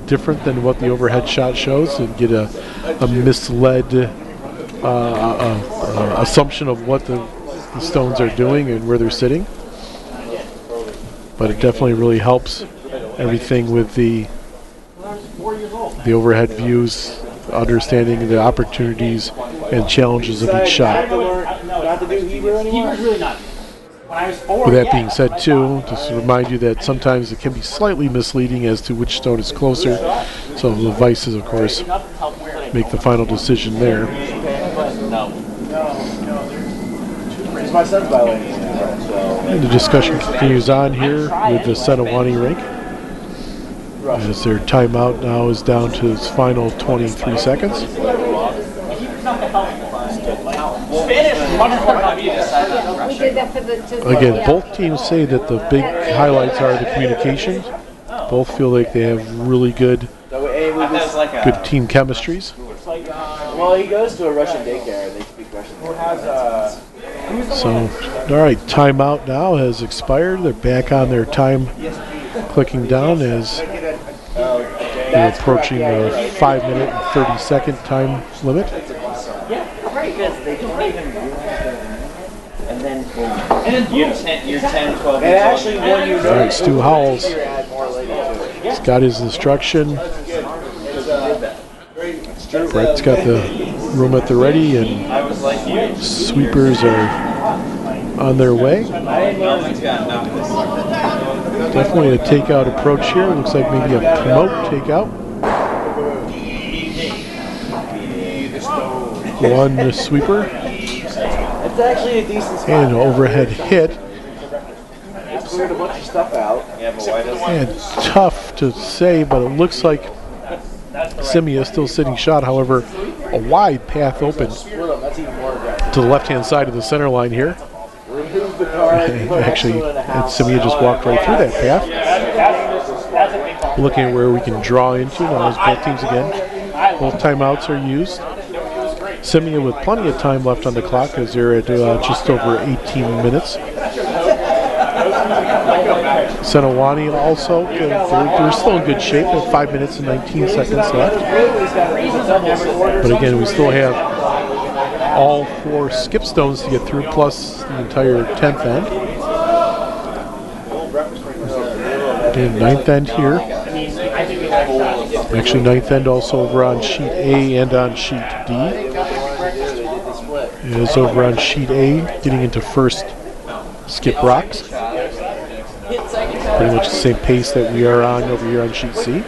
different than what the overhead shot shows, and get a misled assumption of what the stones are doing and where they're sitting. But it definitely really helps everything with the overhead views, understanding the opportunities and challenges of each shot. With that being said, too, just to remind you that sometimes it can be slightly misleading as to which stone is closer. So the vices, of course, make the final decision there. And the discussion continues on here with the Sentiwany rink, as their timeout now is down to its final 23 seconds. Again, both teams say that the big highlights are the communication. Both feel like they have really good team chemistries. Well, he goes to a Russian daycare and they speak Russian. So, all right, timeout now has expired. They're back on their time clicking down as they're approaching a 5-minute and 30-second time limit. And then you're 10, 12 And actually, when you all right, Stu Howells, he's got his instruction. Brett's got the room at the ready, and sweepers are on their way. Definitely a takeout approach here. Looks like maybe a promote takeout. One sweeper. It's actually a decent spot. And an overhead hit. Cleared a bunch of stuff out. And tough to say, but it looks like Scimia is still sitting shot. However, a wide path opens to the left-hand side of the center line here. Actually, Scimia just walked right through that path. Looking at where we can draw into now as both teams again. Both timeouts are used. Scimia with plenty of time left on the clock as they're at just over 18 minutes. Sentiwany also, they're still in good shape. They have 5 minutes and 19 seconds left. But again, we still have all 4 skip stones to get through, plus the entire 10th end. Again, 9th end here. Actually, 9th end also over on sheet A and on sheet D. It is over on sheet A, getting into first skip rocks. Pretty much the same pace that we are on over here on sheet C.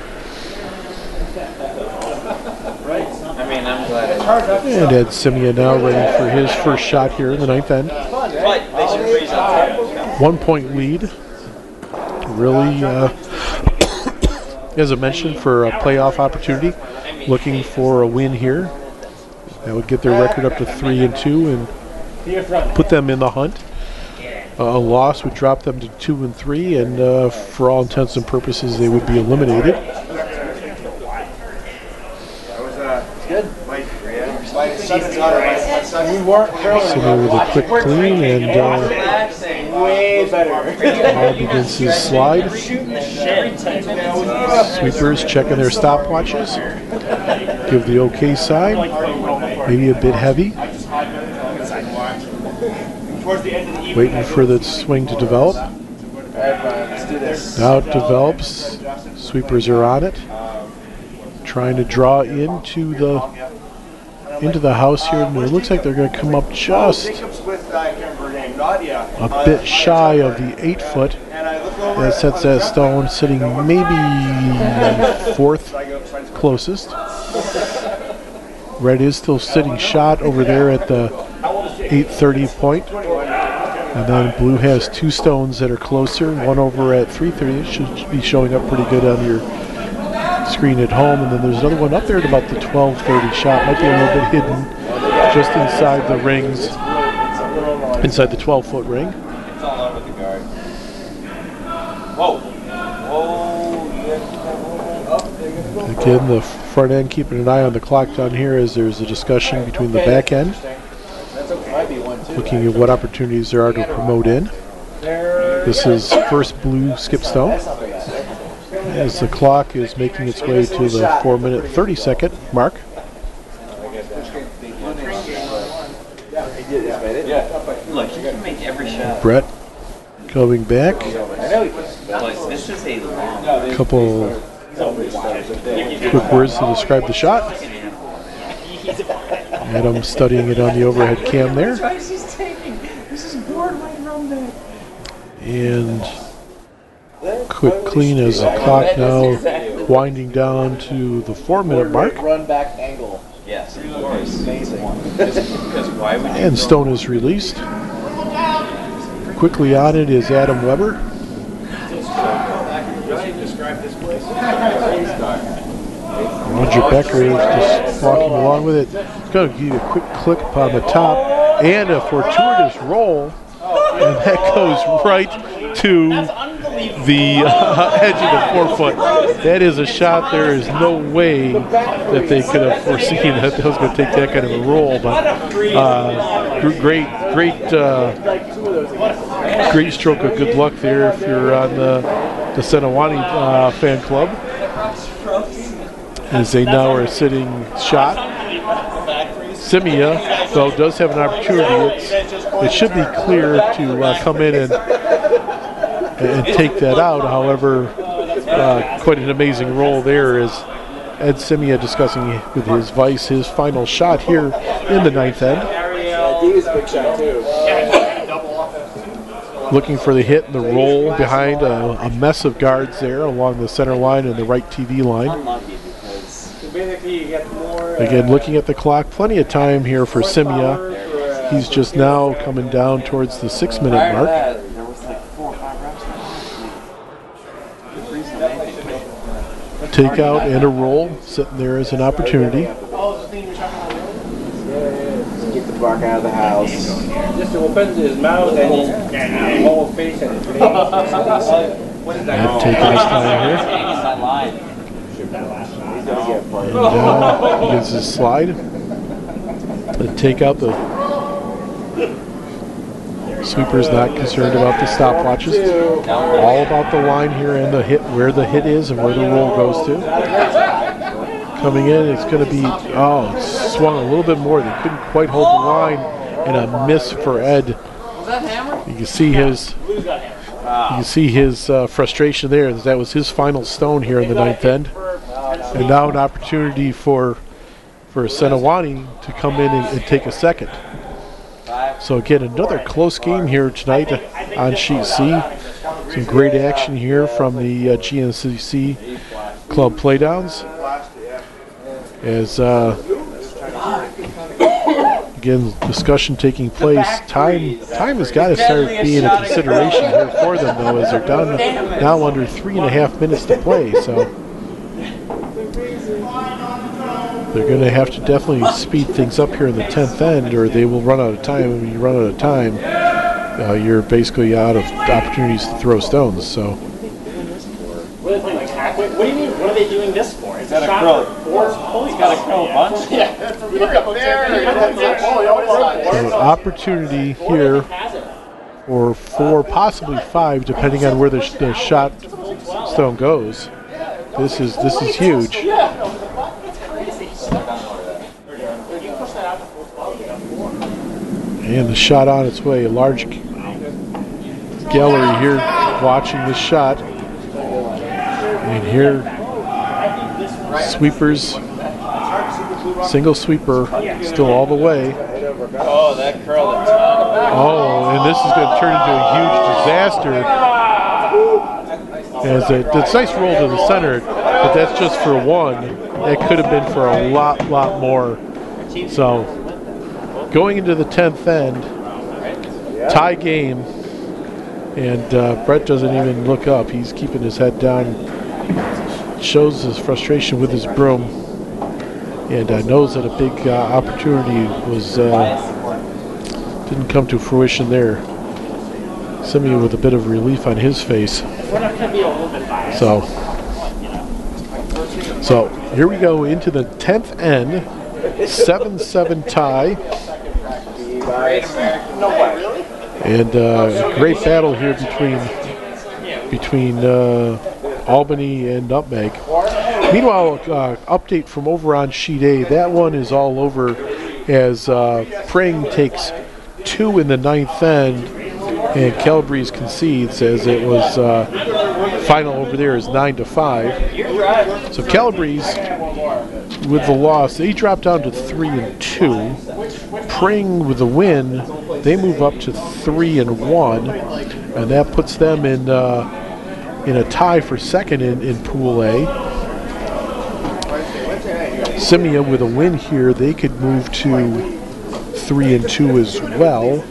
And Ed Scimia now ready for his first shot here in the 9th end. 1 point lead. Really, as I mentioned, for a playoff opportunity, looking for a win here. That would get their record up to 3-2 and put them in the hunt. A loss would drop them to 2-3, and for all intents and purposes, they would be eliminated. Scimia with a quick clean, and Bob begins his slide. Sweepers checking their stopwatches. Give the okay side. Maybe a bit heavy. Waiting for the swing to develop. Now it develops. Sweepers are on it. Trying to draw into the house here, and it looks like they're going to come up just a bit shy of the 8 foot. That sets that stone sitting maybe 4th closest. Red is still sitting shot over there at the 830 point. And then blue has 2 stones that are closer, one over at 330. It should be showing up pretty good on your screen at home. And then there's another one up there at about the 1230 shot. Might be a little bit hidden just inside the rings, inside the 12-foot ring. It's all over the guard. Whoa. Again, the front end keeping an eye on the clock down here as there's a discussion between the back end, looking at what opportunities there are to promote in. This is first blue skip stone as the clock is making its way to the 4-minute 30-second mark. Look, you can make every shot. Brett coming back. This is a long. Couple quick words to describe the shot. Adam studying it on the overhead cam there. And quick clean as the clock now winding down to the 4-minute mark. Run back angle. Yes, of course. Amazing. Because why would you? And stone is released. Quickly on it is Adam Weber. Roger Becker is just walking along with it. He's going to give you a quick click upon the top and a fortuitous roll. And that goes right to the edge of the 4-foot. That is a shot. There is no way that they could have foreseen that was going to take that kind of a roll. But great stroke of good luck there if you're on the Sentiwany fan club, as they now are sitting shot. Scimia, though, does have an opportunity. It should be clear to come in and take that out. However, quite an amazing roll there as Ed Scimia discussing with his vice his final shot here in the 9th end. D's a big shot too. Looking for the hit and the roll behind a mess of guards there along the center line and the right TV line. Again, looking at the clock, plenty of time here for Scimia. He's just now coming down towards the 6-minute mark. Take out and a roll sitting there as an opportunity. Get the bark out of the house. Just opens his mouth and his whole face and his And taking his time here. And he gets his slide. Then take out the sweeper's not concerned about the stopwatches. All about the line here and the hit, where the hit is and where the roll goes to. Coming in, it's going to be, it's swung a little bit more. They couldn't quite hold the line, and a miss for Ed. You can see his frustration there. That was his final stone here in the 9th end. And now an opportunity for Sentiwany to come in and take a second. So again, another close game here tonight on Sheet C. Some great action here from the GNCC Club Playdowns. As again, discussion taking place. Time has got to start being a consideration here for them, though, as they're done now under 3.5 minutes to play. So they're going to have to definitely speed things up here in the 10th end, or they will run out of time. And when you run out of time, you're basically out of opportunities to throw stones. So. What do you mean? What are they doing this for? It's a shot for 4 pulleys. He's got to curl a bunch. So an opportunity here for 4, possibly 5, depending on where the shot stone goes. This is huge. And the shot on its way. A large gallery here watching this shot. And here, sweepers, single sweeper, still all the way. Oh, that curl. Oh, and this is going to turn into a huge disaster. As it's nice roll to the center, but that's just for 1. That could have been for a lot more. So, going into the 10th end, tie game, and Brett doesn't even look up. He's keeping his head down. Shows his frustration with his broom, and knows that a big opportunity was didn't come to fruition there. Scimia with a bit of relief on his face. So here we go into the 10th end, 7-7 tie, and great battle here between Albany and Nutmeg. Meanwhile, update from over on Sheet A. That one is all over as Pring takes 2 in the 9th end, and Calabrese concedes as it was final over there is 9-5. So Calabrese with the loss, they drop down to 3-2. Pring with the win, they move up to 3-1, and that puts them in a tie for second in Pool A. Scimia with a win here, they could move to 3-2 as well,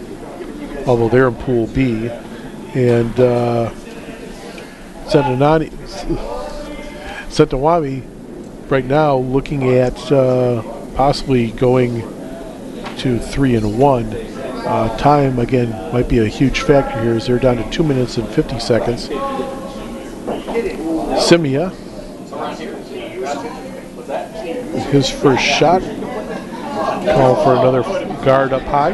although they're in Pool B. And Sentiwany right now looking at possibly going to 3-1. Time again might be a huge factor here as they're down to 2 minutes and 50 seconds. Scimia, his first shot, call for another guard up high.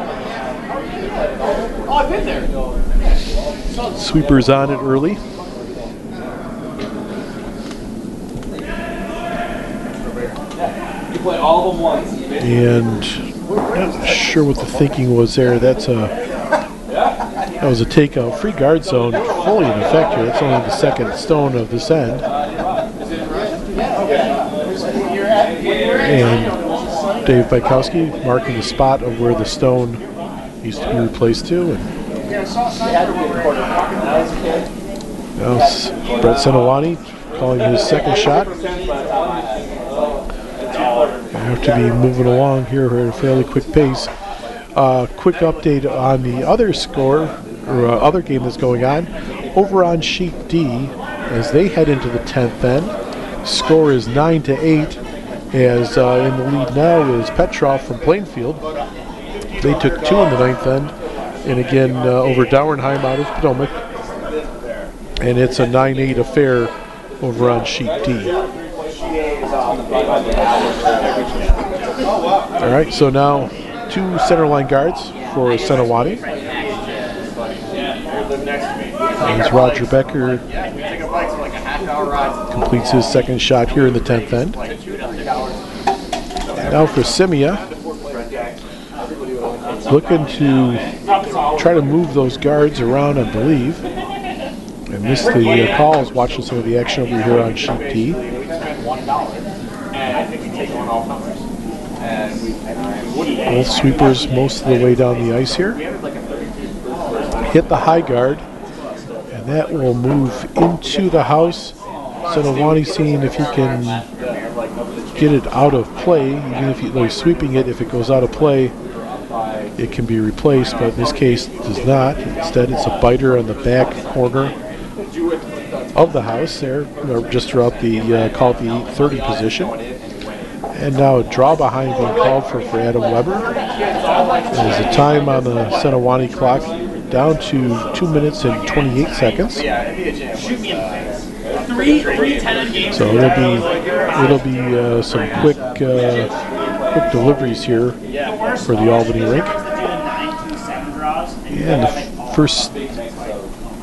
Sweeper's on it early. And not sure what the thinking was there. That was a takeout. Free guard zone fully in effect here. That's only the second stone of this end. And Dave Bykowski marking the spot of where the stone needs to be replaced to. And now Brett Sentiwany calling his second shot. I have to be moving along here at a fairly quick pace. Quick update on the other score, or other game that's going on. Over on sheet D, as they head into the 10th end, score is 9-8. As in the lead now is Petrov from Plainfield. They took 2 in the 9th end, and again over Dauernheim out of Potomac. And it's a 9-8 affair over on sheet D. All right, so now 2 center line guards for Sentiwany. As Roger Becker completes his second shot here in the 10th end. Now for Scimia, looking to try to move those guards around, I believe. And missed the calls, watching some of the action over here on sheet D. Both sweepers most of the way down the ice here. Hit the high guard, and that will move into the house. Sentiwany seeing if he can get it out of play, even if he's sweeping it. If it goes out of play, it can be replaced, but in this case does not. Instead, it's a biter on the back corner of the house there, just throughout the call it the 8:30 position. And now a draw behind being called for Adam Weber. There's a time on the Sentiwany clock down to 2 minutes and 28 seconds. So it'll be some quick deliveries here for the Albany rink. And the first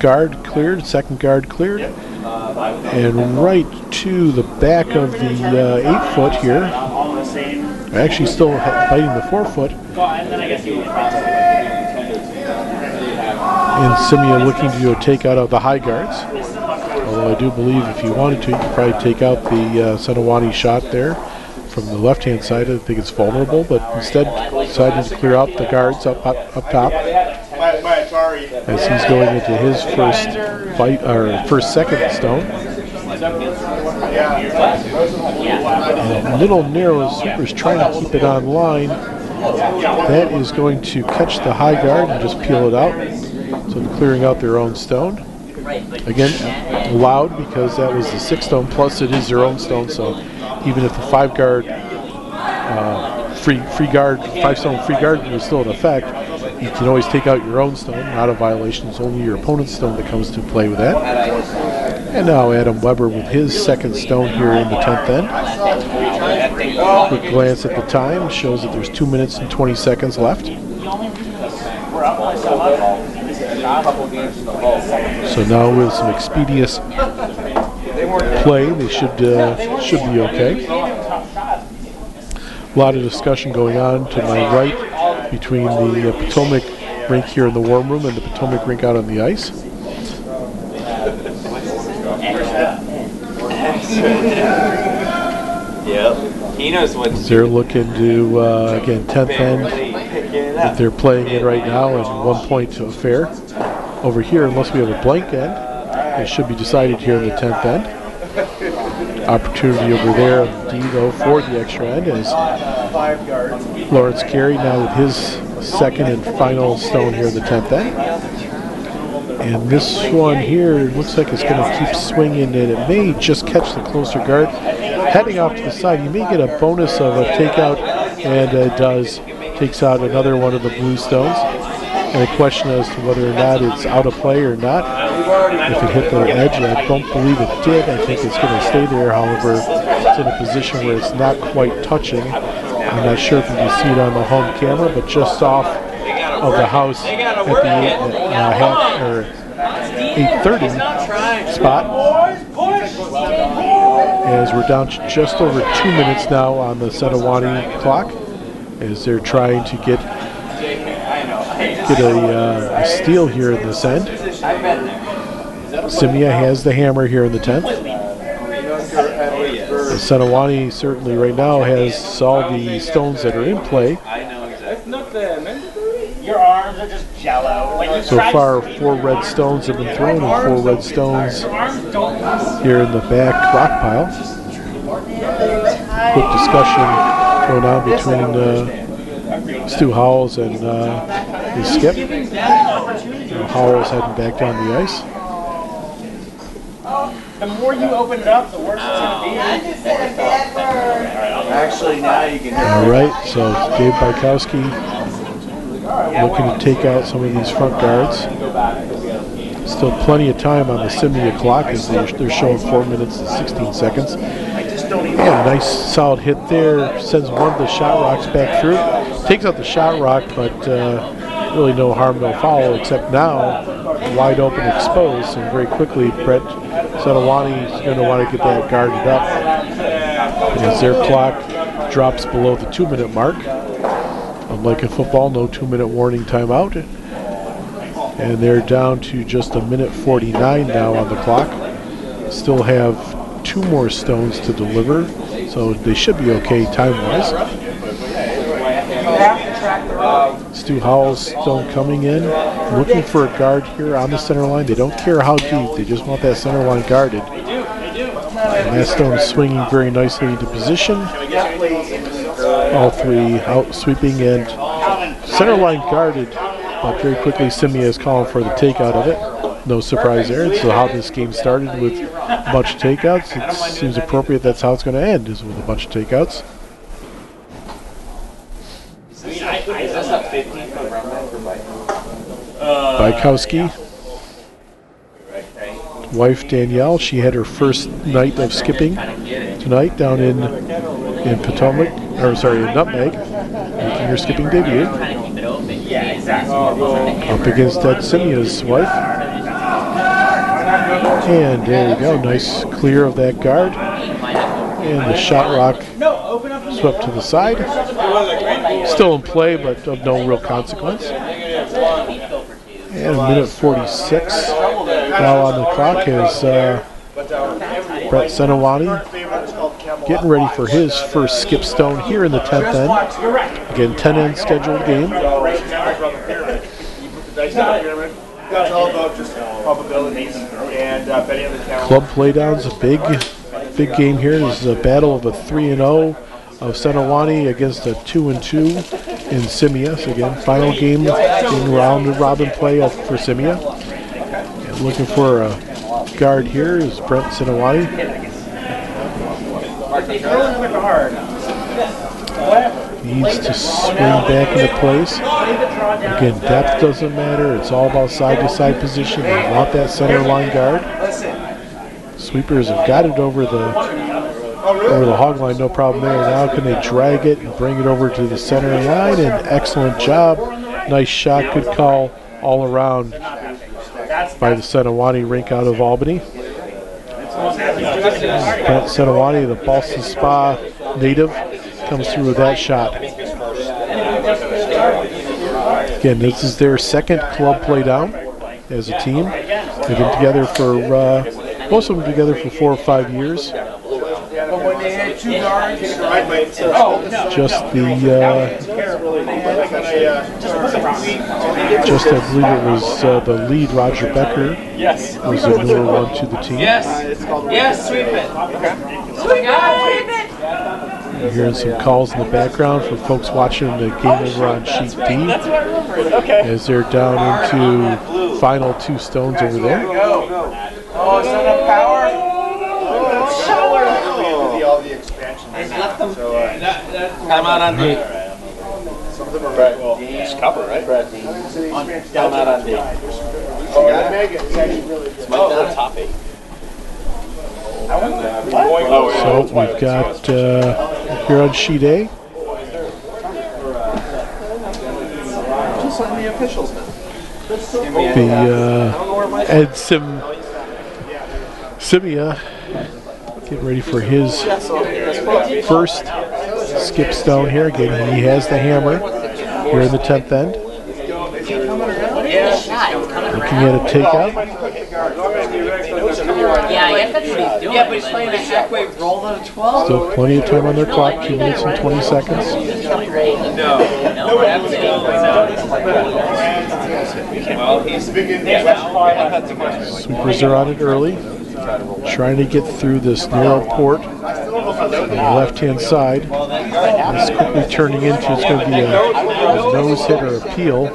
guard cleared, second guard cleared, and right to the back of the 8-foot here. Actually still fighting the 4-foot. And Scimia looking to do a takeout of the high guards. Although I do believe if you wanted to, you could probably take out the Sentiwany shot there from the left-hand side. I think it's vulnerable, but instead decided to clear out the guards up top. As he's going into his first fight, or second stone. And a little narrow, Super's trying to keep it on line. That is going to catch the high guard and just peel it out. So they're clearing out their own stone. Again, allowed because that was the 6 stone, plus it is their own stone, so even if the 5 guard, free guard, 5 stone free guard was still in effect, you can always take out your own stone, not a violation. It's only your opponent's stone that comes to play with that. And now Adam Weber with his second stone here in the 10th end. Quick glance at the time shows that there's 2 minutes and 20 seconds left. So now with some expeditious play, they should be okay. A lot of discussion going on to my right between the Potomac rink here in the warm room and the Potomac rink out on the ice. Yep. He knows what they're looking to, again, 10th end that they're playing in right now, and 1 point to affair. Over here, unless we have a blank end, it should be decided here in the 10th end. Opportunity over there on D, though, for the extra end is Lawrence Carey now with his second and final stone here in the 10th end. And this one here looks like it's going to keep swinging, and it may just catch the closer guard. Heading off to the side, you may get a bonus of a takeout, and it does. Takes out another one of the blue stones. And a question as to whether or not it's out of play or not. If it hit the edge, I don't believe it did. I think it's going to stay there. However, it's in a position where it's not quite touching. I'm not sure if you can see it on the home camera, but just off of the house at the 8:30 spot. As we're down to just over 2 minutes now on the Sentiwany clock, as they're trying to get a steal here in this end. Scimia has the hammer here in the 10th. Sentiwany certainly right now has all the stones that are in play. That's not mandatory. Your arms are just jello. Like you So tried far, to 4 red stones have been thrown and 4 red stones here in the back rock pile. Quick discussion going on between Stu Howells and his skip. Howells heading back down the ice. The more you open it up, the worse it's going to be. Actually, now you can. All right, so Dave Bykowski looking to take out some of these front guards. Still plenty of time on the Scimia clock as they're showing 4 minutes and 16 seconds. Yeah, nice solid hit there. Sends one of the shot rocks back through. Takes out the shot rock, but really no harm, no foul, except now wide open exposed. And very quickly, Brett Sentiwany is going to want to get that guarded up. As their clock drops below the 2-minute mark. Unlike in football, no 2-minute warning timeout. And they're down to just 1:49 now on the clock. Still have 2 more stones to deliver, so they should be okay time-wise. Stu Howell's stone coming in, looking for a guard here on the center line. They don't care how deep, they just want that center line guarded. And that stone is swinging very nicely into position. All 3 out sweeping and center line guarded, but very quickly Scimia is calling for the takeout of it. No surprise there. So how this game started with a bunch of takeouts, it seems appropriate that's how it's going to end, is with a bunch of takeouts. Is this a 15-foot runway for Bykowski, wife Danielle, she had her first night of skipping tonight down in Potomac, or sorry, in Nutmeg, making her skipping debut. Yeah, exactly. Up against Ed Scimia's wife. And there you go, nice clear of that guard. And the shot rock swept to the side. Still in play, but of no real consequence. And 1:46 now on the clock is Brett Sentiwany getting ready for his first skip stone here in the 10th end. Again, 10-end scheduled game. It's all about just probabilities and betting on the count. Club Playdowns, a big game here. This is a battle of a 3-0 of Sentiwany against a 2-2 in Scimia. So again, final game in round-robin play for Scimia. And looking for a guard here is Brent Sentiwany. Needs to swing back into place. Again, depth doesn't matter. It's all about side-to-side position. They want that center line guard. Sweepers have got it over the hog line, no problem there. Now can they drag it and bring it over to the center line? And excellent job. Nice shot, good call all around by the Sentiwany rink out of Albany. Brent Sentiwany, the Boston Spa native, comes through with that shot. Again, this is their second club play down as a team. They've been together for, most of them together for 4 or 5 years. Just I believe it was the lead, Roger Becker, was the newer one to the team. Yes, sweep it. Sweep it. You're hearing some calls in the background for folks watching the game over on Sheet D as they're down into final 2 stones over there. Oh, it's not enough power. All the expansion. Time out on D. Some of them are right. Well, It's cover, right? Time out on D. Oh, Nutmeg is actually really good. Might not top 8. So we've got here on Sheet A. Just letting the officials know. The Ed Scimia getting ready for his first skip stone here. Again, he has the hammer here in the 10th end. Look at the shot. It's coming Looking at a takeout. Yeah, I guess that's what he's doing. Yeah, but he's playing a halfway roll on a 12. Still plenty of time on their clock, 2 minutes and 20 seconds. Well, he's Sweepers are on it early, trying to get through this narrow port on the left-hand side. It's quickly turning into, it's going to be a nose hit or a peel.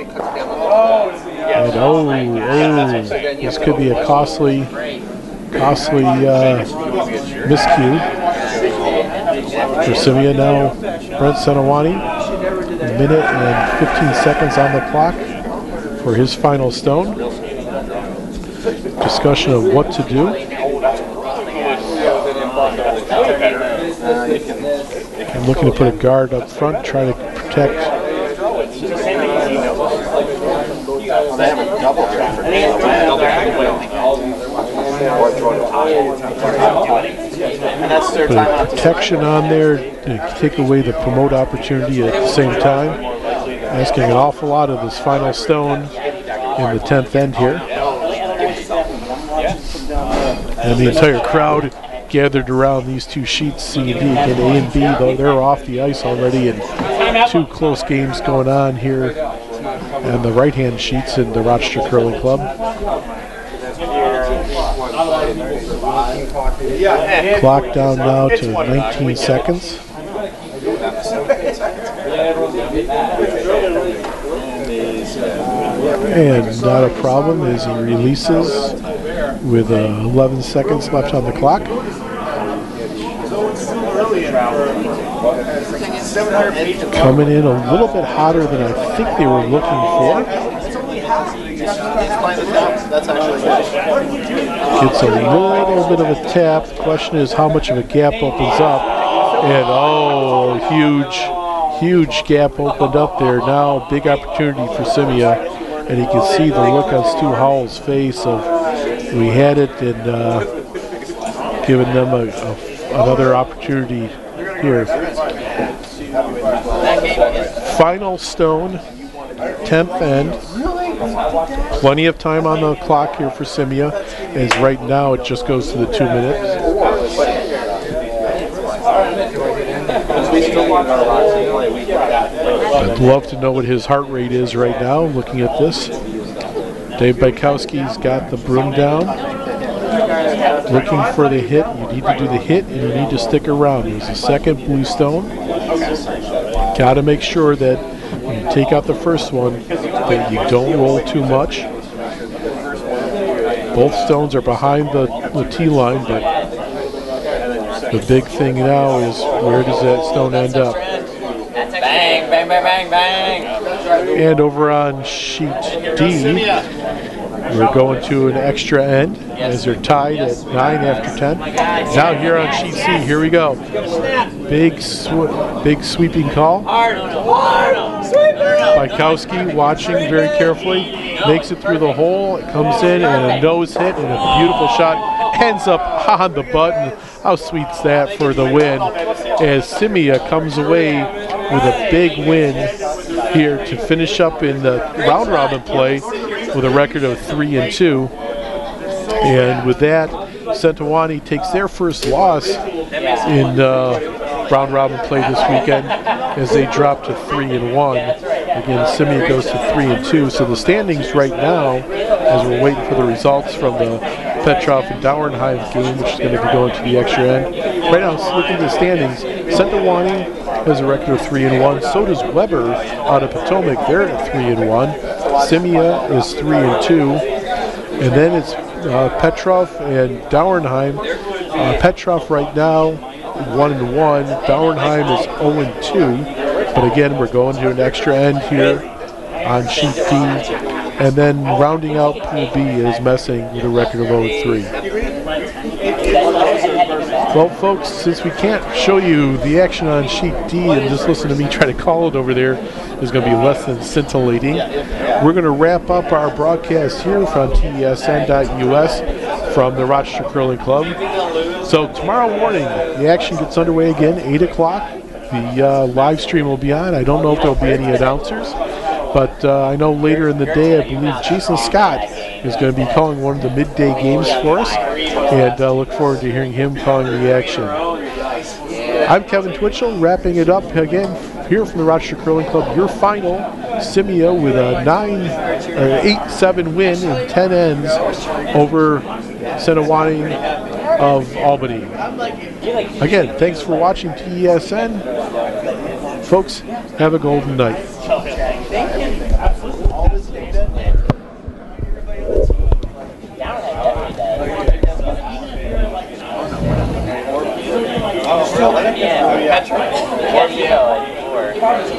And this could be a costly miscue for Scimia. Now Brent Sentiwany, a minute and 15 seconds on the clock for his final stone. Discussion of what to do. I'm looking to put a guard up front, try to protect. They have a double track for Put a protection on there to take away the promote opportunity at the same time. Asking an awful lot of this final stone in the 10th end here. And the entire crowd gathered around these two sheets, C and D. Again, A and B, though they're off the ice already, and 2 close games going on here on the right-hand sheets in the Rochester Curling Club. Clock down now to 19 seconds. And not a problem as he releases with 11 seconds left on the clock. Coming in a little bit hotter than I think they were looking for. Gets a little bit of a tap. The question is how much of a gap opens up. And huge gap opened up there. Now big opportunity for Scimia. And you can see the look on Stu Howell's face of we had it and giving them another opportunity here. Final stone, 10th end. Plenty of time on the clock here for Scimia, as right now it just goes to the 2 minutes. I'd love to know what his heart rate is right now, looking at this. Dave Bykowski's got the broom down. Looking for the hit. You need to do the hit and you need to stick around. There's a second blue stone. Got to make sure that when you take out the first one that you don't roll too much. Both stones are behind the tee line, but the big thing now is where does that stone end up? Bang, bang, bang, bang, bang. And over on sheet D, we're going to an extra end as they're tied at 9 after 10. Now here on sheet C, here we go. Big sweeping call. Bykowski watching very carefully, makes it through the hole, it comes in and a nose hit and a beautiful shot ends up on the button. How sweet's that for the win as Scimia comes away with a big win here to finish up in the round robin play with a record of 3-2. And with that, Sentiwany takes their first loss in round robin play this weekend as they drop to 3-1. Again, Scimia goes to 3-2. So the standings right now, as we're waiting for the results from the Petrov and Dauernheim game, which is going to be going to the extra end. Right now, looking at the standings, Sentiwany has a record of 3-1. So does Weber out of Potomac. They're at 3-1. Scimia is 3-2. And then it's Petrov and Dauernheim. Petrov right now 1-1. Dauernheim is 0-2. But again, we're going to an extra end here on sheet D. And then rounding out Pool B is Messing with a record of 0-3. Well, folks, since we can't show you the action on sheet D and just listen to me try to call it over there is going to be less than scintillating, we're going to wrap up our broadcast here from TSN.US from the Rochester Curling Club. So tomorrow morning, the action gets underway again, 8 o'clock. The live stream will be on. I don't know if there will be any announcers. But I know later in the day, I believe Jason Scott is going to be calling one of the midday games for us, and look forward to hearing him calling the action. I'm Kevin Twitchell, wrapping it up again here from the Rochester Curling Club. Your final, Scimia with a 8-7 win in 10 ends over Sentiwany of Albany. Again, thanks for watching TESN. Folks, have a golden night.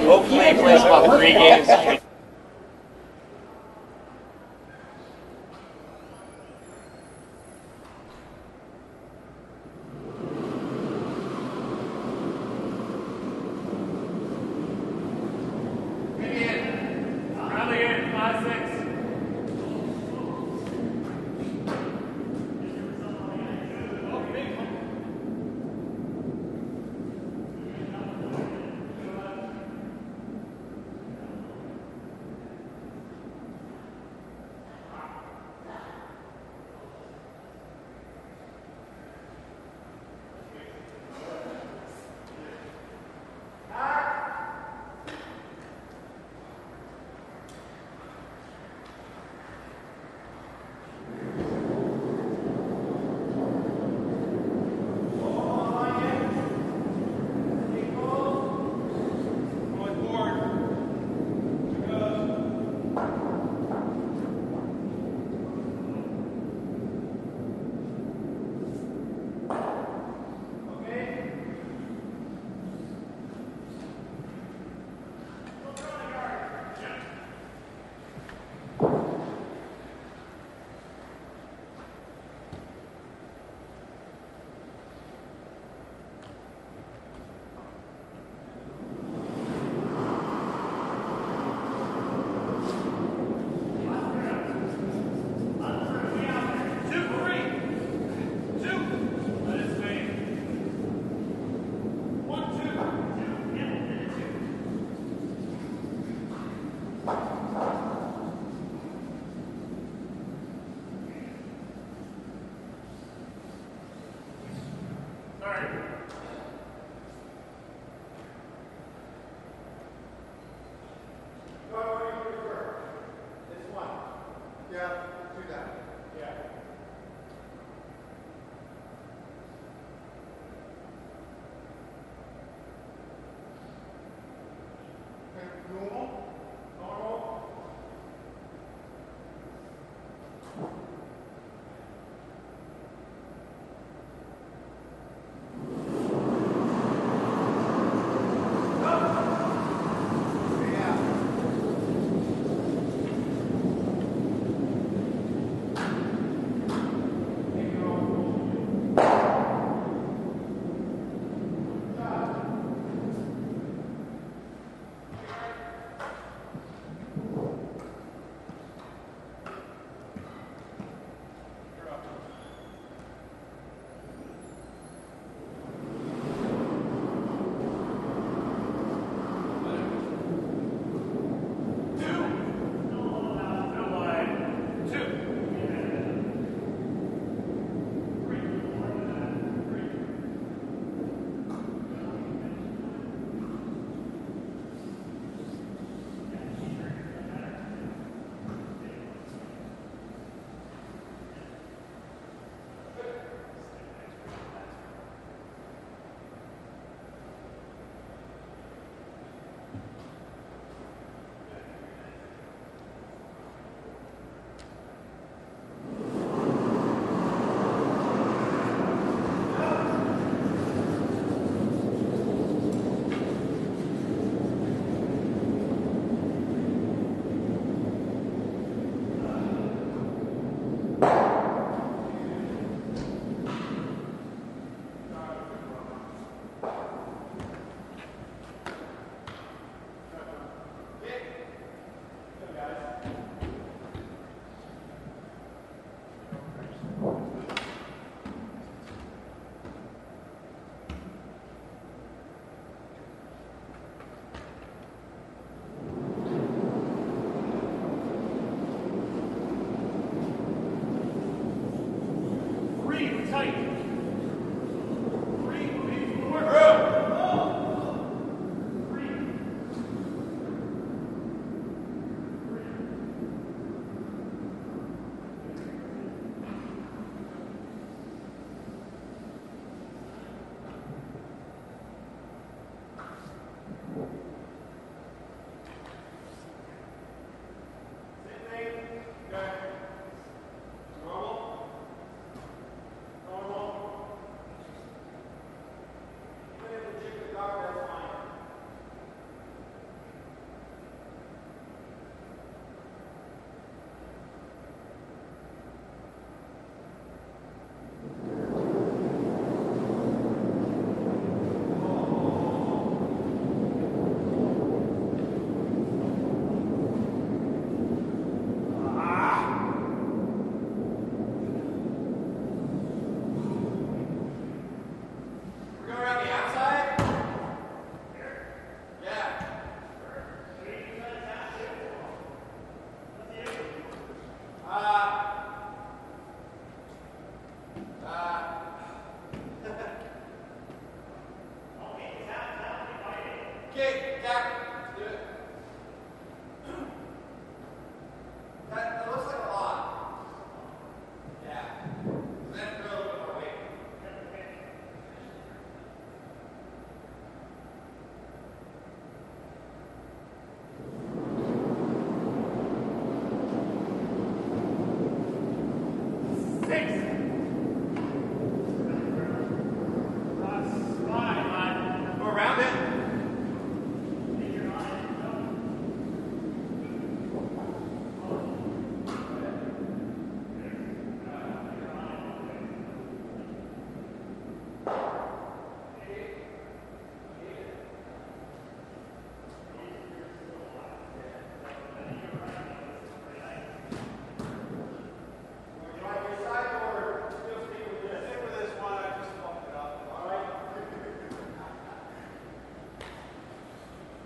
Hopefully he plays about 3 games.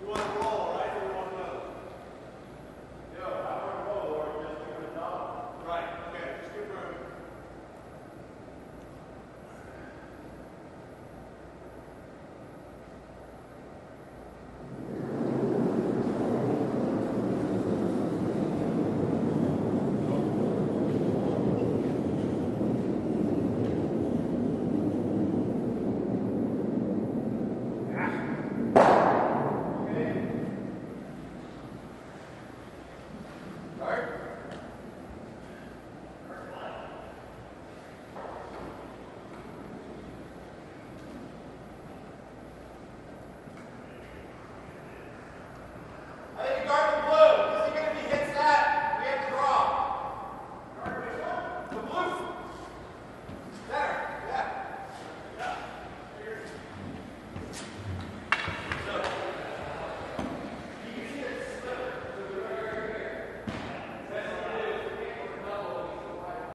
You want to roll?